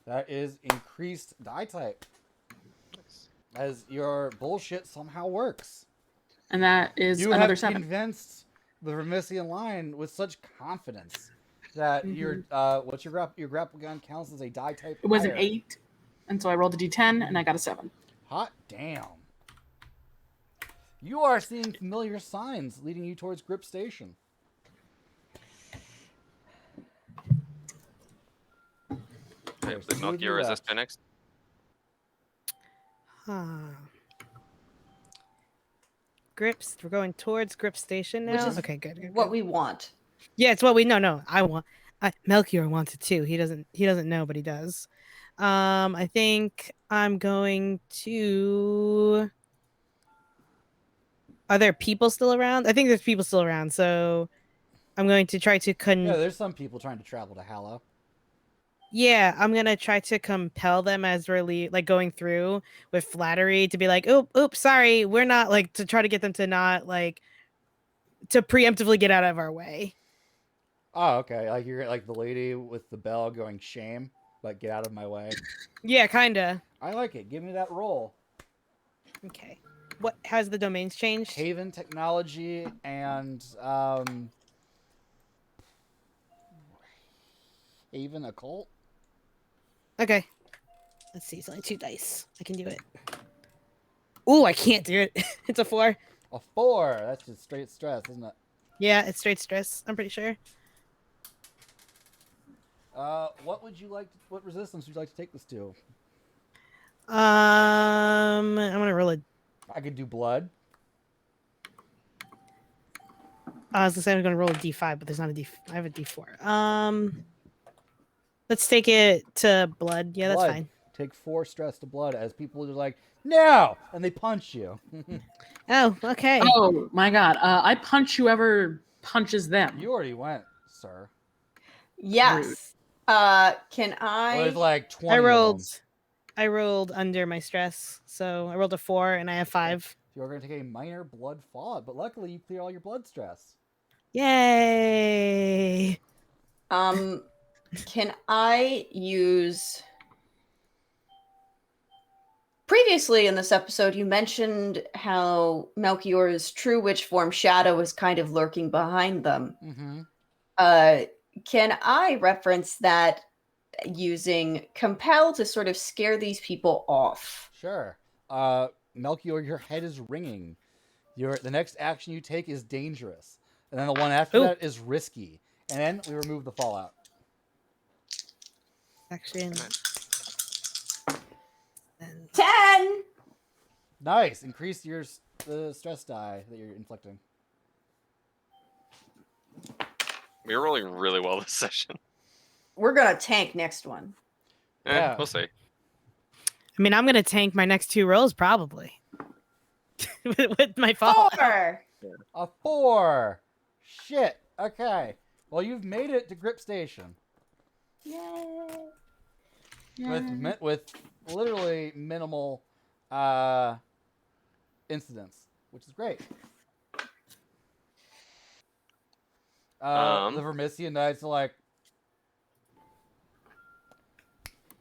That is increased die type. As your bullshit somehow works. And that is You another have 7. convinced the Vermisian line with such confidence that your grapple gun counts as a die type. It was an higher. 8, and so I rolled a d10 and I got a 7. Hot damn. You are seeing familiar signs leading you towards Grip Station. Please, Melchior, resist next. Grips. We're going towards Grip Station now. Which is okay, good. what we want. Yeah, it's what we no. I want. Melchior wants it too. He doesn't know, but he does. I think I'm going to. Are there people still around? I think there's people still around, so I'm going to try to Yeah, there's some people trying to travel to Hallow. Yeah, I'm gonna try to compel them as we're going through with flattery to be like, oops, sorry, we're not to try to get them to not to preemptively get out of our way. Oh, okay. Like you're like the lady with the bell going shame, get out of my way. Yeah, kinda. I like it. Give me that roll. Okay. What has the domains changed? Haven Technology and Haven Occult. Okay. Let's see. It's only 2 dice. I can do it. Ooh, I can't do it. It's a 4. A 4. That's just straight stress, isn't it? Yeah, it's straight stress. I'm pretty sure. What would you like? What resistance would you like to take this to? I'm gonna roll a. I could do blood. I was gonna roll a D5, but there's not a D. I have a D4. Let's take it to blood. Yeah, Blood. That's fine. Take 4 stress to blood as people are like, no! And they punch you. Oh, okay. Oh my god. I punch whoever punches them. You already went, sir. Yes. Can I? There's like 20 of them. I rolled under my stress, so I rolled a 4 and I have 5. You're going to take a minor blood fallout, but luckily you clear all your blood stress. Yay! Can I use? Previously in this episode, you mentioned how Melchior's true witch form Shadow is kind of lurking behind them. Mm-hmm. Can I reference that using Compel to sort of scare these people off? Sure. Melchior, your head is ringing. The next action you take is dangerous. And then the one after that is risky. And then we remove the fallout. Action. 10! Nice. Increase the stress die that you're inflicting. We're rolling really well this session. We're gonna tank next one. Yeah. We'll see. I mean, I'm gonna tank my next 2 rolls probably with my fall. 4! A 4. Shit. Okay. Well, you've made it to Grip Station. Yay! With literally minimal incidents, which is great. The Vermissian Knights are like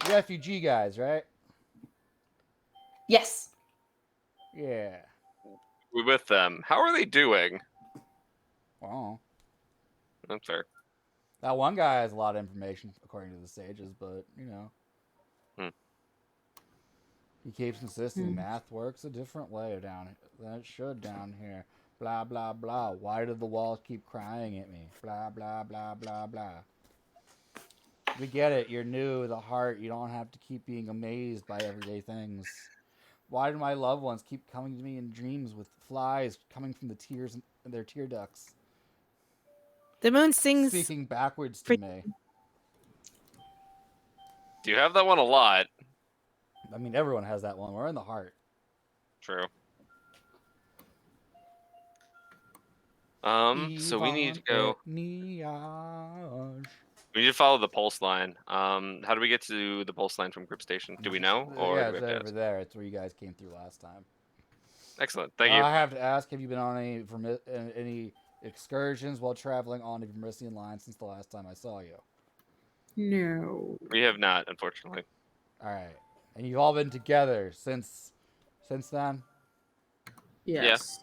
refugee guys, right? Yes. Yeah. We're with them. How are they doing? Wow. That's fair. That one guy has a lot of information, according to the sages, but, he keeps insisting math works a different way than it should down here. Blah, blah, blah. Why do the walls keep crying at me? Blah, blah, blah, blah, blah. We get it. You're new. The heart. You don't have to keep being amazed by everyday things. Why do my loved ones keep coming to me in dreams with flies coming from the tears in their tear ducts? The moon sings. Speaking backwards to me. Do you have that one a lot? I mean, everyone has that one. We're in the heart. True. So we need to go. We need to follow the pulse line. How do we get to the pulse line from Grip Station? Do we know? Or yeah, do we it's have to over ask? there. It's where you guys came through last time. Excellent. Thank you. I have to ask, have you been on any excursions while traveling on the Vermissian line since the last time I saw you? No. We have not, unfortunately. All right. And you've all been together since then? Yes.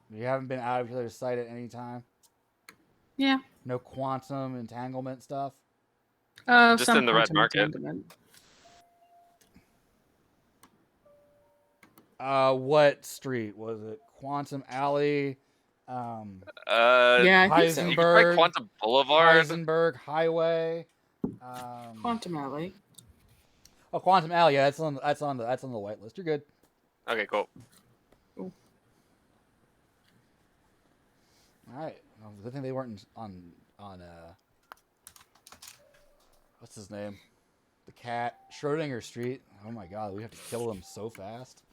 You haven't been out of each other's sight at any time? Yeah. No quantum entanglement stuff? Just Some in the red quantum market. entanglement. What street? Was it Quantum Alley? Yeah, I think so. You can try Quantum Boulevard. Heisenberg Highway? Quantum Alley. Oh, Quantum Alley. Yeah, that's on the white list. You're good. Okay, cool. Cool. All right. Well, good thing they weren't on what's his name? The cat Schrodinger Street. Oh my God, we have to kill them so fast.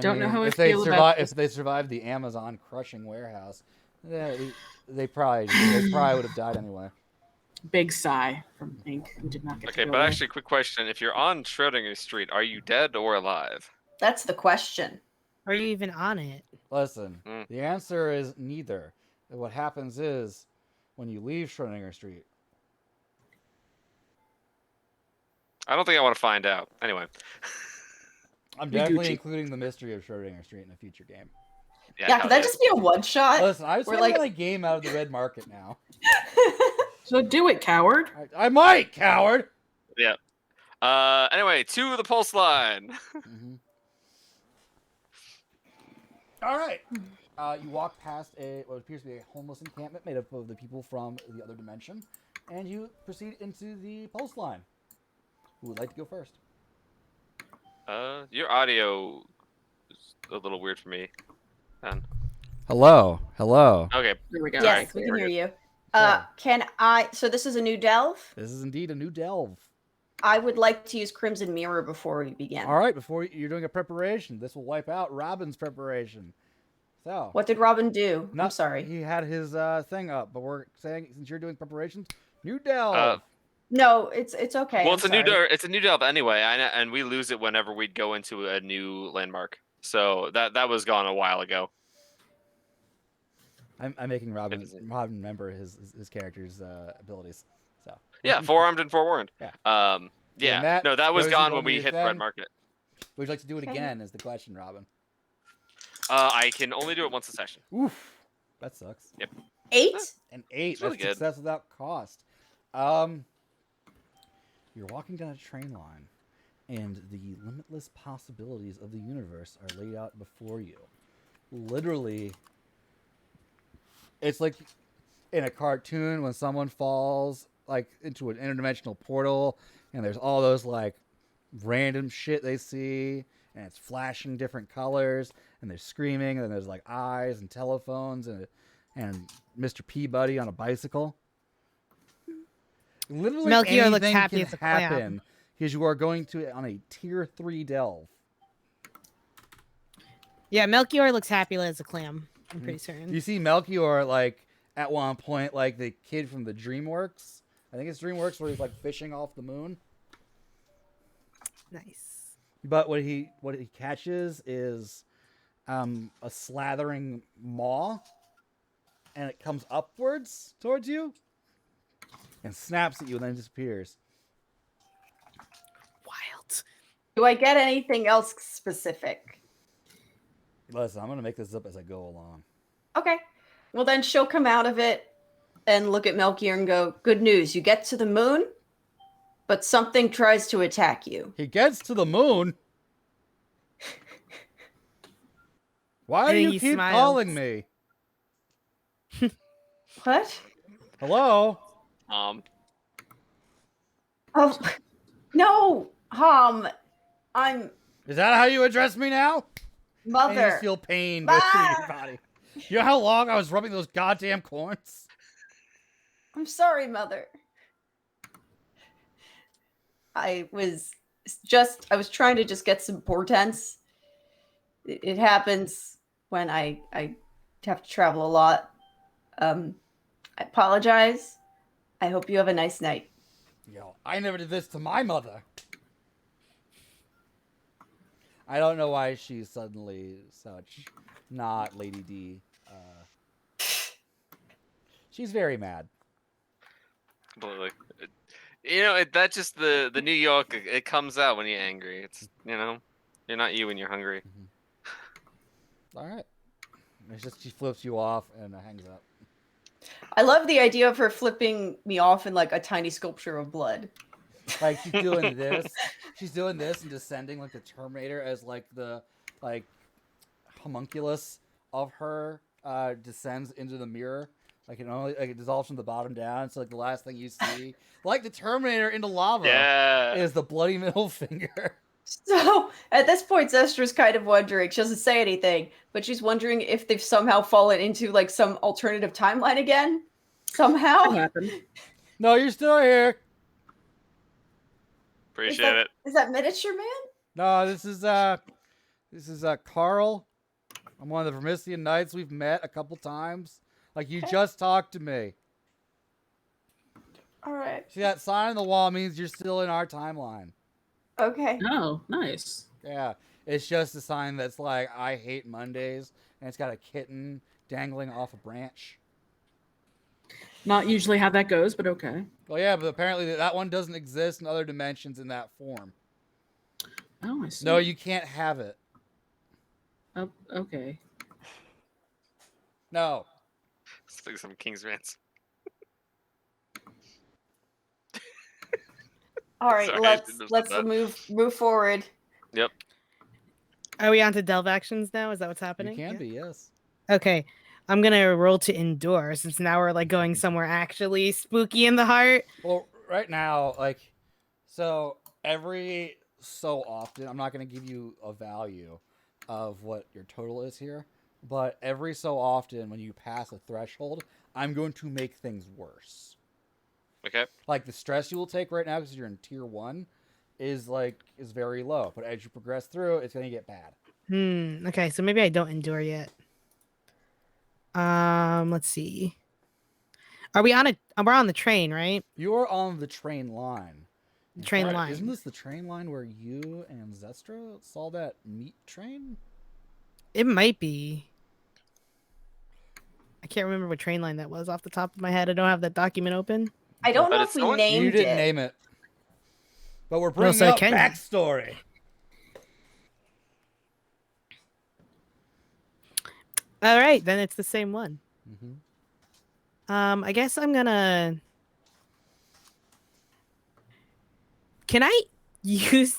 Don't know how I if they feel about if they survived the Amazon crushing warehouse, they probably would have died anyway. Big sigh from Ink, who did not get Okay, to go but away. actually, quick question: if you're on Schrodinger Street, are you dead or alive? That's the question. Are you even on it? Listen, the answer is neither. What happens is when you leave Schrodinger Street. I don't think I want to find out. Anyway. I'm We definitely Gucci. including the mystery of Schrodinger Street in a future game. Yeah, hell could that just be a one shot? Listen, I just We're want to like- get a game out of the red market now. So do it, coward. I might, coward. Yeah. Anyway, to the pulse line. Mm-hmm. All right. You walk past what appears to be a homeless encampment made up of the people from the other dimension, and you proceed into the pulse line. Who would like to go first? Your audio is a little weird for me. Hello. Okay. Here we go. Yes, Alright, we cool. can hear you. Sure. Can I? So this is a new delve. This is indeed a new delve. I would like to use Crimson Mirror before we begin. All right, before you're doing a preparation, this will wipe out Robin's preparation. So, What did Robin do? I'm not- sorry. He had his thing up, but we're saying since you're doing preparations, new delve. No, it's okay. Well, I'm sorry. it's a new delve anyway, and we lose it whenever we go into a new landmark. So that was gone a while ago. I'm making Robin remember his character's abilities. So Yeah, forearmed and forewarned. Yeah. Yeah. Matt, No, that was those who gone roll when me we a hit the 10. red market. would you like to do it Okay. again? Is the question, Robin? I can only do it once a session. Oof, that sucks. 8? An 8. It's really That's good. success without cost. You're walking down a train line, and the limitless possibilities of the universe are laid out before you. Literally, it's like in a cartoon when someone falls like into an interdimensional portal, and there's all those like random shit they see, and it's flashing different colors, and they're screaming, and there's like eyes and telephones and Mr. Peabody on a bicycle. Literally Melchior looks anything happy can as a clam. happen because you are going to on a tier 3 delve. Yeah, Melchior looks happy as a clam. I'm pretty certain. You see Melchior like at one point like the kid from the DreamWorks. I think it's DreamWorks where he's like fishing off the moon. Nice. But what he catches is a slathering maw, and it comes upwards towards you and snaps at you and then disappears. Wild. Do I get anything else specific? Listen, I'm gonna make this up as I go along. Okay. Well, then she'll come out of it and look at Melchior and go, "Good news. You get to the moon, but something tries to attack you." He gets to the moon. Why do And you he keep smiles. calling me? What? Hello? Oh, no, I'm Is that how you address me now? I mother. just feel pain go through your body. You know how long I was rubbing those goddamn corns? I'm sorry, mother. I was trying to just get some portents. It happens when I have to travel a lot. I apologize. I hope you have a nice night. Yo, I never did this to my mother. I don't know why she's suddenly such not Lady D. She's very mad. Completely. You know, that just the New York. It comes out when you're angry. It's you're not you when you're hungry. All right. It's just she flips you off and hangs up. I love the idea of her flipping me off in like a tiny sculpture of blood. Like she's doing this. She's doing this and descending like the Terminator as like the homunculus of her descends into the mirror. it dissolves from the bottom down. It's like the last thing you see, like the Terminator into lava. Yeah. Is the bloody middle finger. So at this point, Zestra's kind of wondering. She doesn't say anything, but she's wondering if they've somehow fallen into like some alternative timeline again. Somehow. What happened? No, you're still here. Appreciate it. Is that Miniature Man? No, this is Carl. I'm one of the Vermisian Knights. We've met a couple times. Like you just talked to me. All right. See that sign on the wall means you're still in our timeline. Okay. Oh, nice. Yeah, it's just a sign that's like I hate Mondays, and it's got a kitten dangling off a branch. Not usually how that goes, but okay. Well, yeah, but apparently that one doesn't exist in other dimensions in that form. Oh, I see. No, you can't have it. Oh, okay. No. It's like some Kingsmans. All right. Sorry, I let's didn't let's understand move forward. Yep. Are we on to delve actions now? Is that what's happening? You can Yeah. be, yes. Okay. I'm gonna roll to endure since now we're like going somewhere actually spooky in the heart. Well, right now, so every so often, I'm not going to give you a value of what your total is here, but every so often when you pass a threshold, I'm going to make things worse. Okay. Like the stress you will take right now because you're in tier 1 is very low, but as you progress through, it's going to get bad. Okay, so maybe I don't endure yet. Let's see. We're on the train, right? You're on the train line. The train Right, line. Isn't this the train line where you and Zestra saw that meat train? It might be. I can't remember what train line that was off the top of my head. I don't have that document open. I don't But know it's if we someone- named You didn't it. name it. But we're bringing so up can you? backstory. All right, then it's the same one. Mm-hmm. I guess I'm gonna. Can I use?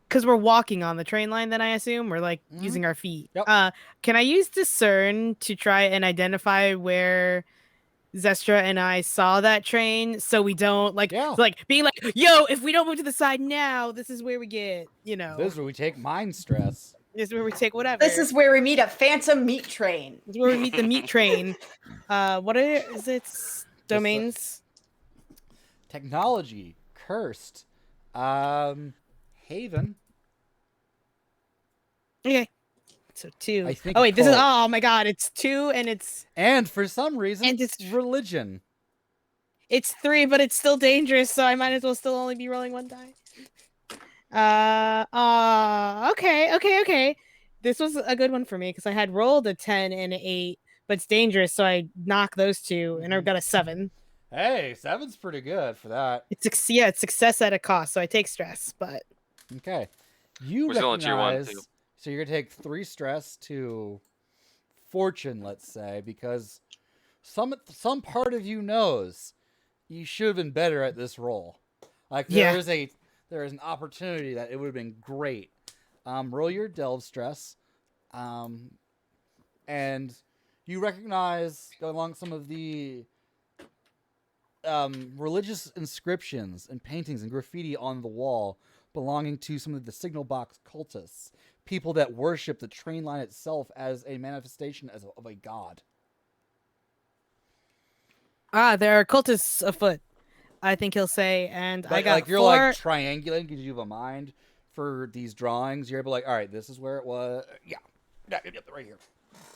Because we're walking on the train line, then I assume we're like Mhm. using our feet. Yep. Can I use discern to try and identify where Zestra and I saw that train, so we don't Yeah. being like, yo, if we don't move to the side now, this is where we get, This is where we take mind stress. this is where we take whatever. This is where we meet a phantom meat train. This is where we meet the meat train. What is its domains? Technology. Cursed. Haven. Okay. So 2. I think Oh wait, this is cult. oh my god, it's 2 and it's And for some reason, And it's religion. 3, but it's still dangerous, so I might as well still only be rolling 1 die. Okay. This was a good one for me because I had rolled a 10 and an 8, but it's dangerous, so I knock those 2, and I've got a 7. Hey, 7's pretty good for that. It's success at a cost, so I take stress, but Okay. You We're still in tier 1, recognize, too. so you're going to take 3 stress to fortune, let's say, because some part of you knows you should have been better at this roll. Like there is an opportunity that it would have been great. Roll your delve stress. And you recognize along some of the religious inscriptions and paintings and graffiti on the wall belonging to some of the signal box cultists, people that worship the train line itself as a manifestation of a god. there are cultists afoot, I think he'll say, and But, I got you're 4. triangulating because you have a mind for these drawings. You're able all right, this is where it was. Yeah,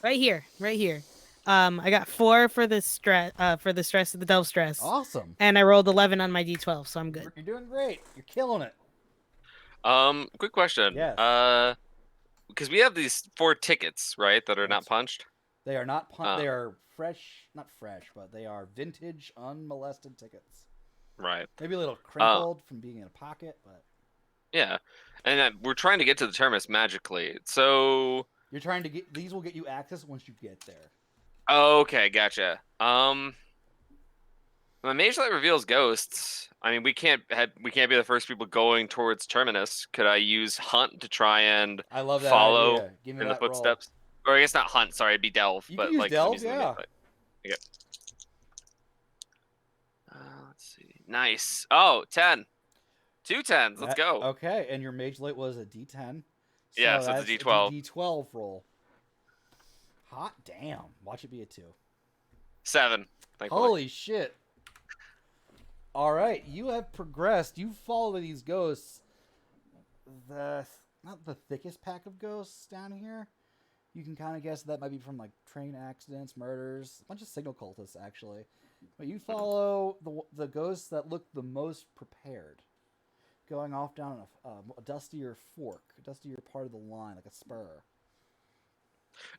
right here. Right here. I got 4 for the stress of the delve stress. Awesome. And I rolled 11 on my d12, so I'm good. You're doing great. You're killing it. Quick question. Yes. Because we have these 4 tickets, right, that are not punched. They are not they are not fresh, but they are vintage, unmolested tickets. Right. Maybe a little crinkled from being in a pocket, but Yeah, and we're trying to get to the terminus magically. So you're trying to get these will get you access once you get there. okay, gotcha. My mage light reveals ghosts. I mean, we can't be the first people going towards terminus. Could I use hunt to try and I love that follow idea. Give me in the that roll. footsteps? Or I guess not hunt. Sorry, it'd be delve. You but can use like I'm delve, using the yeah. melee. Okay. Let's see. Nice. Oh, 10. 2 10s. Let's go. Okay, and your mage light was a D10. Yeah, so it's a D12. D12 roll. Hot damn. Watch it be a 2. 7. Thankfully. Holy shit. All right, you have progressed. You follow these ghosts. Not the thickest pack of ghosts down here. You can kind of guess that might be from like train accidents, murders, a bunch of signal cultists actually. But you follow the ghosts that look the most prepared, going off down a dustier fork, a dustier part of the line, like a spur.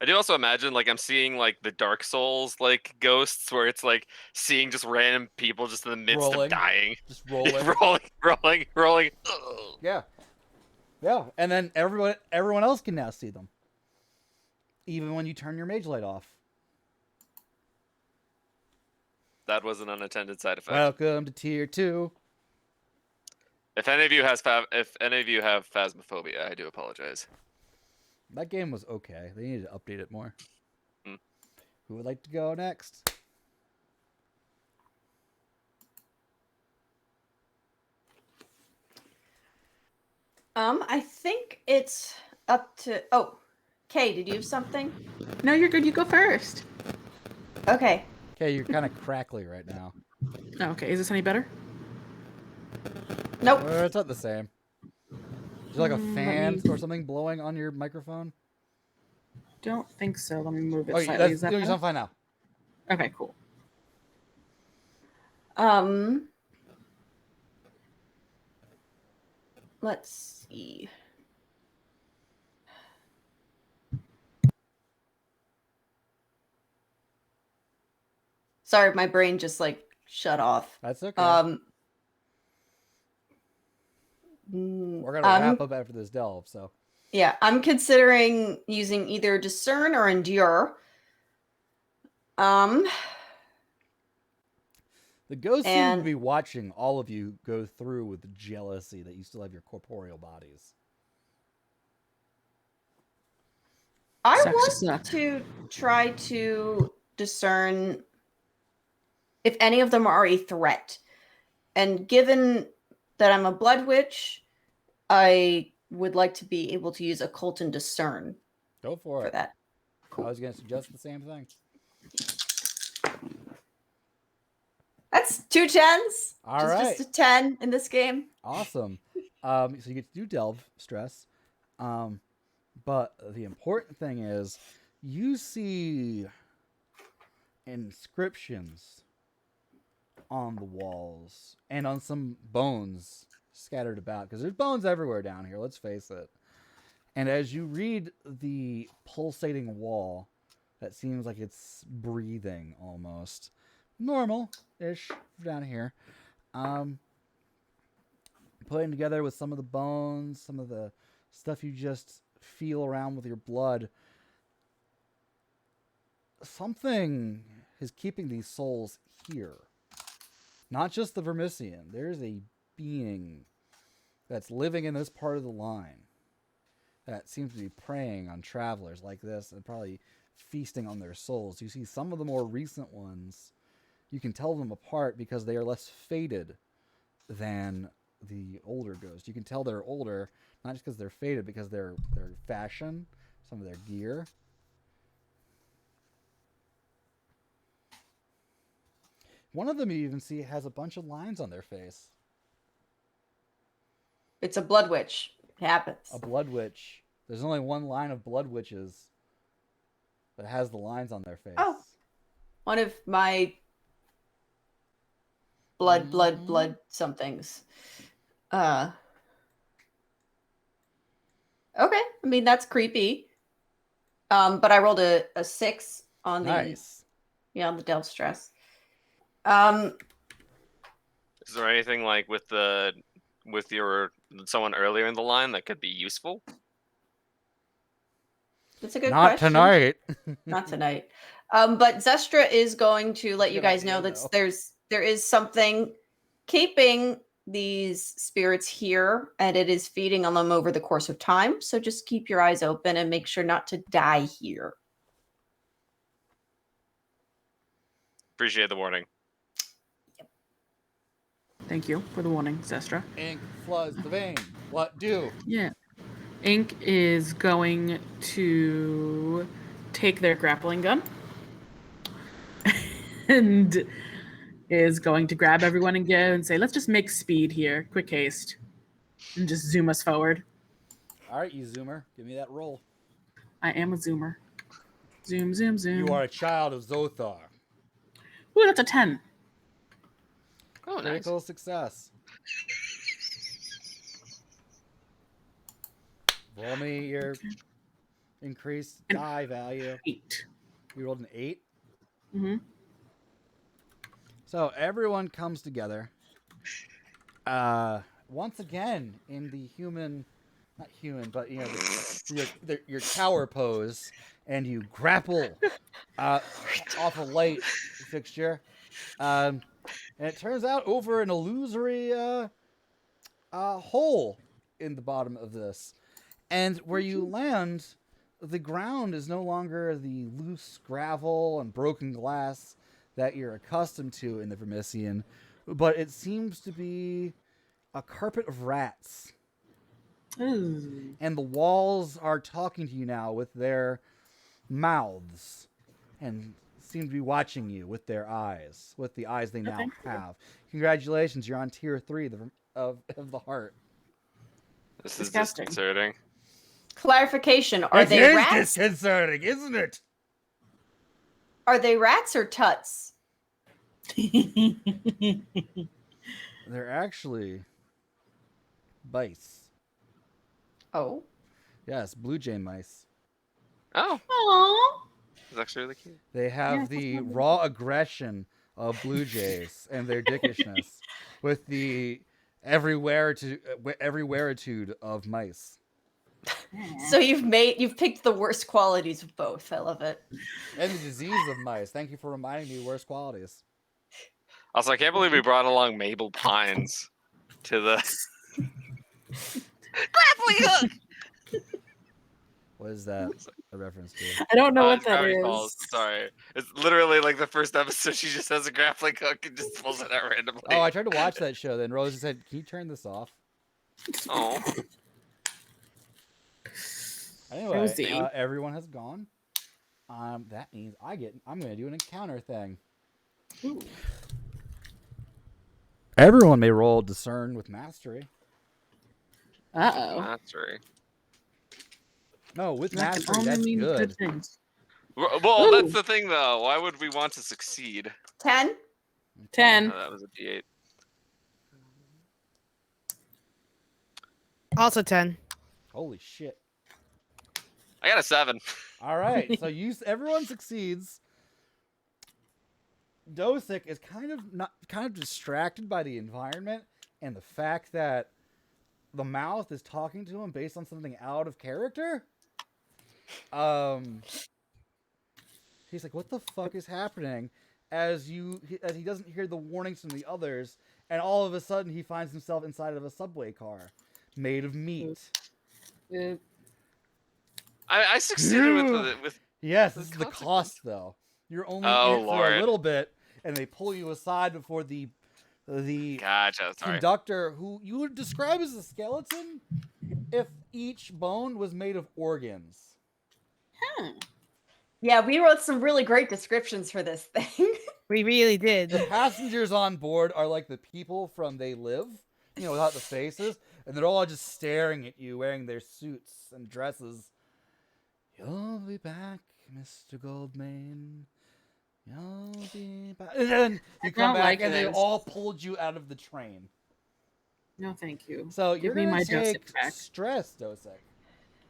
I do also imagine like I'm seeing like the Dark Souls like ghosts where it's like seeing just random people just in the midst of dying. Just rolling. rolling. Yeah. Yeah. And then everyone else can now see them. Even when you turn your mage light off. That was an unintended side effect. Welcome to tier 2. If any of you have phasmophobia, I do apologize. That game was okay. They needed to update it more. Who would like to go next? I think it's up to. Oh, Kay, did you have something? No, you're good. You go first. Okay. Okay, you're kind of crackly right now. Oh, okay, is this any better? Nope. It's not the same. Is there like a fan or something blowing on your microphone? Don't think so. Let me move it Oh, slightly. you sound fine now. Okay, cool. Let's see. Sorry, my brain just like shut off. That's okay. We're gonna wrap up after this delve, so. Yeah, I'm considering using either discern or endure. The ghosts seem to be watching all of you go through with jealousy that you still have your corporeal bodies. I want to try to discern if any of them are a threat. And given that I'm a blood witch, I would like to be able to use occult and discern. Go for it. That. Cool. I was going to suggest the same thing. That's 2 10s. All right. Just a 10 in this game. Awesome. So you get to do delve stress. But the important thing is you see inscriptions on the walls and on some bones scattered about, because there's bones everywhere down here, let's face it. And as you read the pulsating wall that seems like it's breathing almost normal-ish down here, putting together with some of the bones, some of the stuff you just feel around with your blood, something is keeping these souls here. Not just the Vermisian. There's a being that's living in this part of the line that seems to be preying on travelers like this and probably feasting on their souls. You see some of the more recent ones, you can tell them apart because they are less faded than the older ghosts. You can tell they're older, not just because they're faded, because their fashion, some of their gear. One of them you even see has a bunch of lines on their face. It's a blood witch. It happens. A blood witch. There's only one line of blood witches that has the lines on their face. Oh. One of my blood somethings. Okay. I mean, that's creepy. But I rolled a 6 on the on the delve stress. Is there anything like with your someone earlier in the line that could be useful? That's a good question. Not tonight. Not tonight. But Zestra is going to let you guys know that there is something keeping these spirits here, and it is feeding on them over the course of time. So just keep your eyes open and make sure not to die here. Appreciate the warning. Thank you for the warning, Zestra. Ink floods the vein. What do? Yeah. Ink is going to take their grappling gun and is going to grab everyone and go and say, let's just make speed here. Quick haste. And just zoom us forward. All right, you zoomer. Give me that roll. I am a zoomer. Zoom, zoom, zoom. You are a child of Zothar. Ooh, that's a 10. Oh, nice. Critical success. Roll me your increased die value. 8. You rolled an 8? Mm-hmm. So everyone comes together. Once again in the not human, but you know, your tower pose, and you grapple off a light fixture. And it turns out over an illusory hole in the bottom of this. And where you land, the ground is no longer the loose gravel and broken glass that you're accustomed to in the Vermissian, but it seems to be a carpet of rats. Ooh. And the walls are talking to you now with their mouths and seem to be watching you with their eyes, with the eyes they now have. Congratulations, you're on tier 3 of the heart. This is Disgusting. disconcerting. Clarification: Are they rats? Disconcerting, isn't it? Are they rats or tuts? They're actually mice. Oh. Yes, blue jay mice. Oh, Aww. that's actually really cute. They have Yeah, the that's raw aggression of blue jays and their dickishness with the everywheritude of mice. So you've picked the worst qualities of both. I love it. And the disease of mice. Thank you for reminding me worst qualities. Also, I can't believe we brought along Mabel Pines to the grappling hook. What is that a reference to? I don't know what It's that Gravity is. Falls. Sorry, it's literally like the first episode. She just has a grappling hook and just pulls it out randomly. Oh, I tried to watch that show. Then Rose said, "Can you turn this off?" Oh. Anyway, Rosie. everyone has gone. That means I'm going to do an encounter thing. Ooh. Everyone may roll discern with mastery. Uh-oh. Mastery. No, with That mastery, only that's means good. things. Well, Ooh. that's the thing, though. Why would we want to succeed? 10. 10. Oh, that was a D8. Also 10. Holy shit! I got a 7. All right, so everyone succeeds. Dosic is kind of distracted by the environment and the fact that the mouth is talking to him based on something out of character. He's like, "What the fuck is happening?" As he doesn't hear the warnings from the others, and all of a sudden he finds himself inside of a subway car made of meat. I succeeded with Yes, the this is the consequence. cost though. You're only Oh, in it for a Lord. little bit, and they pull you aside before the Gotcha. Sorry. conductor, who you would describe as a skeleton if each bone was made of organs. Yeah, we wrote some really great descriptions for this thing. We really The did. passengers on board are like the people from They Live, without the faces, and they're all just staring at you wearing their suits and dresses. You'll be back, Mr. Goldmane. You'll be back. And then you come don't back like and they this. all pulled you out of the train. No, thank you. So Give you're me gonna my take Dosic back. stress, Dosic.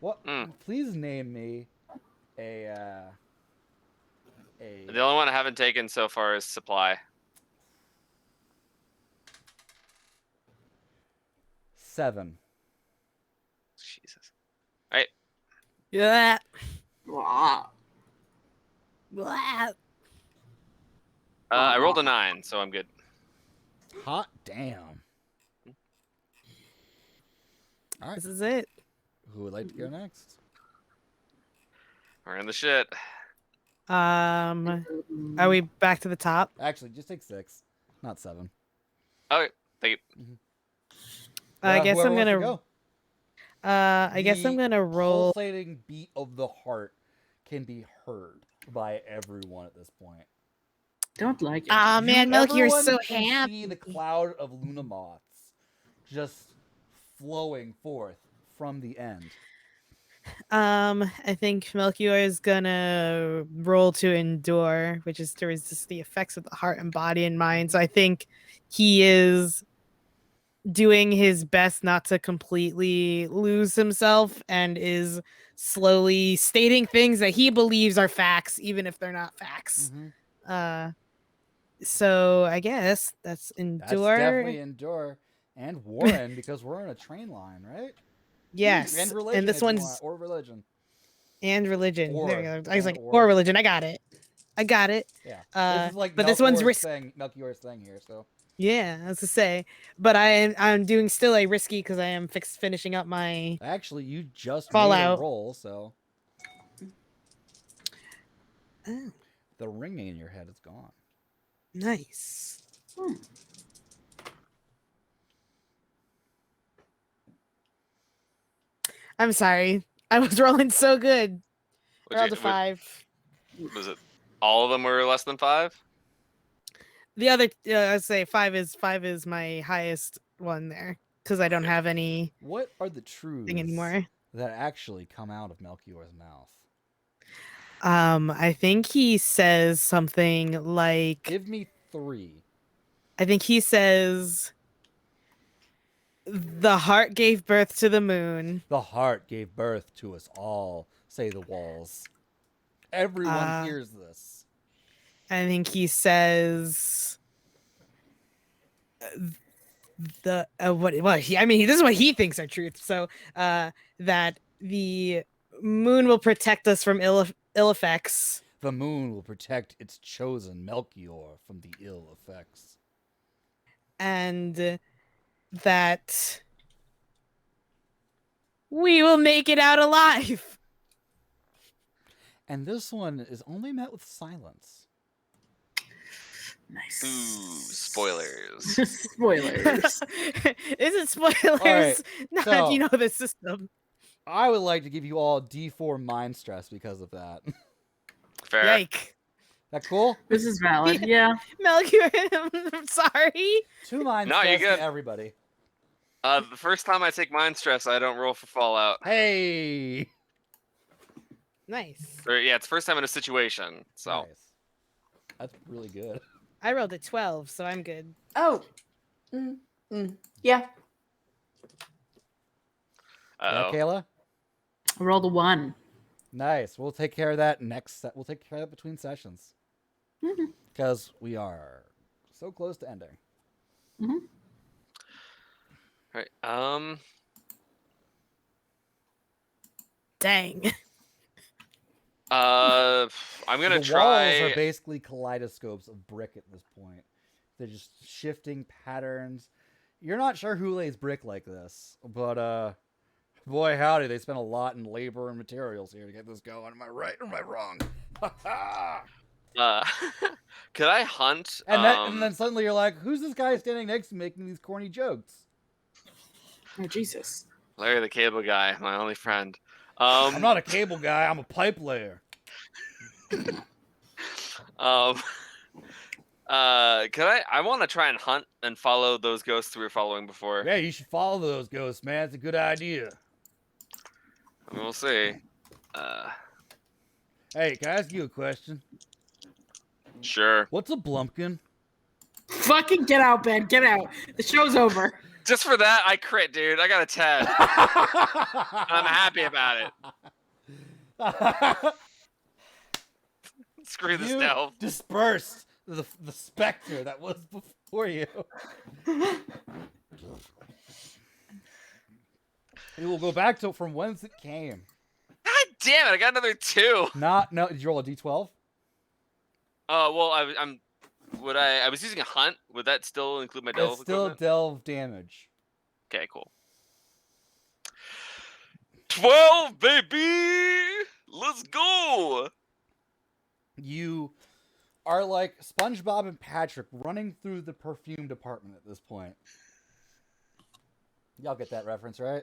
What? Mm. Please name me a. The only one I haven't taken so far is supply. 7. Jesus. Yeah. Blah. Blah. I rolled a 9, so I'm good. Hot damn. All right. This is it. Who would like to go next? We're in the shit. Are we back to the top? Actually, just take 6, not 7. Okay, thank you. I guess whoever I'm wants to gonna. go. I guess I'm gonna roll. Pulsating beat of the heart can be heard by everyone at this point. Don't like it. Ah, man, Milky, you're Everyone so can happy. see the cloud of Luna moths just flowing forth from the end. I think Melchior is gonna roll to endure, which is to resist the effects of the heart and body and mind. So I think he is doing his best not to completely lose himself and is slowly stating things that he believes are facts, even if they're not facts. Mm-hmm. So I guess that's endure. That's definitely endure. And Warren, because we're on a train line, right? Yes. And religion. And this one's or religion. And religion. Or, there we go. I was like, or. or religion. I got it. Yeah. This is like but this one's Melchior's thing here, so. Yeah, I was to say. But I'm doing still a risky because I am finishing up my Actually, you just Fallout. made a roll, so. Oh. The ringing in your head is gone. Nice. I'm sorry. I was rolling so good. I rolled a 5. Was it all of them were less than 5? The other, I'd say 5 is my highest one there because I don't have any. What are the truths anymore that actually come out of Melchior's mouth? I think he says something like. Give me 3. I think he says. The heart gave birth to the moon. The heart gave birth to us all, say the walls. Everyone hears this. I think he says this is what he thinks are truth. So that the moon will protect us from ill effects. The moon will protect its chosen Melchior from the ill effects. And that we will make it out alive. And this one is only met with silence. Nice. Ooh, spoilers. Spoilers. Is it spoilers? Right, Not so- if you know the system. I would like to give you all D4 mind stress because of that. Fair. Yike. That cool? This is valid. Yeah. Melchior, I'm sorry. 2 mind No, you're stress to good. everybody. The first time I take mind stress, I don't roll for Fallout. Hey! Nice. Or, yeah, it's first time in a situation. So Nice. That's really good. I rolled a 12, so I'm good. Oh. Yeah. Yeah, Kayla? I rolled a 1. Nice. We'll take care of that we'll take care of that between sessions. Mhm. Because we are so close to ending. All right. Dang. I'm gonna The try. walls are basically kaleidoscopes of brick at this point. They're just shifting patterns. You're not sure who lays brick like this, but boy howdy, they spent a lot in labor and materials here to get this going. Am I right or am I wrong? Could I hunt? And then suddenly you're like, who's this guy standing next to me making these corny jokes? Oh, Jesus. Larry the Cable Guy, my only friend. I'm not a cable guy. I'm a pipe layer. Could I want to try and hunt and follow those ghosts we were following before. Yeah, you should follow those ghosts, man. It's a good idea. We'll see. Hey, can I ask you a question? Sure. What's a blumpkin? Fucking get out, Ben. Get out. The show's over. Just for that, I crit, dude. I got a 10. I'm happy about it. Screw this You delve. dispersed the specter that was before you. It will go back to from whence it came. God damn it! I got another 2. No. Did you roll a d12? Well, I was using a hunt. Would that still include my delve? It's still equipment? delve damage. Okay, cool. 12, baby! Let's go! You are like SpongeBob and Patrick running through the perfume department at this point. Y'all get that reference, right?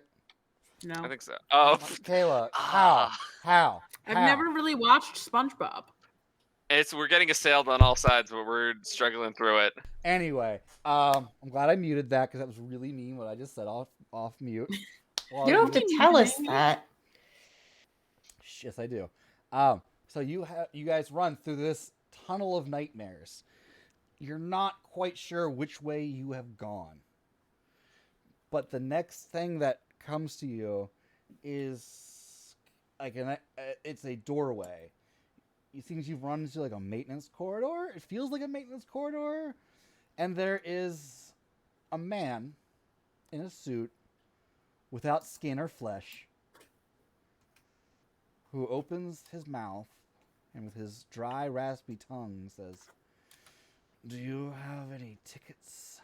No, I think so. Oh, Kayla, Ah. how? I've never really watched SpongeBob. We're getting assailed on all sides, but we're struggling through it. Anyway, I'm glad I muted that because that was really mean what I just said off mute. You don't have to tell us that. Yes, I do. So you guys run through this tunnel of nightmares. You're not quite sure which way you have gone. But the next thing that comes to you is like it's a doorway. You think you've run into like a maintenance corridor. It feels like a maintenance corridor, and there is a man in a suit without skin or flesh who opens his mouth and with his dry, raspy tongue says, "Do you have any tickets?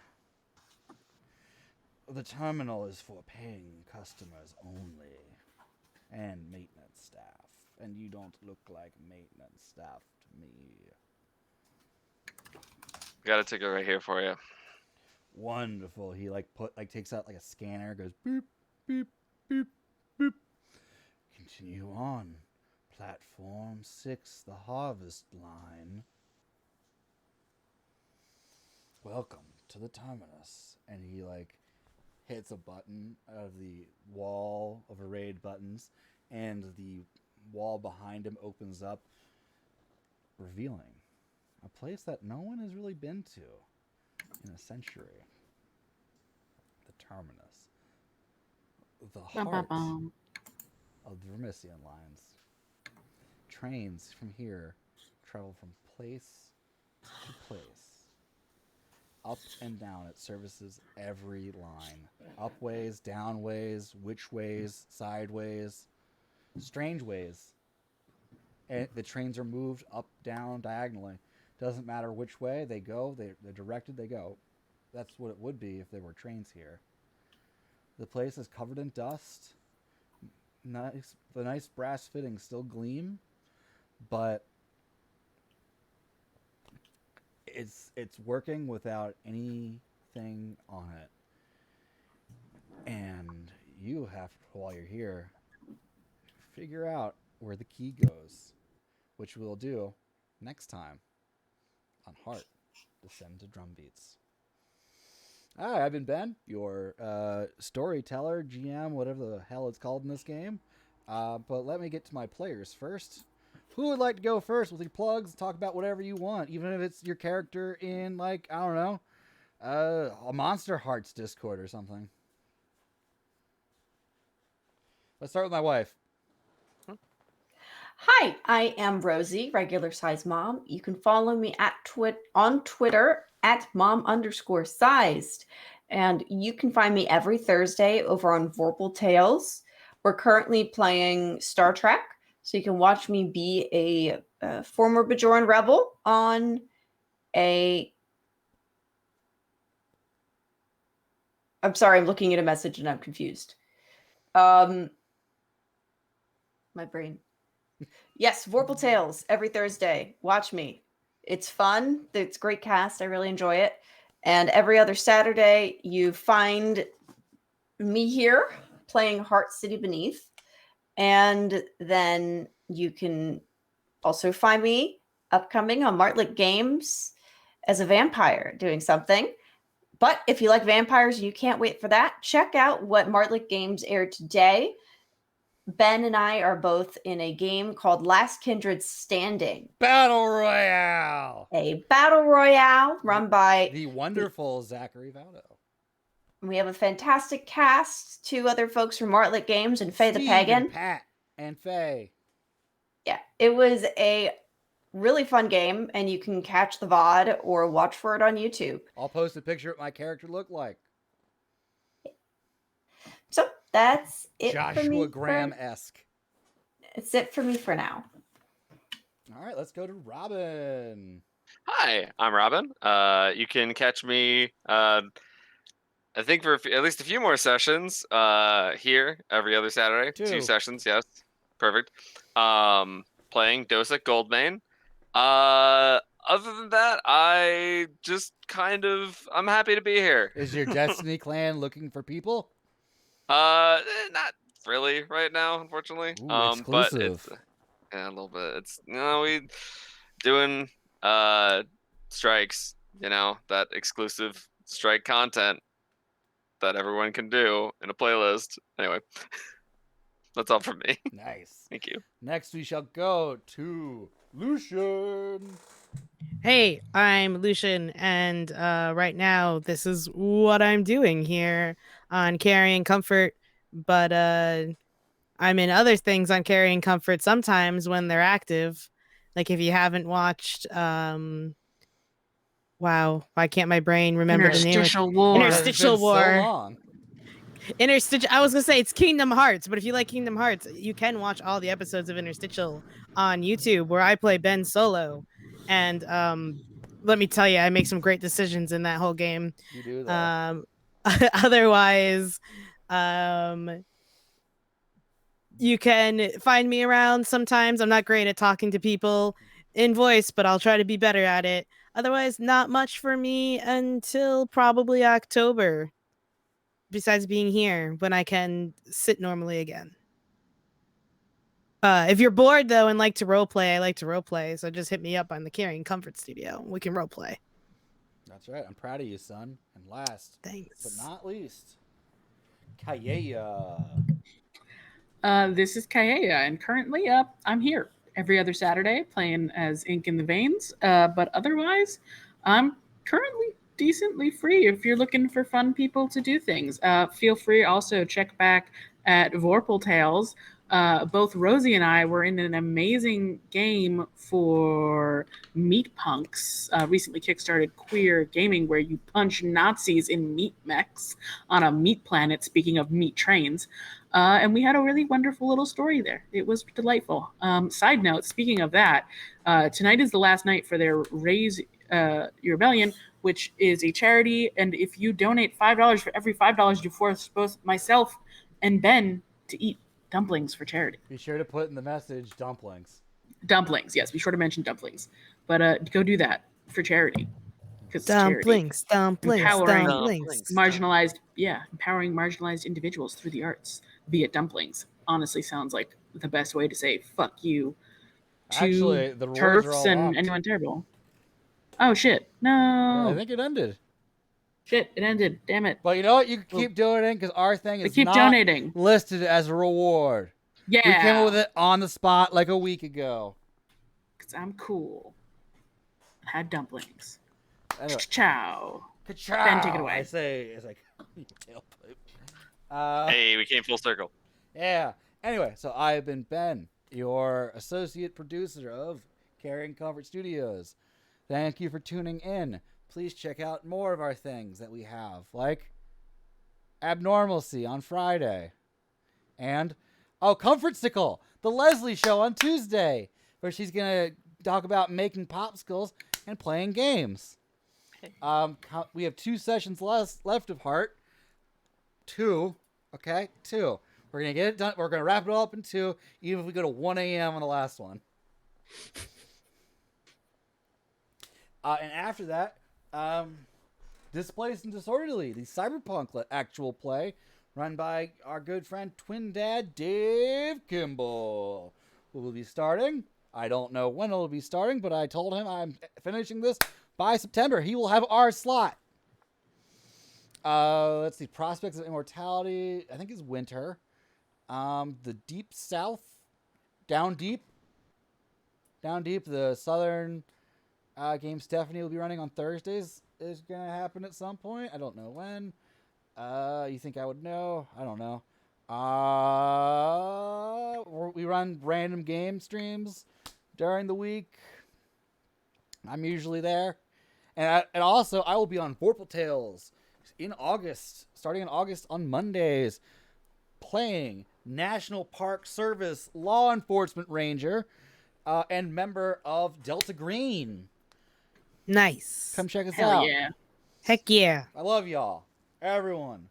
The terminal is for paying customers only and maintenance staff, and you don't look like maintenance staff to me." Got a ticket right here for you. Wonderful. He takes out like a scanner, goes boop, boop, boop, boop. Continue on. Platform 6, the harvest line. Welcome to the terminus. And he hits a button out of the wall of arrayed buttons, and the wall behind him opens up, revealing a place that no one has really been to in a century. The terminus. The heart of the Vermisian lines. Trains from here travel from place to place. Up and down, it services every line. Upways, downways, which ways, sideways, strange ways. And the trains are moved up, down, diagonally. Doesn't matter which way they go, they're directed, they go. That's what it would be if there were trains here. The place is covered in dust. The nice brass fittings still gleam, but it's working without anything on it. And you have to, while you're here, figure out where the key goes, which we'll do next time on Heart Descend to Drumbeats. Hi, I've been Ben, your storyteller, GM, whatever the hell it's called in this game. But let me get to my players first. Who would like to go first with your plugs? Talk about whatever you want, even if it's your character in, I don't know, a Monster Hearts Discord or something. Let's start with my wife. Hi, I am Rosie, regular size mom. You can follow me on Twitter at mom_sized. And you can find me every Thursday over on Vorpal Tales. We're currently playing Star Trek, so you can watch me be a former Bajoran rebel on a... I'm sorry, I'm looking at a message and I'm confused. My brain. Yes, Vorpal Tales every Thursday. Watch me. It's fun. It's a great cast. I really enjoy it. And every other Saturday, you find me here playing Heart City Beneath. And then you can also find me upcoming on Martlet Games as a vampire doing something. But if you like vampires, you can't wait for that. Check out what Martlet Games aired today. Ben and I are both in a game called Last Kindred Standing. Battle Royale! A battle royale run by the wonderful Zachary Valdo. We have a fantastic cast. 2 other folks from Martlet Games and Faye the Pagan. And Pat and Faye. Yeah, it was a really fun game, and you can catch the VOD or watch for it on YouTube. I'll post a picture of what my character looked like. So that's it Joshua for me. Graham-esque. It's it for me for now. All right, let's go to Robin. Hi, I'm Robin. You can catch me I think for at least a few more sessions here every other Saturday. 2 sessions, yes. Perfect. Playing Dosic Goldmane. Other than that, I'm happy to be here. Is your Destiny clan looking for people? Not really right now, unfortunately. Ooh, but exclusive. it's a little bit. It's we doing strikes, that exclusive strike content that everyone can do in a playlist. Anyway, that's all from me. Nice. Thank you. Next, we shall go to Lucian. Hey, I'm Lucian, and right now this is what I'm doing here on Carrion Comfort. But I'm in other things on Carrion Comfort sometimes when they're active. Like if you haven't watched, wow, why can't my brain remember the name? Interstitial War. Interstitial War. So long. I was gonna say it's Kingdom Hearts, but if you like Kingdom Hearts, you can watch all the episodes of Interstitial on YouTube, where I play Ben Solo, and let me tell you, I make some great decisions in that whole game. You do that. Otherwise, you can find me around sometimes. I'm not great at talking to people in voice, but I'll try to be better at it. Otherwise, not much for me until probably October. Besides being here when I can sit normally again. If you're bored though and like to roleplay, I like to roleplay. So just hit me up on the Carrion Comfort Studio. We can roleplay. That's right. I'm proud of you, son. And last, Thanks. but not least, Kaya. This is Kaya, and currently I'm here every other Saturday playing as Ink in the Veins. But otherwise, I'm currently decently free if you're looking for fun people to do things. Feel free also check back at Vorpal Tales. Both Rosie and I were in an amazing game for Meat Punks, recently kickstarted queer gaming where you punch Nazis in meat mechs on a meat planet, speaking of meat trains. And we had a really wonderful little story there. It was delightful. Side note, speaking of that, tonight is the last night for their Raise Your Rebellion, which is a charity. And if you donate $5 for every $5, you force both myself and Ben to eat dumplings for charity. Be sure to put in the message dumplings. Dumplings, yes. Be sure to mention dumplings. But go do that for charity. Dumplings, dumplings, empowering dumplings. Empowering marginalized individuals through the arts via dumplings. Honestly sounds like the best way to say fuck you to Actually, the rewards are TERFs all and locked. anyone terrible. Oh shit. No. I think it ended. Shit, it ended. Damn it. But you know what? You can keep doing it because our thing is keep not donating. listed as a reward. Yeah. We came up with it on the spot like a week ago. Because I'm cool. Had dumplings. Anyway. Ciao. Ka-chow! Ben, take it away. I say, it's like, tailpipe. Hey, we came full circle. Yeah. Anyway, so I've been Ben, your associate producer of Carrion Comfort Studios. Thank you for tuning in. Please check out more of our things that we have, like Abnormalcy on Friday. And, Comfortsicle, the Leslie Show on Tuesday, where she's going to talk about making popsicles and playing games. We have 2 sessions left of Heart. 2. Okay? 2. We're going to get it done. We're going to wrap it all up in 2, even if we go to 1 a.m. on the last one. And after that, Displaced and Disorderly, the cyberpunk actual play, run by our good friend Twin Dad Dave Kimball, who will be starting. I don't know when it'll be starting, but I told him I'm finishing this by September. He will have our slot. Let's see, Prospects of Immortality, I think is winter. The Deep South, Down Deep, the Southern game Stephanie will be running on Thursdays is going to happen at some point. I don't know when. You think I would know? I don't know. We run random game streams during the week. I'm usually there. And also, I will be on Vorpal Tales in August, starting in August on Mondays, playing National Park Service law enforcement ranger and member of Delta Green. Nice. Come check us Hell out. yeah. Heck yeah. I love y'all. everyone,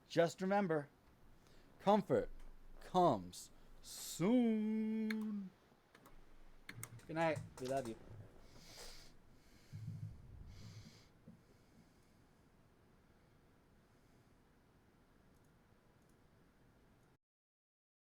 just remember, comfort comes soon. Good night. We love you.